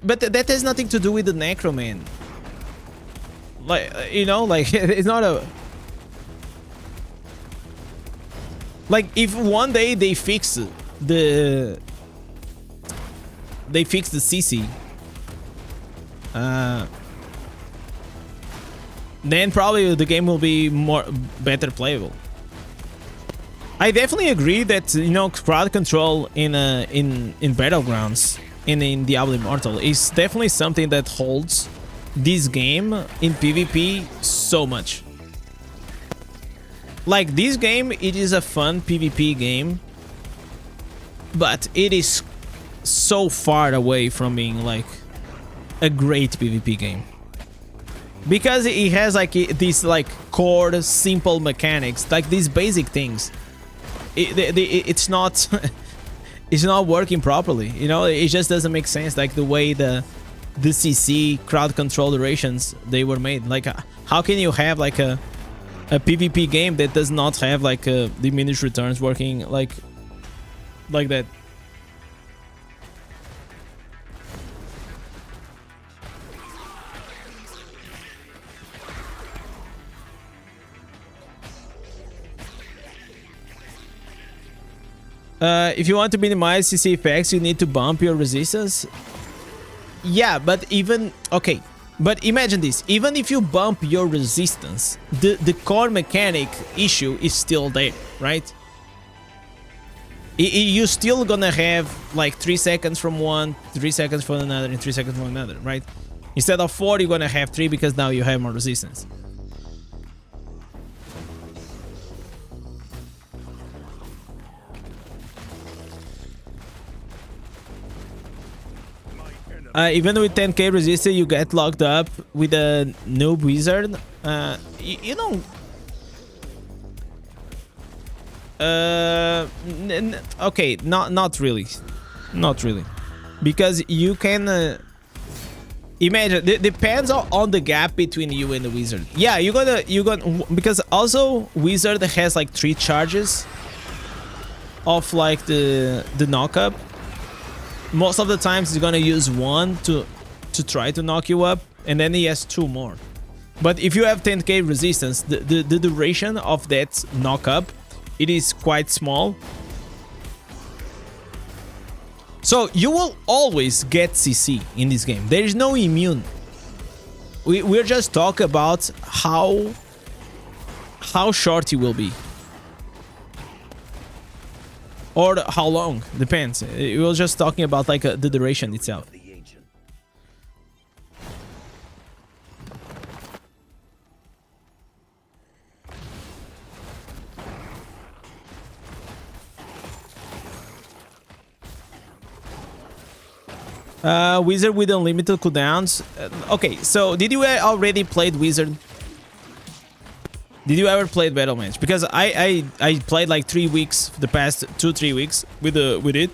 But that has nothing to do with the Necro, man. Like, you know, like it's not a, like if one day they fix the CC, then probably the game will be better playable. I definitely agree that, you know, crowd control in Battlegrounds in Diablo Immortal is definitely something that holds this game in PvP so much. Like this game, it is a fun PvP game, but it is so far away from being like a great PvP game. Because it has like these like core simple mechanics, like these basic things. It's not it's not working properly, you know. It just doesn't make sense, like the way the CC crowd control durations they were made. Like how can you have like a PvP game that does not have like diminished returns working like that? If you want to minimize CC effects, you need to bump your resistance. Yeah, but even... Okay, but imagine this. Even if you bump your resistance, the core mechanic issue is still there, right? You're still gonna have like 3 seconds from one, 3 seconds from another, and 3 seconds from another, right? Instead of 4, you're gonna have 3 because now you have more resistance. Even with 10k resistance, you get locked up with a noob wizard. You know... okay, not really. Not really. Because you can... imagine, it depends on the gap between you and the wizard. Yeah, you're gonna... Because also, wizard has like 3 charges of like the knock-up. Most of the times he's gonna use 1 to try to knock you up, and then he has 2 more. But if you have 10k resistance, the duration of that knock-up, it is quite small. So you will always get CC in this game. There is no immune. We're just talking about how short you will be. Or how long, depends. We were just talking about like the duration itself. Wizard with unlimited cooldowns. Okay, so did you already played Wizard? Did you ever play Battle Match? Because I played like 3 weeks, the past 2-3 weeks with it.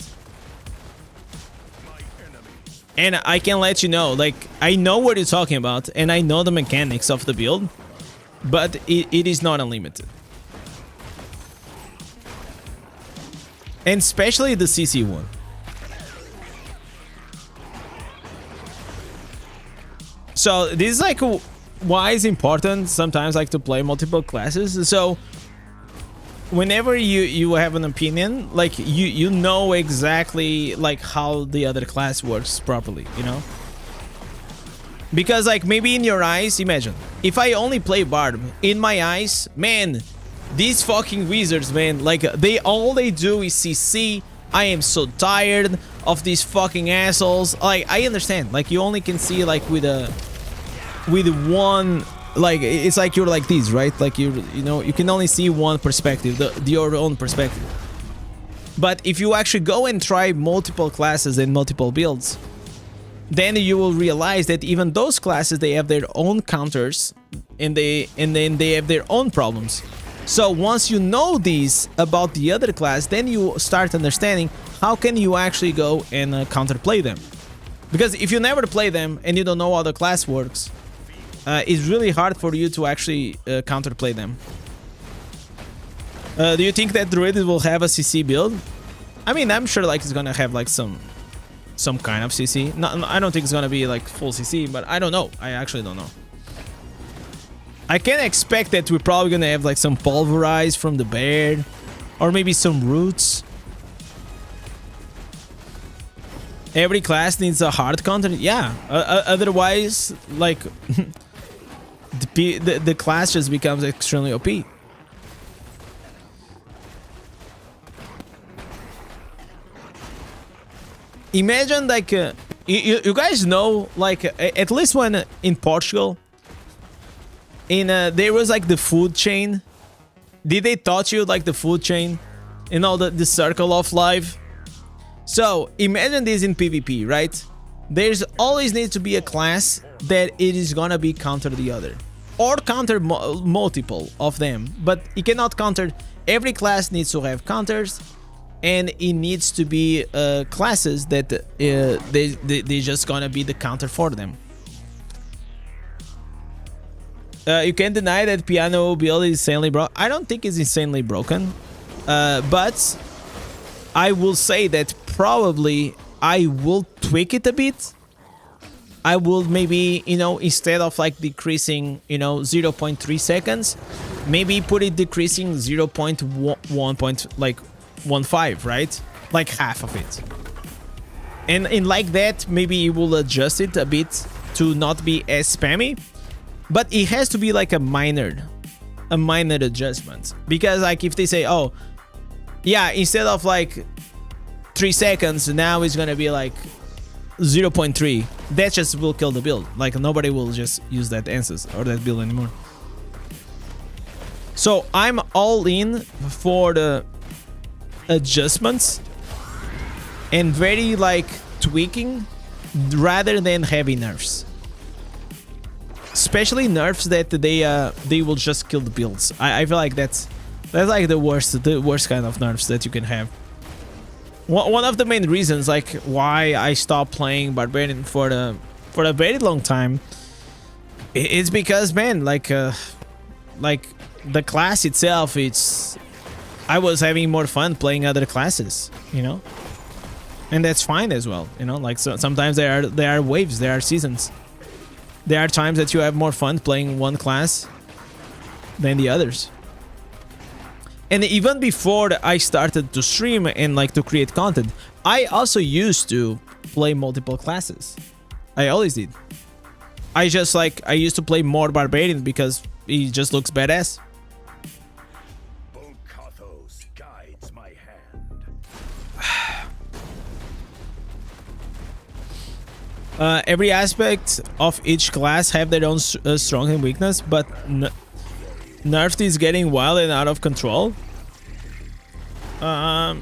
And I can let you know, like, I know what you're talking about, and I know the mechanics of the build, but it is not unlimited. And especially the CC one. So this is like why it's important sometimes like to play multiple classes. So whenever you have an opinion, like you know exactly like how the other class works properly, you know? Because like maybe in your eyes, imagine if I only play Barb, in my eyes, man, these fucking wizards, man, like all they do is CC. I am so tired of these fucking assholes. Like I understand, like you only can see like with one, like it's like you're like these, right? Like you know you can only see one perspective, your own perspective. But if you actually go and try multiple classes and multiple builds, then you will realize that even those classes, they have their own counters and then they have their own problems. So once you know these about the other class, then you start understanding how can you actually go and counterplay them. Because if you never play them and you don't know how the class works, it's really hard for you to actually counterplay them. Do you think that Druid will have a CC build? I mean, I'm sure like it's gonna have like some kind of CC. No, I don't think it's gonna be like full CC, but I don't know. I actually don't know. I can expect that we're probably gonna have like some pulverize from the bear, or maybe some roots. Every class needs a hard counter. Yeah. Otherwise, like the class just becomes extremely OP. Imagine like you guys know, like at least when in Portugal. There was like the food chain. Did they taught you like the food chain? You know, the circle of life? So imagine this in PvP, right? There's always needs to be a class that it is gonna be counter the other. Or counter multiple of them. But it cannot counter. Every class needs to have counters. And it needs to be classes that they just gonna be the counter for them. You can't deny that piano build is insanely broken. I don't think it's insanely broken. But I will say that probably I will tweak it a bit. I will maybe, you know, instead of like decreasing, you know, 0.3 seconds, maybe put it decreasing 0.1 1.5, right? Like half of it. And in like that, maybe it will adjust it a bit to not be as spammy. But it has to be like a minor adjustment. Because like if they say, oh, yeah, instead of like 3 seconds, now it's gonna be like 0.3. That just will kill the build. Like nobody will just use that answers or that build anymore. So I'm all in for the adjustments and very like tweaking rather than heavy nerfs. Especially nerfs that they will just kill the builds. I feel like that's like the worst kind of nerfs that you can have. One of the main reasons like why I stopped playing Barbarian for a very long time is because, man, like the class itself, I was having more fun playing other classes, you know, and that's fine as well, you know. Like so, sometimes there are waves, there are seasons, there are times that you have more fun playing one class than the others. And even before I started to stream and like to create content, I also used to play multiple classes. I always did. I used to play more Barbarian because he just looks badass. Guides my hand. Every aspect of each class have their own strength and weakness, but nerfed is getting wild and out of control. I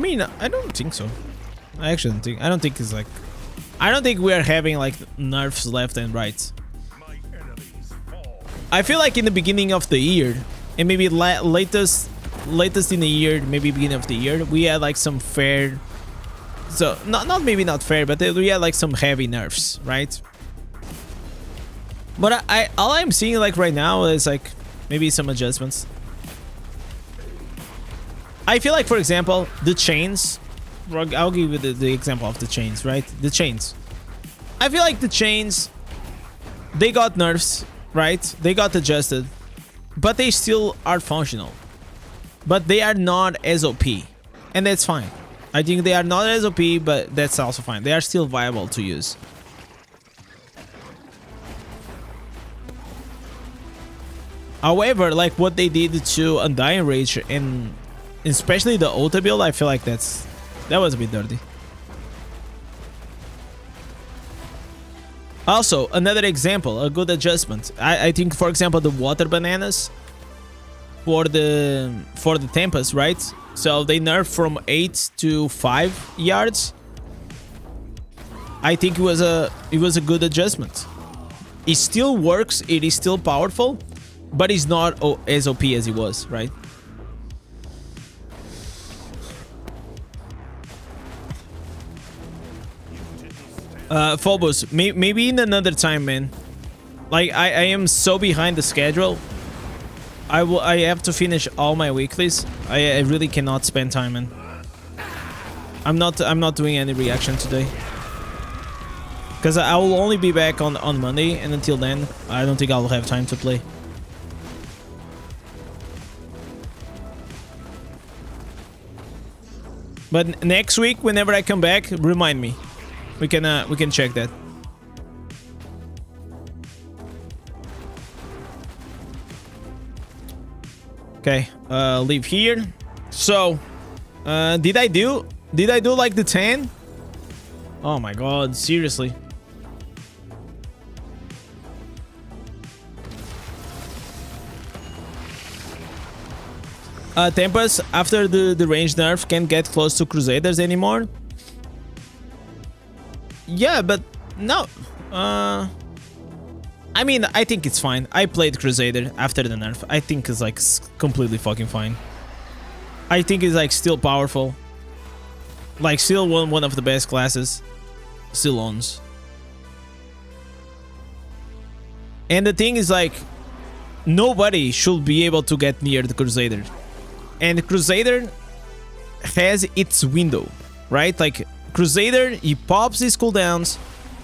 mean, I don't think so. I don't think it's like, I don't think we are having like nerfs left and right. I feel like in the beginning of the year, and maybe latest in the year, maybe beginning of the year, we had like some fair, so not fair, but we had like some heavy nerfs, right? But all I'm seeing like right now is like maybe some adjustments. I feel like, for example, the chains. I'll give you the example of the chains, right? The chains. I feel like the chains, they got nerfs, right? They got adjusted, but they still are functional. But they are not as OP, and that's fine. I think they are not as OP, but that's also fine. They are still viable to use. However, like what they did to Undying Rage and especially the Ota build, I feel like that was a bit dirty. Also, another example, a good adjustment. I think, for example, the water bananas for the Tempest, right? So they nerfed from 8 to 5 yards. I think it was a good adjustment. It still works. It is still powerful, but it's not as OP as it was, right? Phobos, maybe in another time, man. Like I am so behind the schedule. I have to finish all my weeklies. I really cannot spend time, man. I'm not doing any reaction today because I will only be back on Monday, and until then, I don't think I'll have time to play. But next week, whenever I come back, remind me. We can check that. Okay, leave here. So, did I do like the 10? Oh my god, seriously. Tempest, after the range nerf, can't get close to Crusaders anymore. Yeah, but no. I mean, I think it's fine. I played Crusader after the nerf. I think it's like completely fucking fine. I think it's like still powerful. Like still one of the best classes. Still owns. And the thing is like, nobody should be able to get near the Crusader. And Crusader has its window, right? Like Crusader, he pops his cooldowns.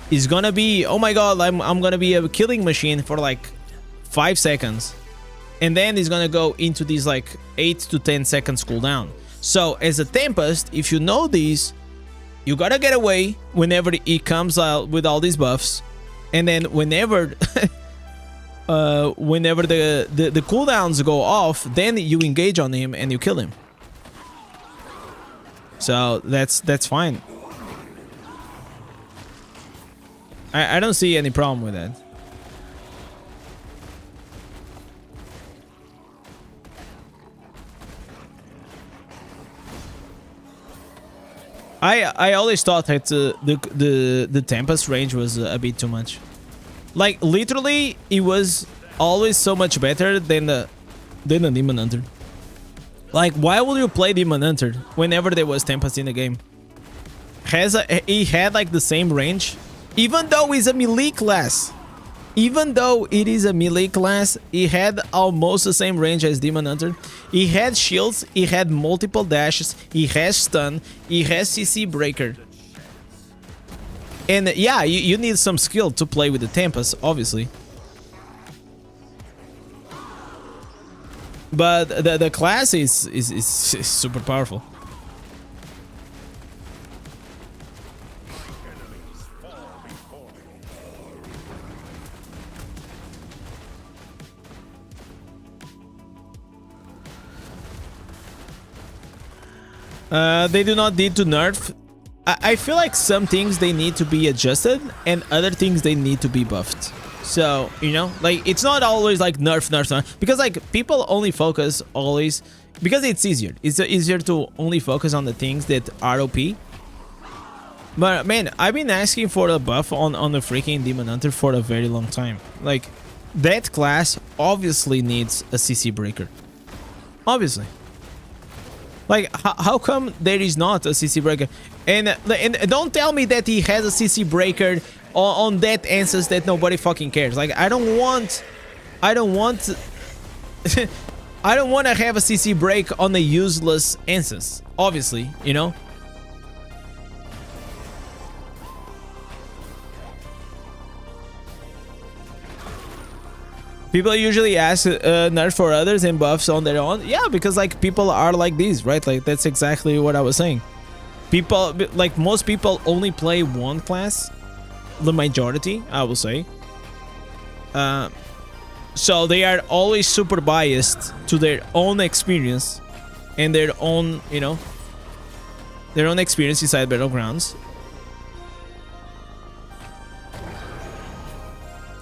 He's gonna be, oh my god, I'm gonna be a killing machine for like 5 seconds. and then it's gonna go into these like 8 to 10 seconds cooldown. So as a Tempest, if you know these, you gotta get away whenever it comes out with all these buffs, and then whenever whenever the cooldowns go off, then you engage on him and you kill him. So that's fine. I don't see any problem with that. I always thought that the Tempest range was a bit too much. Like literally, it was always so much better than the Demon Hunter. Like, why would you play Demon Hunter whenever there was Tempest in the game? He had like the same range, even though it's a melee class. Even though it is a melee class, he had almost the same range as Demon Hunter. He had shields, he had multiple dashes, he has stun, he has CC breaker. And yeah, you need some skill to play with the Tempest, obviously. But the class is super powerful. They do not need to nerf. I feel like some things they need to be adjusted and other things they need to be buffed. So, you know, like it's not always like nerf, because like people only focus always because it's easier. It's easier to only focus on the things that are OP. But man, I've been asking for a buff on the freaking Demon Hunter for a very long time. Like that class obviously needs a CC breaker. Obviously. Like, how come there is not a CC breaker? And don't tell me that he has a CC breaker on that instance that nobody fucking cares. Like, I don't want I don't want to have a CC break on a useless instance. Obviously, you know. People usually ask nerf for others and buffs on their own. Yeah, because like people are like these, right? Like that's exactly what I was saying. People, like most people only play one class. The majority, I will say. So they are always super biased to their own experience and their own, you know, their own experience inside Battlegrounds.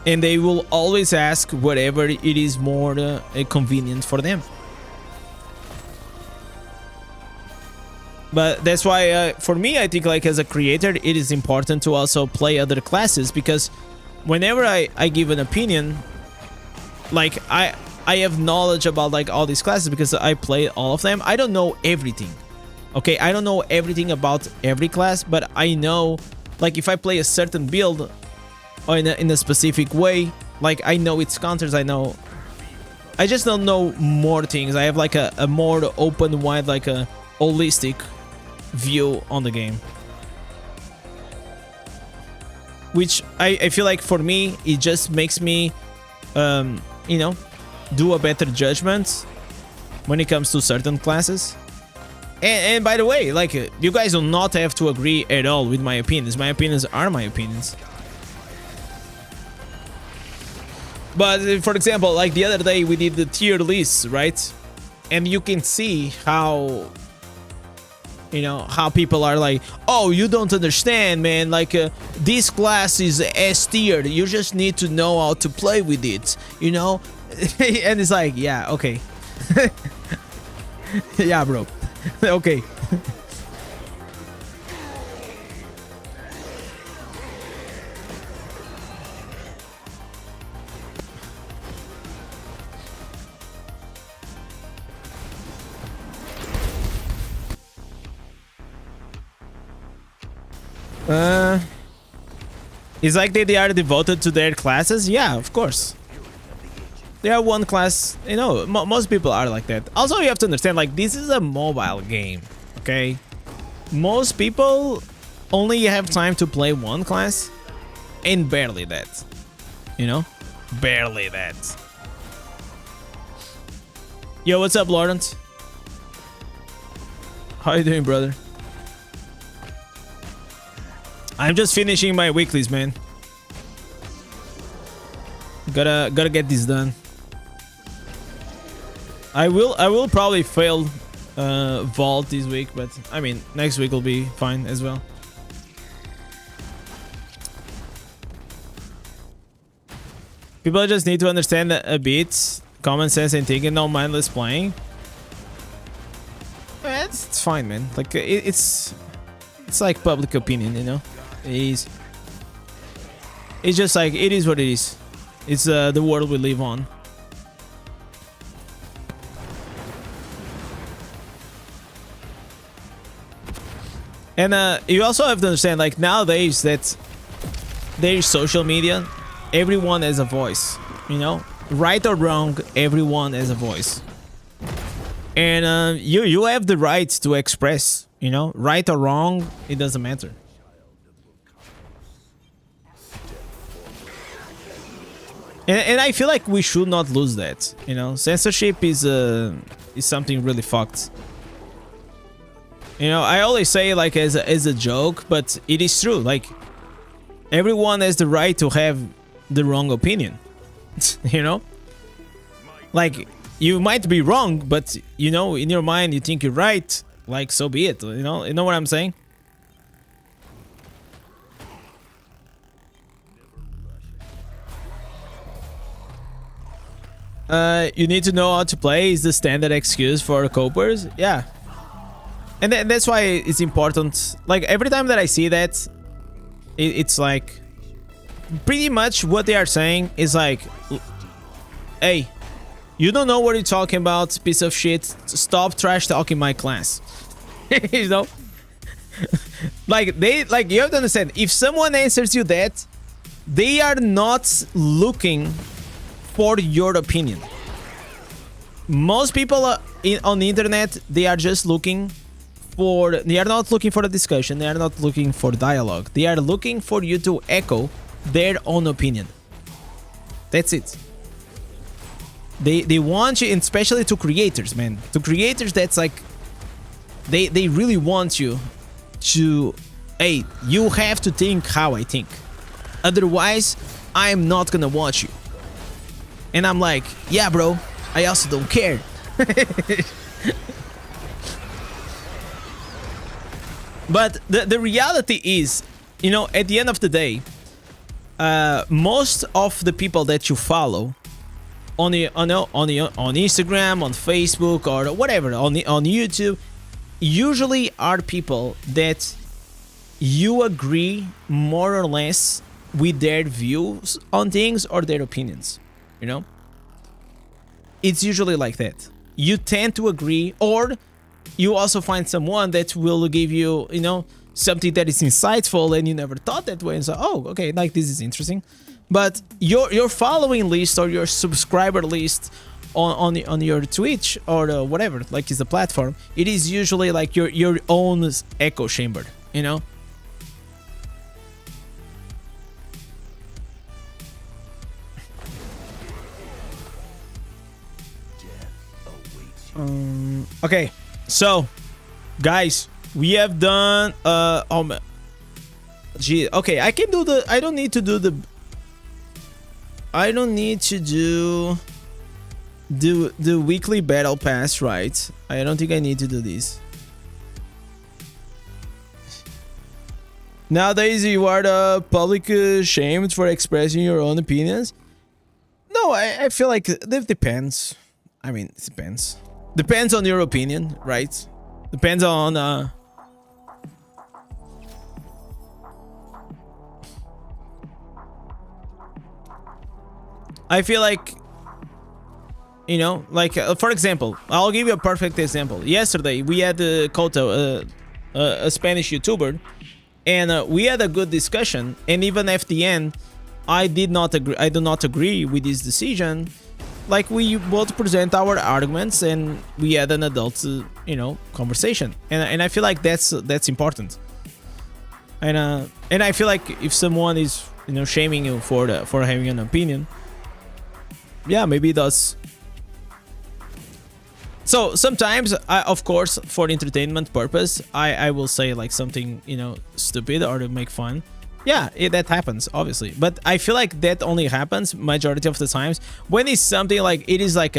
And they will always ask whatever it is more convenient for them. But that's why, for me, I think like as a creator, it is important to also play other classes, because whenever I give an opinion, like I have knowledge about like all these classes because I play all of them. I don't know everything. Okay, I don't know everything about every class, but I know like if I play a certain build or in a specific way, like I know its counters, I just don't know more things. I have like a more open, wide, like a holistic view on the game, which I feel like for me it just makes me you know, do a better judgment when it comes to certain classes. And by the way, like you guys do not have to agree at all with my opinions. My opinions are my opinions. But for example, like the other day we did the tier lists, right? And you can see how, you know, how people are like, oh, you don't understand, man, like this class is S tier, you just need to know how to play with it, you know. And it's like, yeah, okay. Yeah, bro. Okay. It's like they are devoted to their classes. Yeah, of course. They are one class, you know, most people are like that. Also, you have to understand, like, this is a mobile game, okay? Most people only have time to play one class, and barely that, you know? Barely that. Yo, what's up, Lawrence? How you doing, brother? I'm just finishing my weeklies, man. Gotta get this done. I will probably fail vault this week, but I mean next week will be fine as well. People just need to understand a bit common sense and thinking, no mindless playing. Yeah, it's fine, man. Like it's like public opinion, you know. It's just like it is what it is. It's the world we live on. And you also have to understand, like nowadays that there's social media, everyone has a voice, you know, right or wrong, everyone has a voice. And you have the right to express, you know, right or wrong, it doesn't matter. And I feel like we should not lose that, you know. Censorship is something really fucked. You know, I always say like as a joke, but it is true. Like everyone has the right to have the wrong opinion. You know, like you might be wrong, but you know, in your mind you think you're right. Like so be it. You know what I'm saying? You need to know how to play is the standard excuse for copers. Yeah. And that's why it's important. Like every time that I see that, it's like pretty much what they are saying is like, hey, you don't know what you're talking about, piece of shit. Stop trash talking my class. You know? Like you have to understand, if someone answers you that, they are not looking for your opinion. Most people on the internet, they are just looking for, they are not looking for a discussion, they are not looking for dialogue, they are looking for you to echo their own opinion. That's it. They want you, and especially to creators, man. To creators, that's like they really want you to, hey, you have to think how I think, otherwise I'm not gonna watch you. And I'm like, yeah, bro, I also don't care. But the reality is, you know, at the end of the day, most of the people that you follow on Instagram, on Facebook, or whatever, on YouTube, usually are people that you agree more or less with their views on things or their opinions. You know, it's usually like that. You tend to agree, or you also find someone that will give you, you know, something that is insightful and you never thought that way, and so, oh, okay, like this is interesting. But your following list or your subscriber list on your Twitch or whatever, like is the platform, it is usually like your own echo chamber, you know. Okay, so guys, we have done gee, okay, I can do the, I don't need to do the weekly battle pass, right? I don't think I need to do this. Nowadays you are public shamed for expressing your own opinions. No, I feel like it depends. I mean, it depends. Depends on your opinion, right? Depends on I feel like, you know, like for example, I'll give you a perfect example. Yesterday we had Koto, a Spanish YouTuber, and we had a good discussion, and even at the end I do not agree with this decision. Like, we both present our arguments and we had an adult, you know, conversation, and I feel like that's important. And I feel like if someone is, you know, shaming you for having an opinion, yeah, maybe that's So sometimes, of course, for entertainment purpose, I will say like something, you know, stupid or to make fun. Yeah, that happens, obviously. But I feel like that only happens majority of the times when it's something like it is like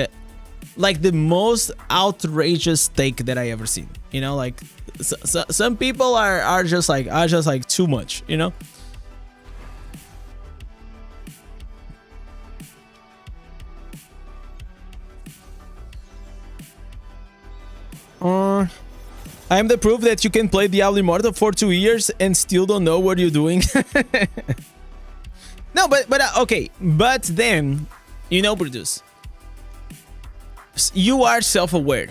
the most outrageous take that I ever seen. You know, like some people are just like too much. You know. I'm the proof that you can play Diablo Immortal for 2 years and still don't know what you're doing. No, but okay. But then, you know, Brutus, you are self-aware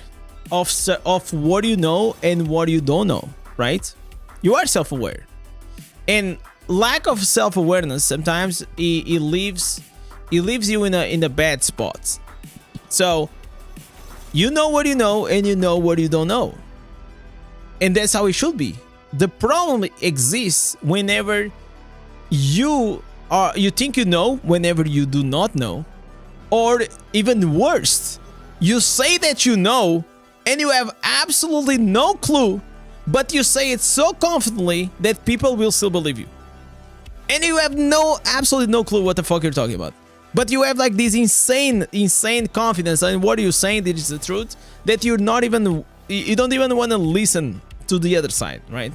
of what you know and what you don't know, right? You are self-aware, and lack of self-awareness sometimes it leaves you in a bad spot. So you know what you know and you know what you don't know. And that's how it should be. The problem exists whenever you think you know whenever you do not know. Or even worse, you say that you know and you have absolutely no clue, but you say it so confidently that people will still believe you. And you have absolutely no clue what the fuck you're talking about. But you have like this insane confidence in what you're saying that is the truth, that you don't even want to listen to the other side, right?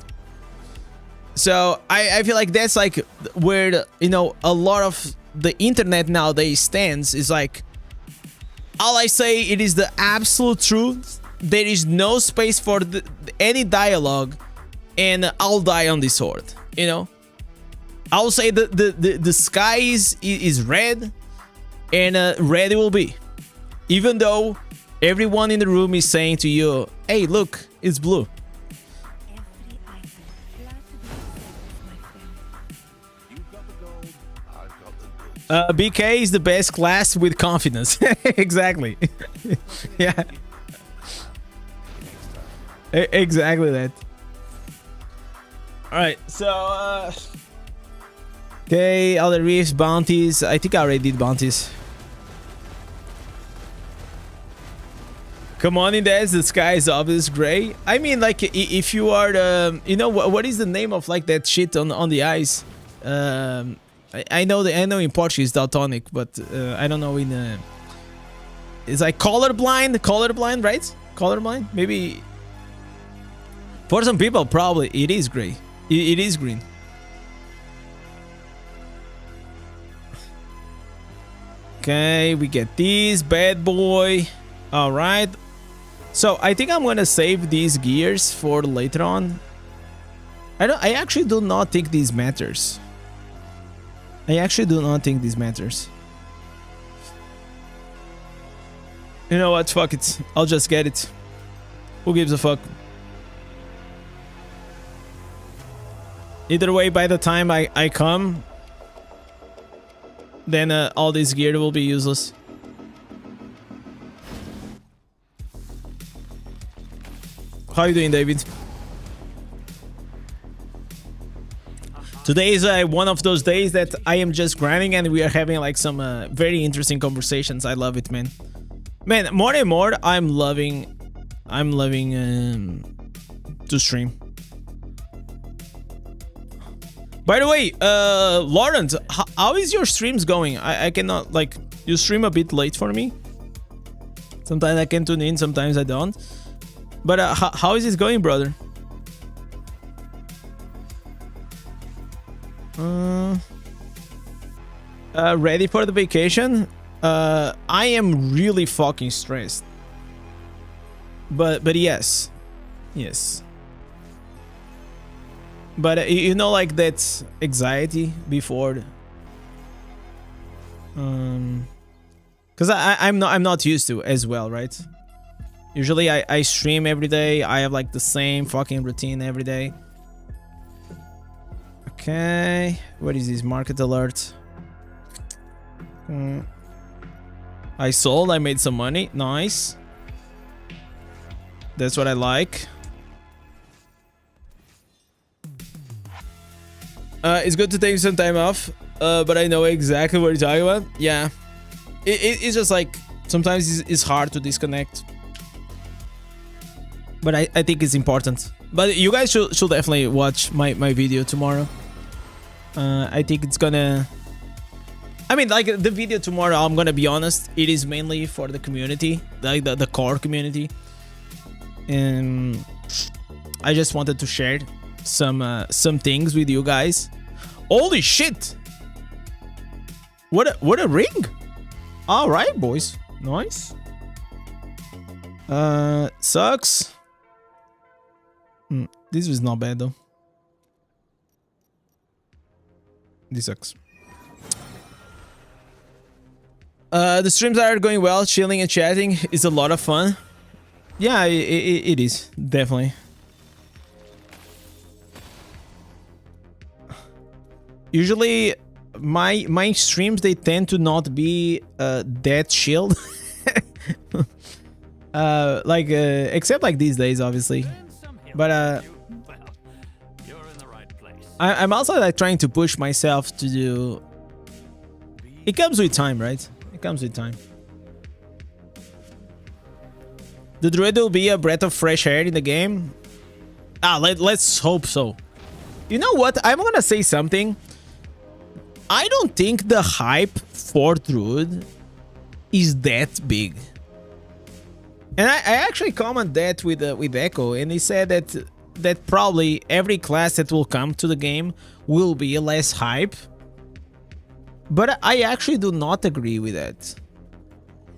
So I feel like that's like where, you know, a lot of the internet nowadays stands, is like, all I say it is the absolute truth. There is no space for any dialogue, and I'll die on this sword. You know, I'll say the sky is red, and red it will be, even though everyone in the room is saying to you, "Hey, look, it's blue." BK is the best class with confidence. Exactly. Yeah. Exactly that. All right. So, okay, other reefs, bounties. I think I already did bounties. Come on, Indez. The sky is obvious gray. I mean, like, if you are the, you know, what is the name of like that shit on the ice? I know in Portuguese daltonic, but I don't know in it's like colorblind, right? Colorblind, maybe. For some people, probably it is gray. It is green. Okay, we get this bad boy. All right. So I think I'm gonna save these gears for later on. I actually do not think these matters. I actually do not think this matters. You know what? Fuck it. I'll just get it. Who gives a fuck? Either way, by the time I come, then all this gear will be useless. How you doing, David? Today is one of those days that I am just grinding and we are having like some very interesting conversations. I love it, man. Man, more and more I'm loving to stream. By the way, Lawrence, how is your streams going? I cannot, like, you stream a bit late for me. Sometimes I can tune in, sometimes I don't. But how is it going, brother? Ready for the vacation? I am really fucking stressed. But yes. But you know, like that anxiety before. Cause I'm not used to as well, right? Usually I stream every day. I have like the same fucking routine every day. Okay, what is this? Market alert. I sold, I made some money. Nice. That's what I like. It's good to take some time off, but I know exactly what you're talking about. Yeah, it's just like sometimes it's hard to disconnect. but I think it's important. But you guys should definitely watch my video tomorrow. I think it's gonna... I mean, like, the video tomorrow, I'm gonna be honest, it is mainly for the community, like the core community. And I just wanted to share some things with you guys. Holy shit! What a ring! All right, boys. Nice. Sucks. This was not bad though. This sucks. The streams are going well. Chilling and chatting is a lot of fun. Yeah, it is definitely. Usually, my streams, they tend to not be that chilled. Like except like these days, obviously. But I'm also like trying to push myself to do. It comes with time, right? It comes with time. The druid will be a breath of fresh air in the game. Let's hope so. You know what? I'm gonna say something. I don't think the hype for druid is that big. And I actually commented that with Echo, and he said that probably every class that will come to the game will be less hype. But I actually do not agree with that.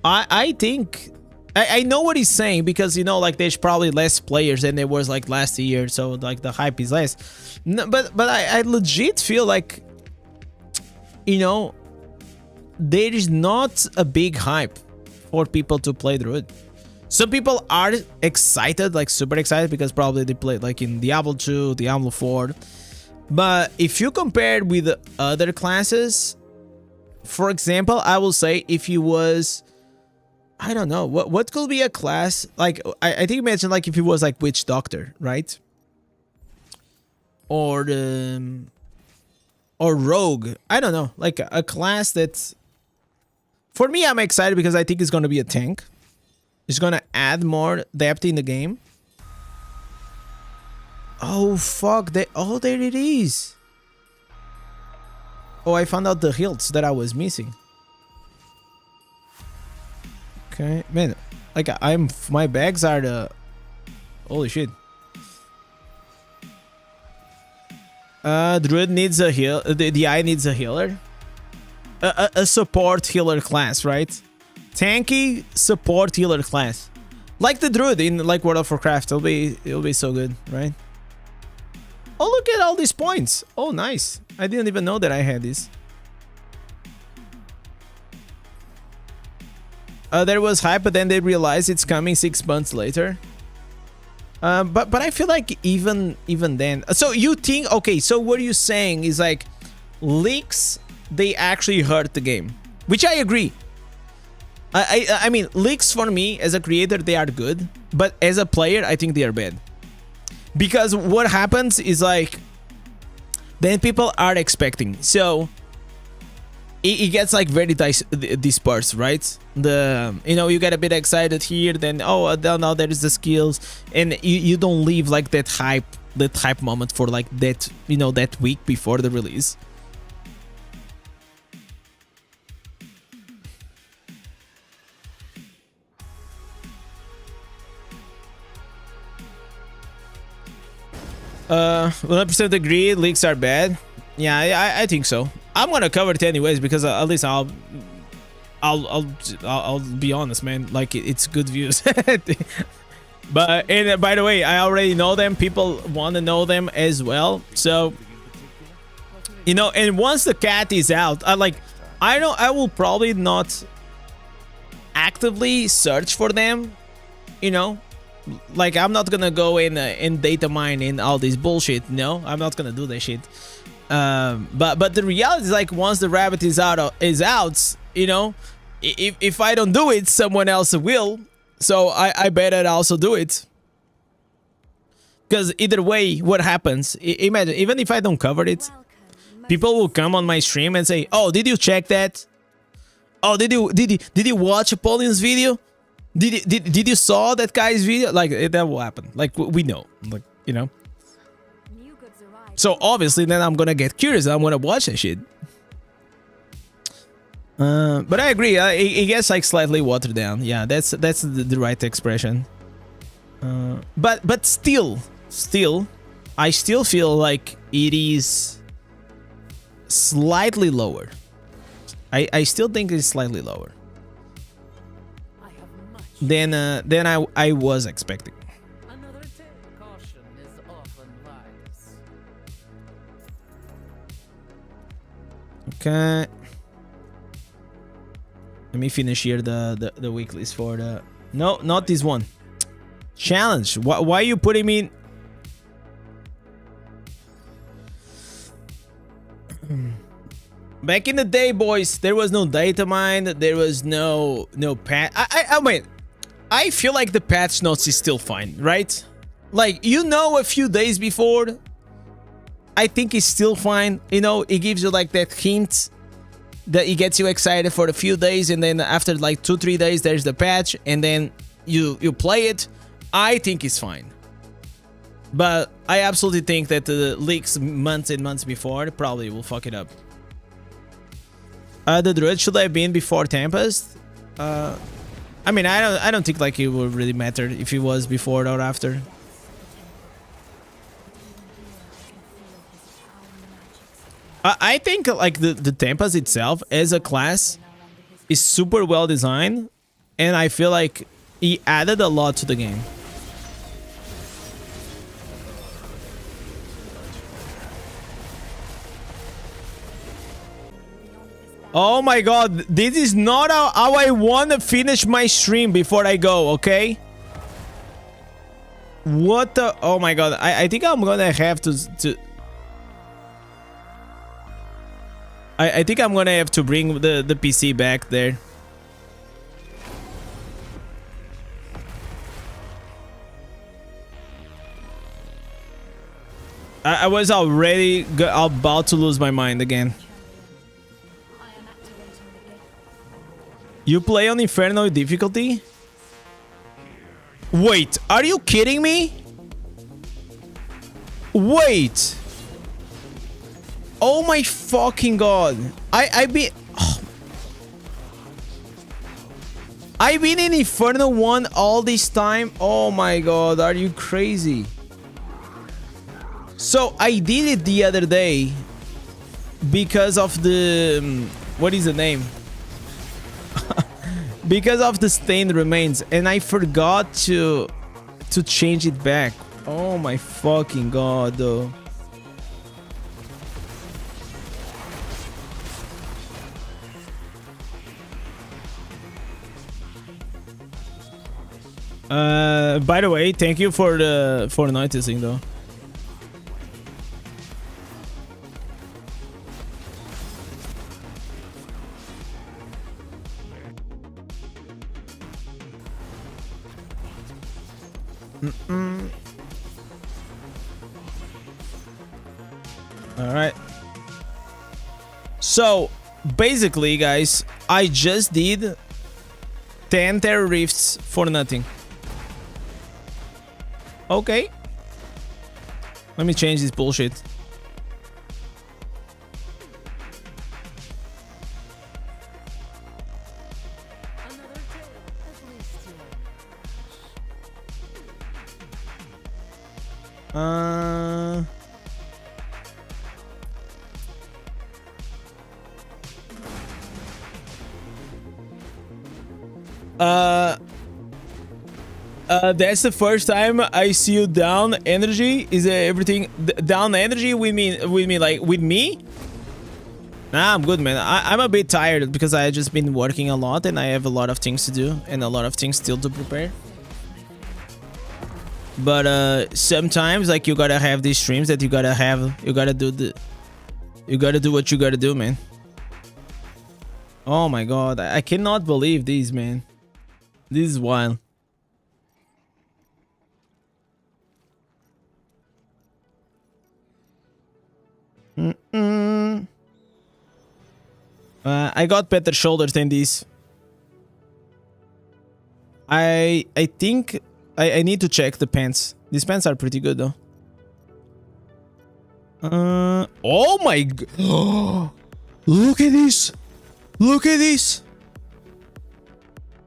I think I know what he's saying, because, you know, like, there's probably less players than there was like last year, so like the hype is less. No, but I legit feel like, you know, there is not a big hype for people to play druid. Some people are excited, like super excited, because probably they played like in Diablo 2, Diablo 4. But if you compare with other classes, for example, I will say if you was, I don't know, what could be a class, like, I think you mentioned like if it was like Witch Doctor, right? Or Rogue, I don't know, like a class that's, for me, I'm excited because I think it's going to be a tank. It's going to add more depth in the game. Oh, fuck. Oh, there it is. Oh, I found out the hilts that I was missing. Okay. Man, like, my bags are the... Holy shit. Druid needs a heal. The eye needs a healer. A support healer class, right? Tanky support healer class, like the druid in like World of Warcraft. It'll be so good, right? Oh, look at all these points. Oh, nice. I didn't even know that I had this. There was hype, but then they realized it's coming 6 months later. But I feel like even then. So you think, okay? So what you're saying is like leaks, they actually hurt the game, which I agree. I mean, leaks for me as a creator, they are good, but as a player, I think they are bad. Because what happens is like, then people are expecting, so it gets like very dispersed, right? You know, you get a bit excited here, then now there is the skills, and you don't leave like that hype moment for like that, you know, that week before the release. Uh, 100% agree. Leaks are bad. Yeah, I think so. I'm gonna cover it anyways because at least I'll be honest, man. Like, it's good views. But and by the way, I already know them. People want to know them as well. So, you know, and once the cat is out, I will probably not actively search for them. You know. Like, I'm not gonna go in data mine in all this bullshit. No, I'm not gonna do that shit. But the reality is, like, once the rabbit is out, you know, if I don't do it, someone else will. So I better also do it. Because either way, what happens? Imagine, even if I don't cover it, people will come on my stream and say, "Oh, did you check that? Oh, did you watch Apollyon's video? Did you saw that guy's video? Like that will happen. Like we know. Like you know. So obviously then I'm gonna get curious. I'm gonna watch that shit. But I agree. It gets like slightly watered down. Yeah, that's the right expression. But still, I still feel like it is slightly lower. I still think it's slightly lower than I was expecting. Okay. Let me finish here the weeklies for the... No, not this one. Challenge. Why are you putting me in... Back in the day, boys, there was no data mine. There was no patch. I mean, I feel like the patch notes is still fine, right? Like, you know, a few days before, I think it's still fine. You know, it gives you like that hint that it gets you excited for a few days, and then after like 2-3 days, there's the patch, and then you play it. I think it's fine. But I absolutely think that the leaks months and months before probably will fuck it up. The druid should have been before Tempest. I mean, I don't think like it would really matter if it was before or after. I think like the Tempest itself as a class is super well designed, and I feel like it added a lot to the game. Oh my god, this is not how I want to finish my stream before I go, okay? What the... Oh my god, I think I'm gonna have to... I think I'm gonna have to bring the PC back there. I was already about to lose my mind again. You play on Inferno difficulty? Wait, are you kidding me? Wait. Oh my fucking god. I've been in Inferno 1 all this time. Oh my god, are you crazy? So I did it the other day because of the what is the name? Because of the stained remains, and I forgot to change it back. Oh my fucking god, though. By the way, thank you for noticing, though. All right. So basically, guys, I just did 10 terror rifts for nothing. Okay. Let me change this bullshit. That's the first time I see you down energy. Is everything down energy with me like with me? Nah, I'm good, man. I'm a bit tired because I just been working a lot and I have a lot of things to do and a lot of things still to prepare. But sometimes like you gotta have these streams that you gotta do what you gotta do, man. Oh my god, I cannot believe these, man. This is wild. I got better shoulders than these. I think I need to check the pants. These pants are pretty good though. Oh my god. Look at this. Look at this.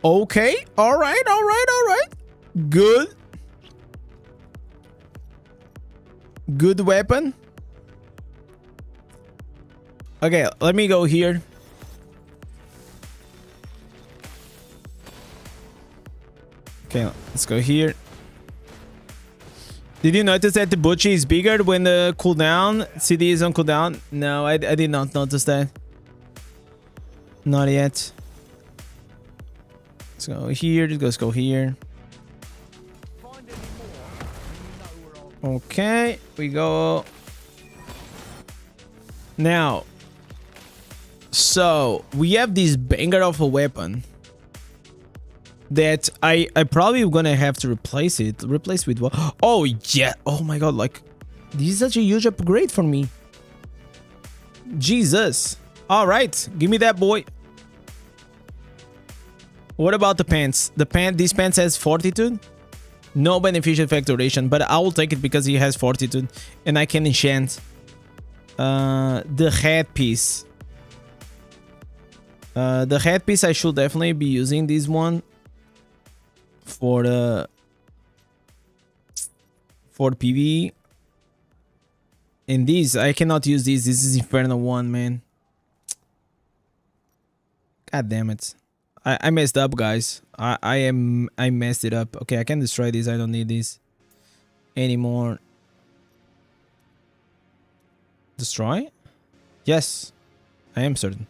Okay. All right. Good. Good weapon. Okay, let me go here. Okay, let's go here. Did you notice that the Butchie is bigger when the cooldown CD is on cooldown? No, I did not notice that. Not yet. Let's go here. Let's go here. Okay, we go. Now, so we have this banger of a weapon that I probably gonna have to replace it. Replace with what? Oh yeah! Oh my god! Like, this is such a huge upgrade for me. Jesus! All right, give me that boy. What about the pants? This pants has fortitude. No beneficial effect duration, but I will take it because he has fortitude, and I can enchant. The headpiece. The headpiece, I should definitely be using this one for PvE. And these, I cannot use these. This is Inferno 1, man. God damn it. I messed up, guys. I messed it up. Okay, I can destroy these. I don't need these anymore. Destroy? Yes, I am certain.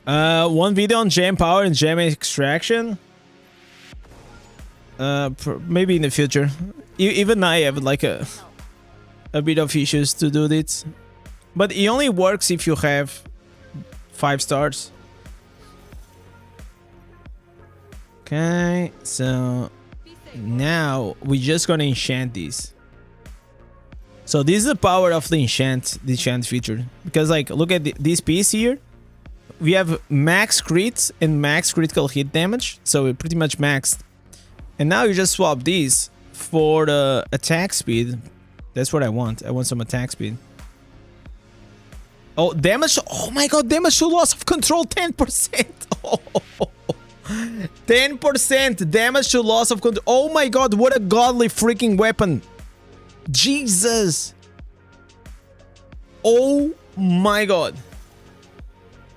One video on gem power and gem extraction. Maybe in the future. Even I have like a bit of issues to do this, but it only works if you have 5 stars. Okay, so now we're just gonna enchant these. So this is the power of the enchant feature, because like look at this piece here. We have max crits and max critical hit damage, so we're pretty much maxed. And now you just swap these for the attack speed. That's what I want. I want some attack speed. Oh, damage. Oh my god, damage to loss of control 10%. Oh, 10% damage to loss of control. Oh my god, what a godly freaking weapon. Jesus. Oh my god.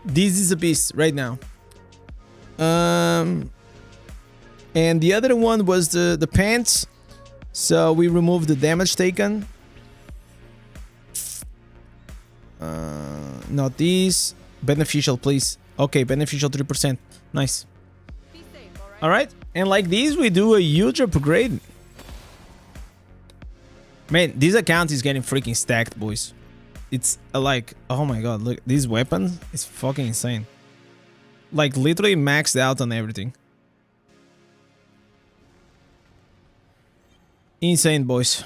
This is a beast right now. And the other one was the pants. So we removed the damage taken. Not these. Beneficial, please. Okay, beneficial 3%. Nice. Alright. And like these, we do a huge upgrade. Man, this account is getting freaking stacked, boys. It's like, oh my god, look, these weapons is fucking insane. Like literally maxed out on everything. Insane, boys.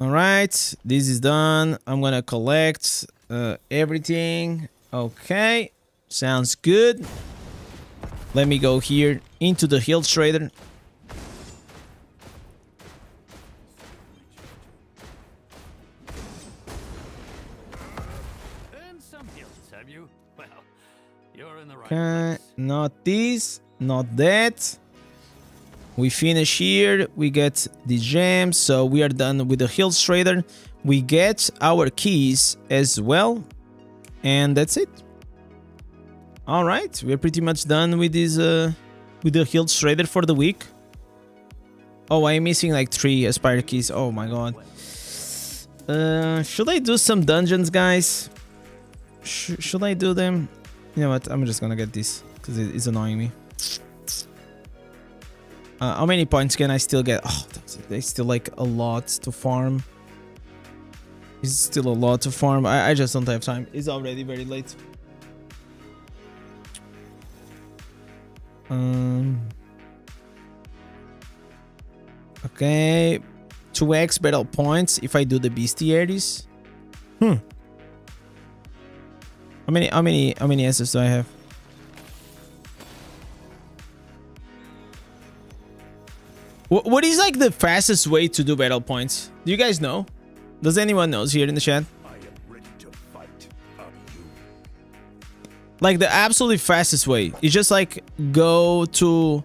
Alright, this is done. I'm gonna collect everything. Okay, sounds good. Let me go here into the Hill Trader. Okay, not this, not that. We finish here. We get the gems, so we are done with the Hill Trader. We get our keys as well, and that's it. All right, we're pretty much done with this with the Hill Trader for the week. Oh, I'm missing like 3 Aspire keys. Oh my god. Should I do some dungeons, guys? Should I do them? You know what? I'm just gonna get this because it's annoying me. How many points can I still get? Oh, there's still like a lot to farm. It's still a lot to farm. I just don't have time. It's already very late. Okay. 2x battle points if I do the bestiaries. How many answers do I have? What is like the fastest way to do battle points? Do you guys know? Does anyone knows here in the chat? I am ready to fight. Are you? Like the absolutely fastest way is just like go to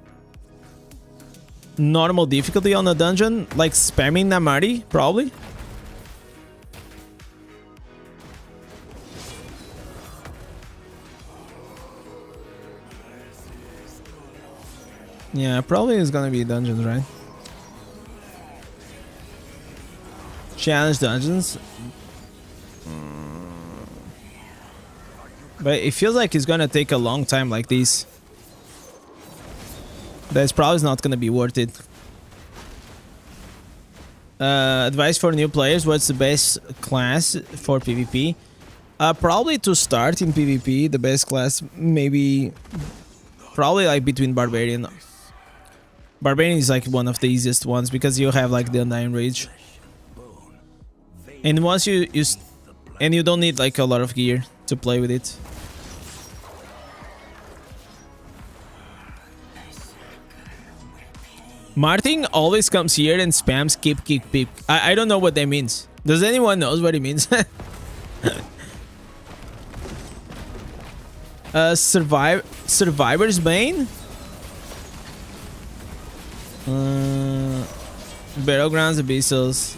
normal difficulty on a dungeon, like spamming Namari, probably. Yeah, probably it's gonna be dungeons, right? Challenge dungeons. But it feels like it's gonna take a long time like this. That's probably not gonna be worth it. Advice for new players, what's the best class for PvP? Probably to start in PvP, the best class maybe probably like between Barbarian. Barbarian is like one of the easiest ones because you have like the Undying Rage. And once you don't need like a lot of gear to play with it. Martin always comes here and spams keep. I don't know what that means. Does anyone knows what it means? Survivor's Bane? Battlegrounds, Abyssals.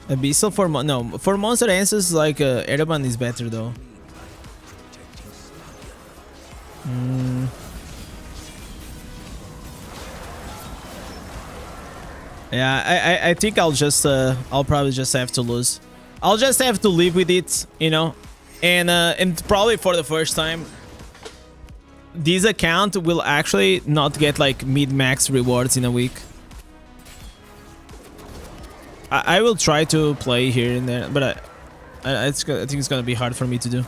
Abyssal for no, for monster answers like Ereban is better though. Yeah, I think I'll probably just have to lose. I'll just have to live with it, you know, and probably for the first time, this account will actually not get like mid-max rewards in a week. I will try to play here and there, but I think it's gonna be hard for me to do.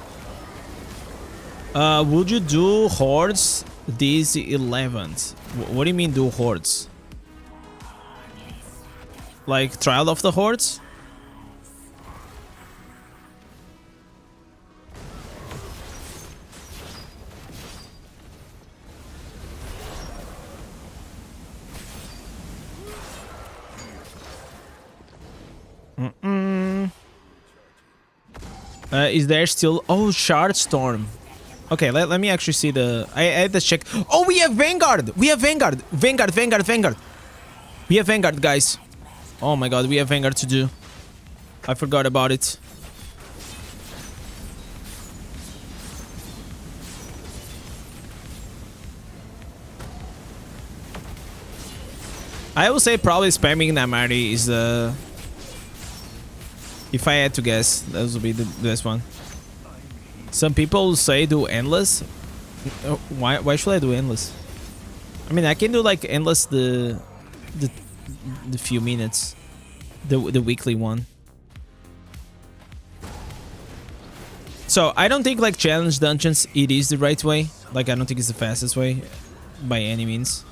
Would you do hordes these 11th? What do you mean do hordes? Like Trial of the Hordes? Is there still... Oh, Shard Storm. Okay, let me actually see the... I had to check... Oh, we have Vanguard! We have Vanguard! Vanguard! We have Vanguard, guys. Oh my god, we have Vanguard to do. I forgot about it. I will say probably spamming Namari is the... If I had to guess, that would be the best one. Some people say do endless. Why should I do endless? I mean, I can do like endless the few minutes, the weekly one. So I don't think like challenge dungeons it is the right way. Like I don't think it's the fastest way by any means.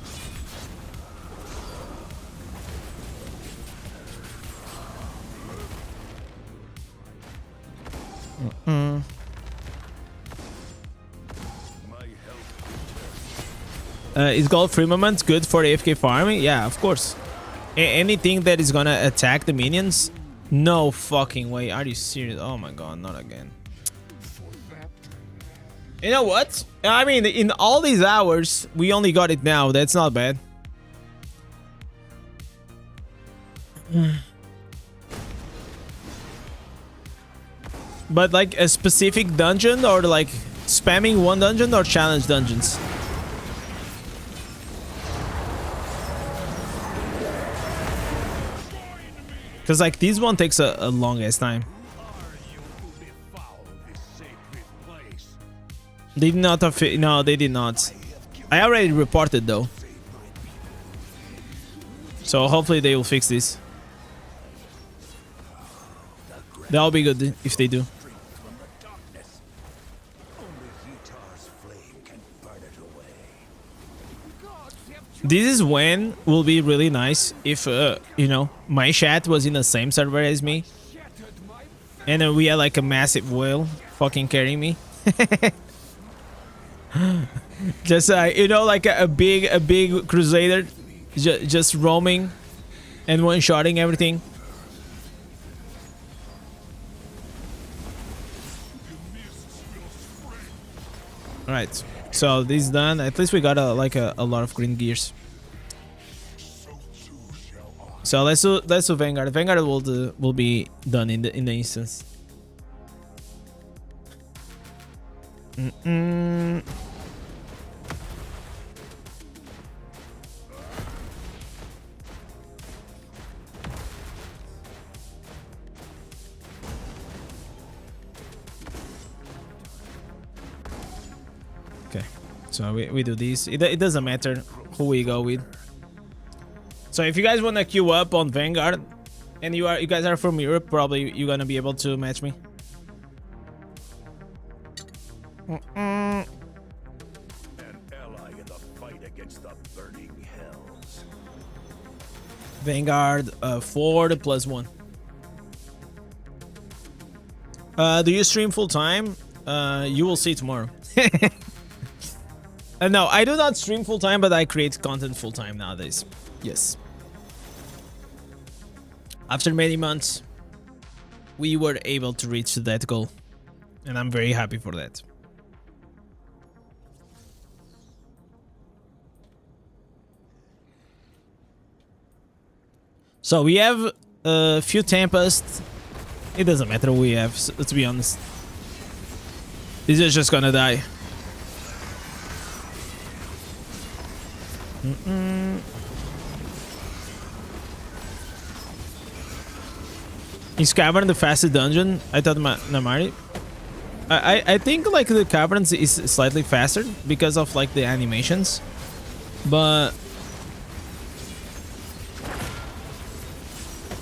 Is gold free moment good for AFK farming? Yeah, of course. Anything that is gonna attack the minions? No fucking way. Are you serious? Oh my god, not again. You know what? I mean, in all these hours, we only got it now. That's not bad. But like a specific dungeon or like spamming one dungeon or challenge dungeons? Because like this one takes a long ass time. They did not have... No, they did not. I already reported though. So hopefully they will fix this. That'll be good if they do. This is when will be really nice if, you know, my chat was in the same server as me. And then we had like a massive whale fucking carrying me. Just you know, like a big crusader, just roaming and one-shotting everything. All right, so this is done. At least we got a lot of green gears. So let's do Vanguard. Vanguard will be done in the instance. Okay, so we do this. It doesn't matter who we go with. So if you guys want to queue up on Vanguard, and you guys are from Europe, probably you're gonna be able to match me. An ally in the fight against the burning hells. Vanguard, 4 + 1. Do you stream full time? You will see tomorrow. No, I do not stream full time, but I create content full time nowadays. Yes. After many months, we were able to reach that goal, and I'm very happy for that. So we have a few Tempests. It doesn't matter who we have, to be honest. These are just gonna die. Is Cavern the fastest dungeon? I thought Namari. I think like the Caverns is slightly faster because of like the animations, but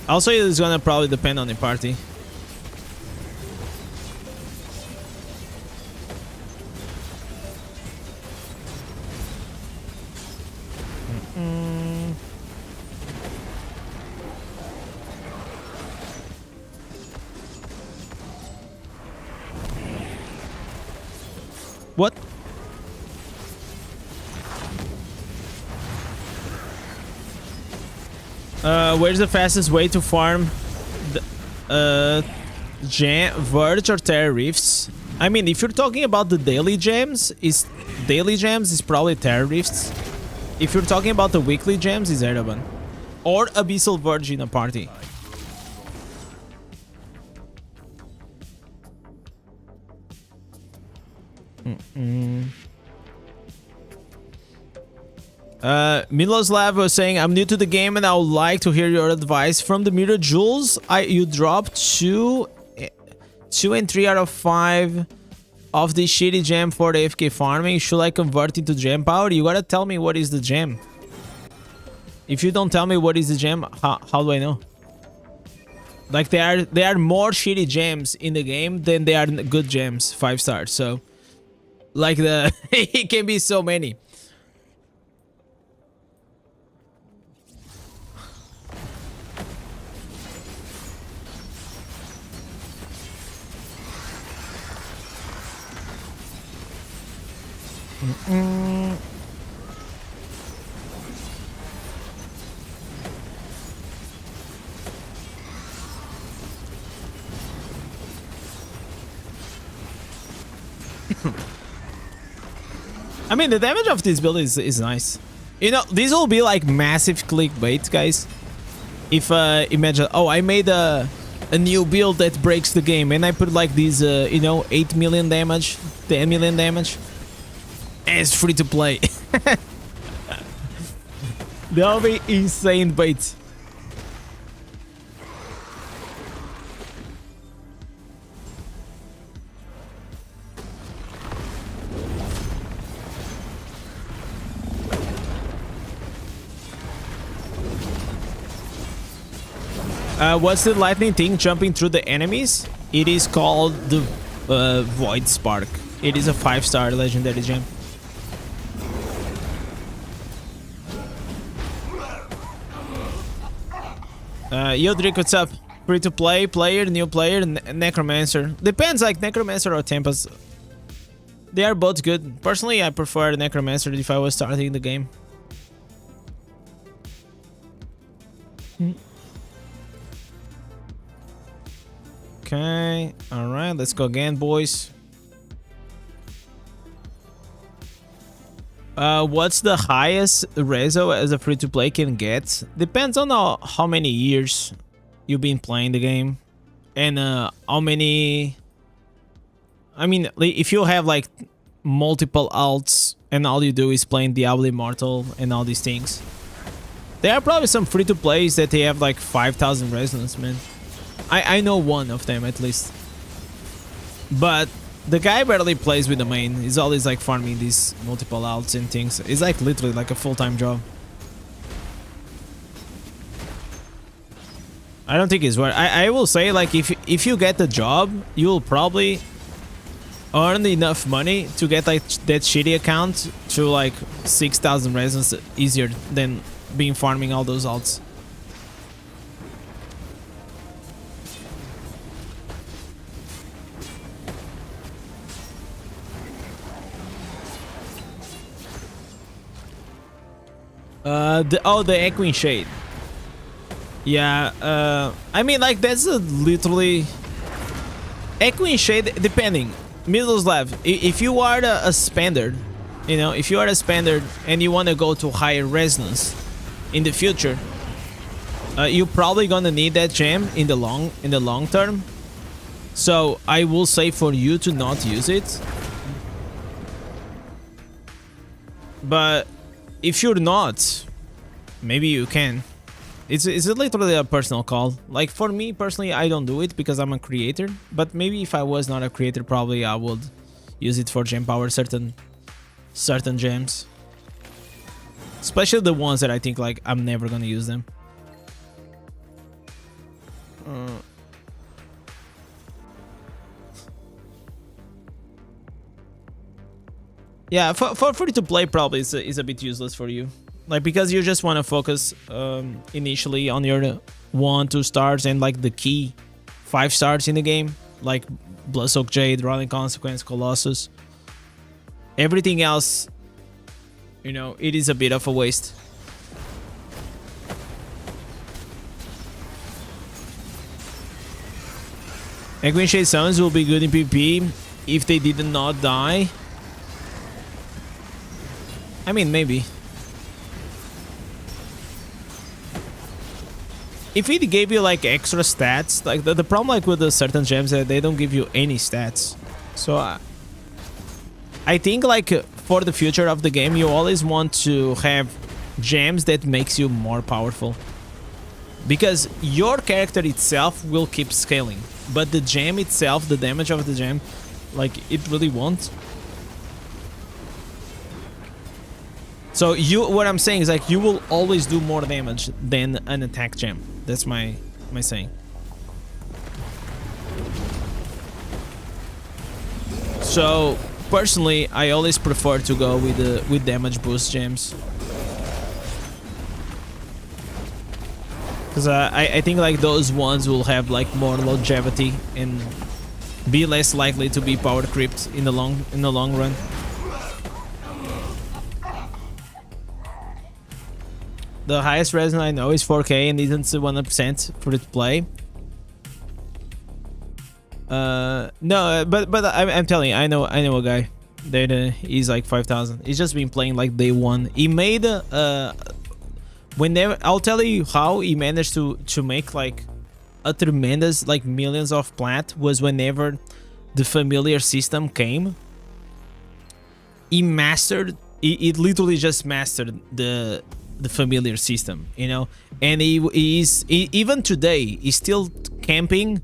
also it's gonna probably depend on the party. What? Where's the fastest way to farm the Verge or Terra Rifts? I mean, if you're talking about the daily gems, is probably Terra Rifts. If you're talking about the weekly gems, is Ereban or Abyssal Verge in a party. Miloslav was saying, I'm new to the game and I would like to hear your advice. From the Mirror Jewels, you dropped 2 and 3 out of 5 of the shitty gem for the AFK farming. Should I convert into gem power? You gotta tell me what is the gem. If you don't tell me what is the gem, how do I know? Like there are more shitty gems in the game than there are good gems, 5 stars. So like it can be so many. I mean, the damage of this build is nice. You know, this will be like massive clickbait, guys. If imagine, oh, I made a new build that breaks the game, and I put like these, you know, 8 million damage, 10 million damage, and it's free to play. That'll be insane bait. What's the lightning thing jumping through the enemies? It is called the Void Spark. It is a 5-star legendary gem. Yo, Drake, what's up? Free to play player, new player, necromancer. Depends, like necromancer or tempest. They are both good. Personally, I prefer necromancer if I was starting the game. Okay, all right, let's go again, boys. What's the highest rezo as a free-to-play can get? Depends on how many years you've been playing the game, and how many. I mean, if you have like multiple alts and all you do is playing Diablo Immortal and all these things, there are probably some free-to-plays that they have like 5,000 resonance, man. I know one of them at least, but the guy barely plays with the main. He's always like farming these multiple alts and things. It's like literally like a full-time job. I don't think it's worth. I will say, like, if you get the job, you'll probably earn enough money to get like that shitty account to like 6,000 resonance easier than being farming all those alts. The echoing shade. Yeah, I mean, like, that's literally echoing shade, depending. Middle level. If you are a spender, you know, if you are a spender and you want to go to higher resonance in the future, you're probably gonna need that gem in the long term. So I will say for you to not use it. But if you're not, maybe you can. It's literally a personal call. Like, for me personally, I don't do it because I'm a creator. But maybe if I was not a creator, probably I would use it for gem power certain gems. Especially the ones that I think like I'm never gonna use them. Yeah, for free to play probably is a bit useless for you. Like, because you just want to focus initially on your 1-2 stars and like the key 5 stars in the game, like Bloodsoaked Jade, Rolling Consequence, Colossus. Everything else, you know, it is a bit of a waste. Echoing Shade Summons will be good in PvP if they did not die. I mean, maybe. If it gave you like extra stats, like the problem like with the certain gems that they don't give you any stats. So I think like for the future of the game, you always want to have gems that makes you more powerful. Because your character itself will keep scaling, but the gem itself, the damage of the gem, like it really won't. So what I'm saying is like you will always do more damage than an attack gem. That's my saying. So personally, I always prefer to go with damage boost gems. Because I think like those ones will have like more longevity and be less likely to be power creeped in the long run. The highest resonance I know is 4K and isn't 100% free to play. No, but I'm telling you, I know a guy that he's like 5,000. He's just been playing like day one. He made whenever I'll tell you how he managed to make like a tremendous like millions of plat was whenever the familiar system came. He literally just mastered the familiar system, you know, and he even today he's still camping.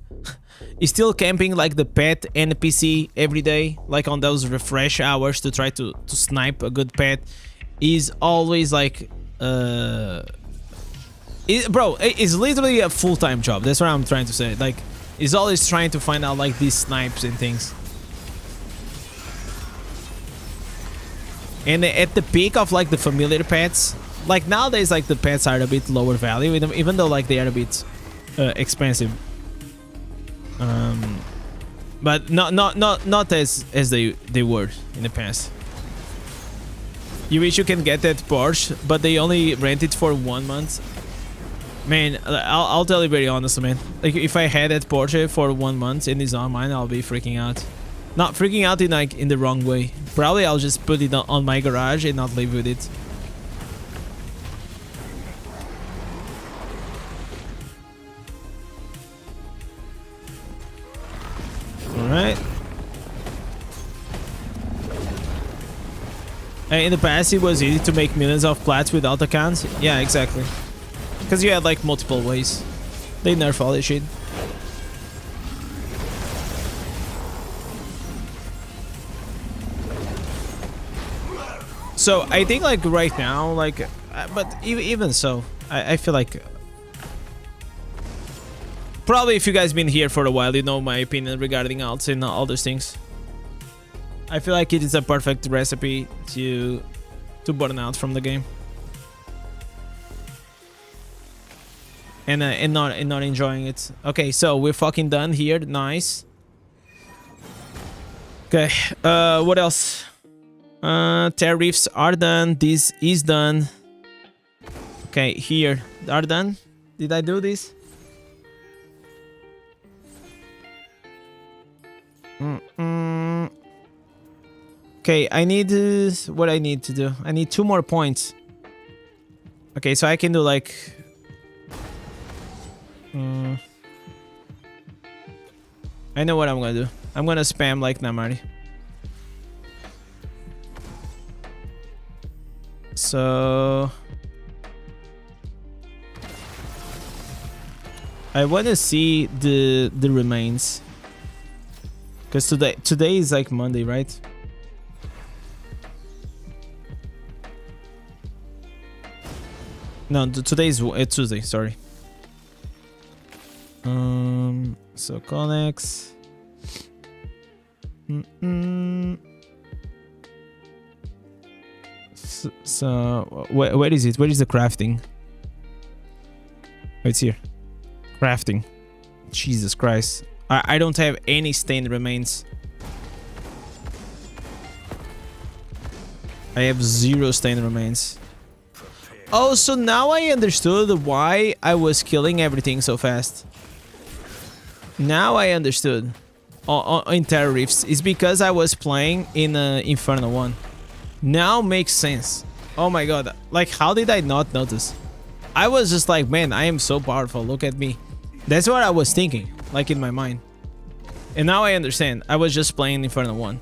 He's still camping like the pet NPC every day, like on those refresh hours to try to snipe a good pet. He's always like bro, it's literally a full-time job. That's what I'm trying to say. Like, he's always trying to find out like these snipes and things. And at the peak of like the familiar pets, like nowadays like the pets are a bit lower value, even though like they are a bit expensive. But not as they were in the past. You wish you can get that Porsche, but they only rent it for 1 month. Man, I'll tell you very honestly, man. Like, if I had that Porsche for 1 month and it's not mine, I'll be freaking out. Not freaking out in like in the wrong way. Probably I'll just put it on my garage and not live with it. Alright. In the past, it was easy to make millions of plats without accounts. Yeah, exactly. Because you had like multiple ways. They nerf all this shit. So I think like right now, like, but even so, I feel like probably if you guys been here for a while, you know my opinion regarding alts and all those things. I feel like it is a perfect recipe to burn out from the game. And not enjoying it. Okay, so we're fucking done here. Nice. Okay, what else? Tariffs are done. This is done. Okay, here are done. Did I do this? Okay, I need what I need to do. I need 2 more points. Okay, so I can do like I know what I'm gonna do. I'm gonna spam like Namari. So I want to see the remains, because today is like Monday, right? No, today is Tuesday. Sorry. So Connex. So where is it? Where is the crafting? Oh, it's here. Crafting. Jesus Christ. I don't have any stained remains. I have 0 stained remains. Oh, so now I understood why I was killing everything so fast. Now I understood. In Terra Rifts. It's because I was playing in Inferno 1. Now makes sense. Oh my god. Like, how did I not notice? I was just like, man, I am so powerful. Look at me. That's what I was thinking. Like, in my mind. And now I understand. I was just playing Inferno 1.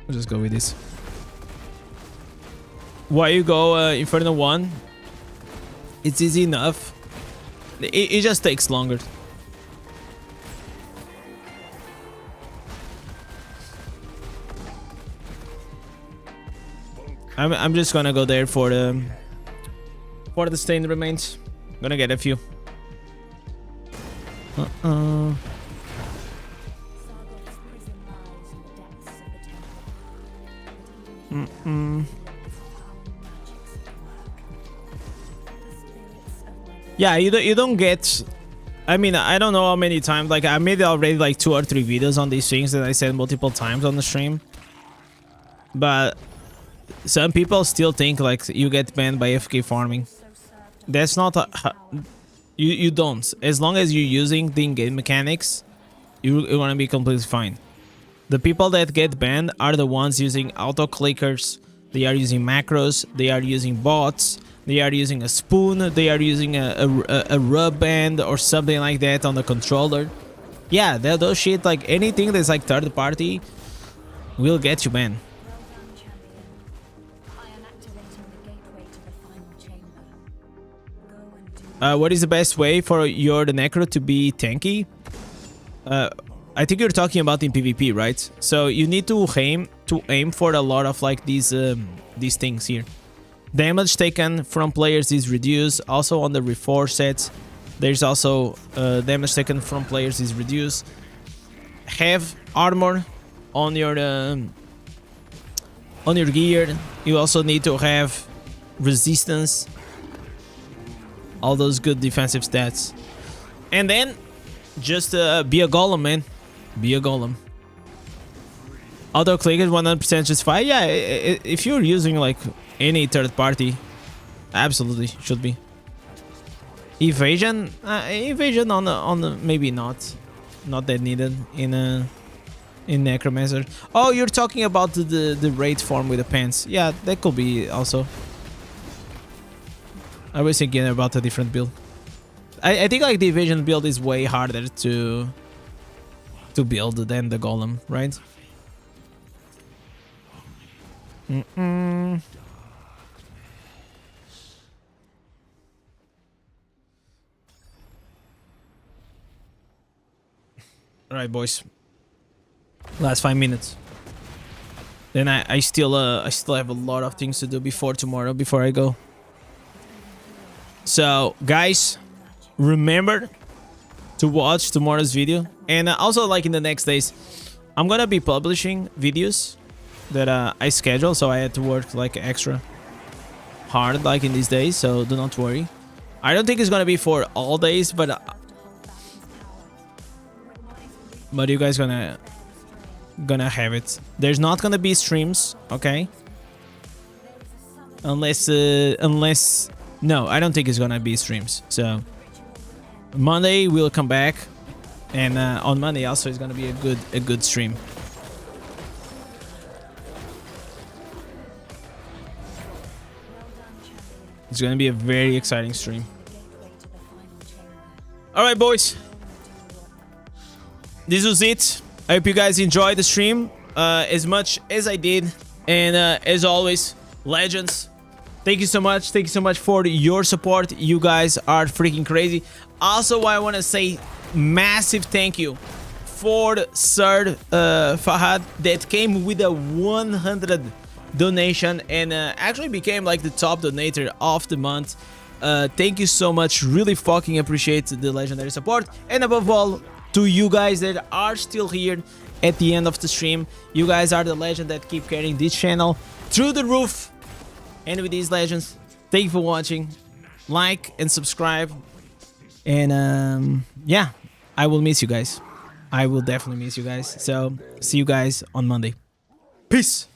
I'll just go with this. Why you go Inferno 1? It's easy enough. It just takes longer. I'm just gonna go there for the stained remains. I'm gonna get a few. Yeah, you don't get. I mean, I don't know how many times. Like, I made already like 2 or 3 videos on these things that I said multiple times on the stream. But some people still think like you get banned by FK farming. That's not you don't. As long as you're using the in-game mechanics, you're gonna be completely fine. The people that get banned are the ones using auto clickers. They are using macros. They are using bots. They are using a spoon. They are using a rub band or something like that on the controller. Yeah, those shit, like anything that's like third party will get you banned. What is the best way for your Necro to be tanky? I think you're talking about in PvP, right? So you need to aim for a lot of like these things here. Damage taken from players is reduced. Also on the reforce sets, there's also damage taken from players is reduced. Have armor on your on your gear. You also need to have resistance. All those good defensive stats. And then, just be a golem, man. Be a golem. Auto click is 100% justified. Yeah, if you're using like any third party, absolutely should be. Evasion, evasion on the maybe not that needed in Necromancer. Oh, you're talking about the raid form with the pants. Yeah, that could be also. I was thinking about a different build. I think like the evasion build is way harder to build than the golem, right? All right, boys. Last 5 minutes. Then I still have a lot of things to do before tomorrow, before I go. So, guys, remember to watch tomorrow's video, and also like in the next days, I'm gonna be publishing videos that I schedule, so I had to work like extra hard like in these days. So do not worry. I don't think it's gonna be for all days, but you guys gonna have it. There's not gonna be streams, okay? Unless no, I don't think it's gonna be streams. So Monday we'll come back, and on Monday also is gonna be a good stream. It's gonna be a very exciting stream. All right, boys. This was it. I hope you guys enjoyed the stream as much as I did, and as always, legends. Thank you so much. Thank you so much for your support. You guys are freaking crazy. Also, I want to say massive thank you for Sir Fahad that came with a 100 donation and actually became like the top donator of the month. Thank you so much. Really fucking appreciate the legendary support. And above all, to you guys that are still here at the end of the stream. You guys are the legend that keep carrying this channel through the roof. And with these legends, thank you for watching. Like and subscribe. And yeah, I will miss you guys. I will definitely miss you guys. So see you guys on Monday. Peace.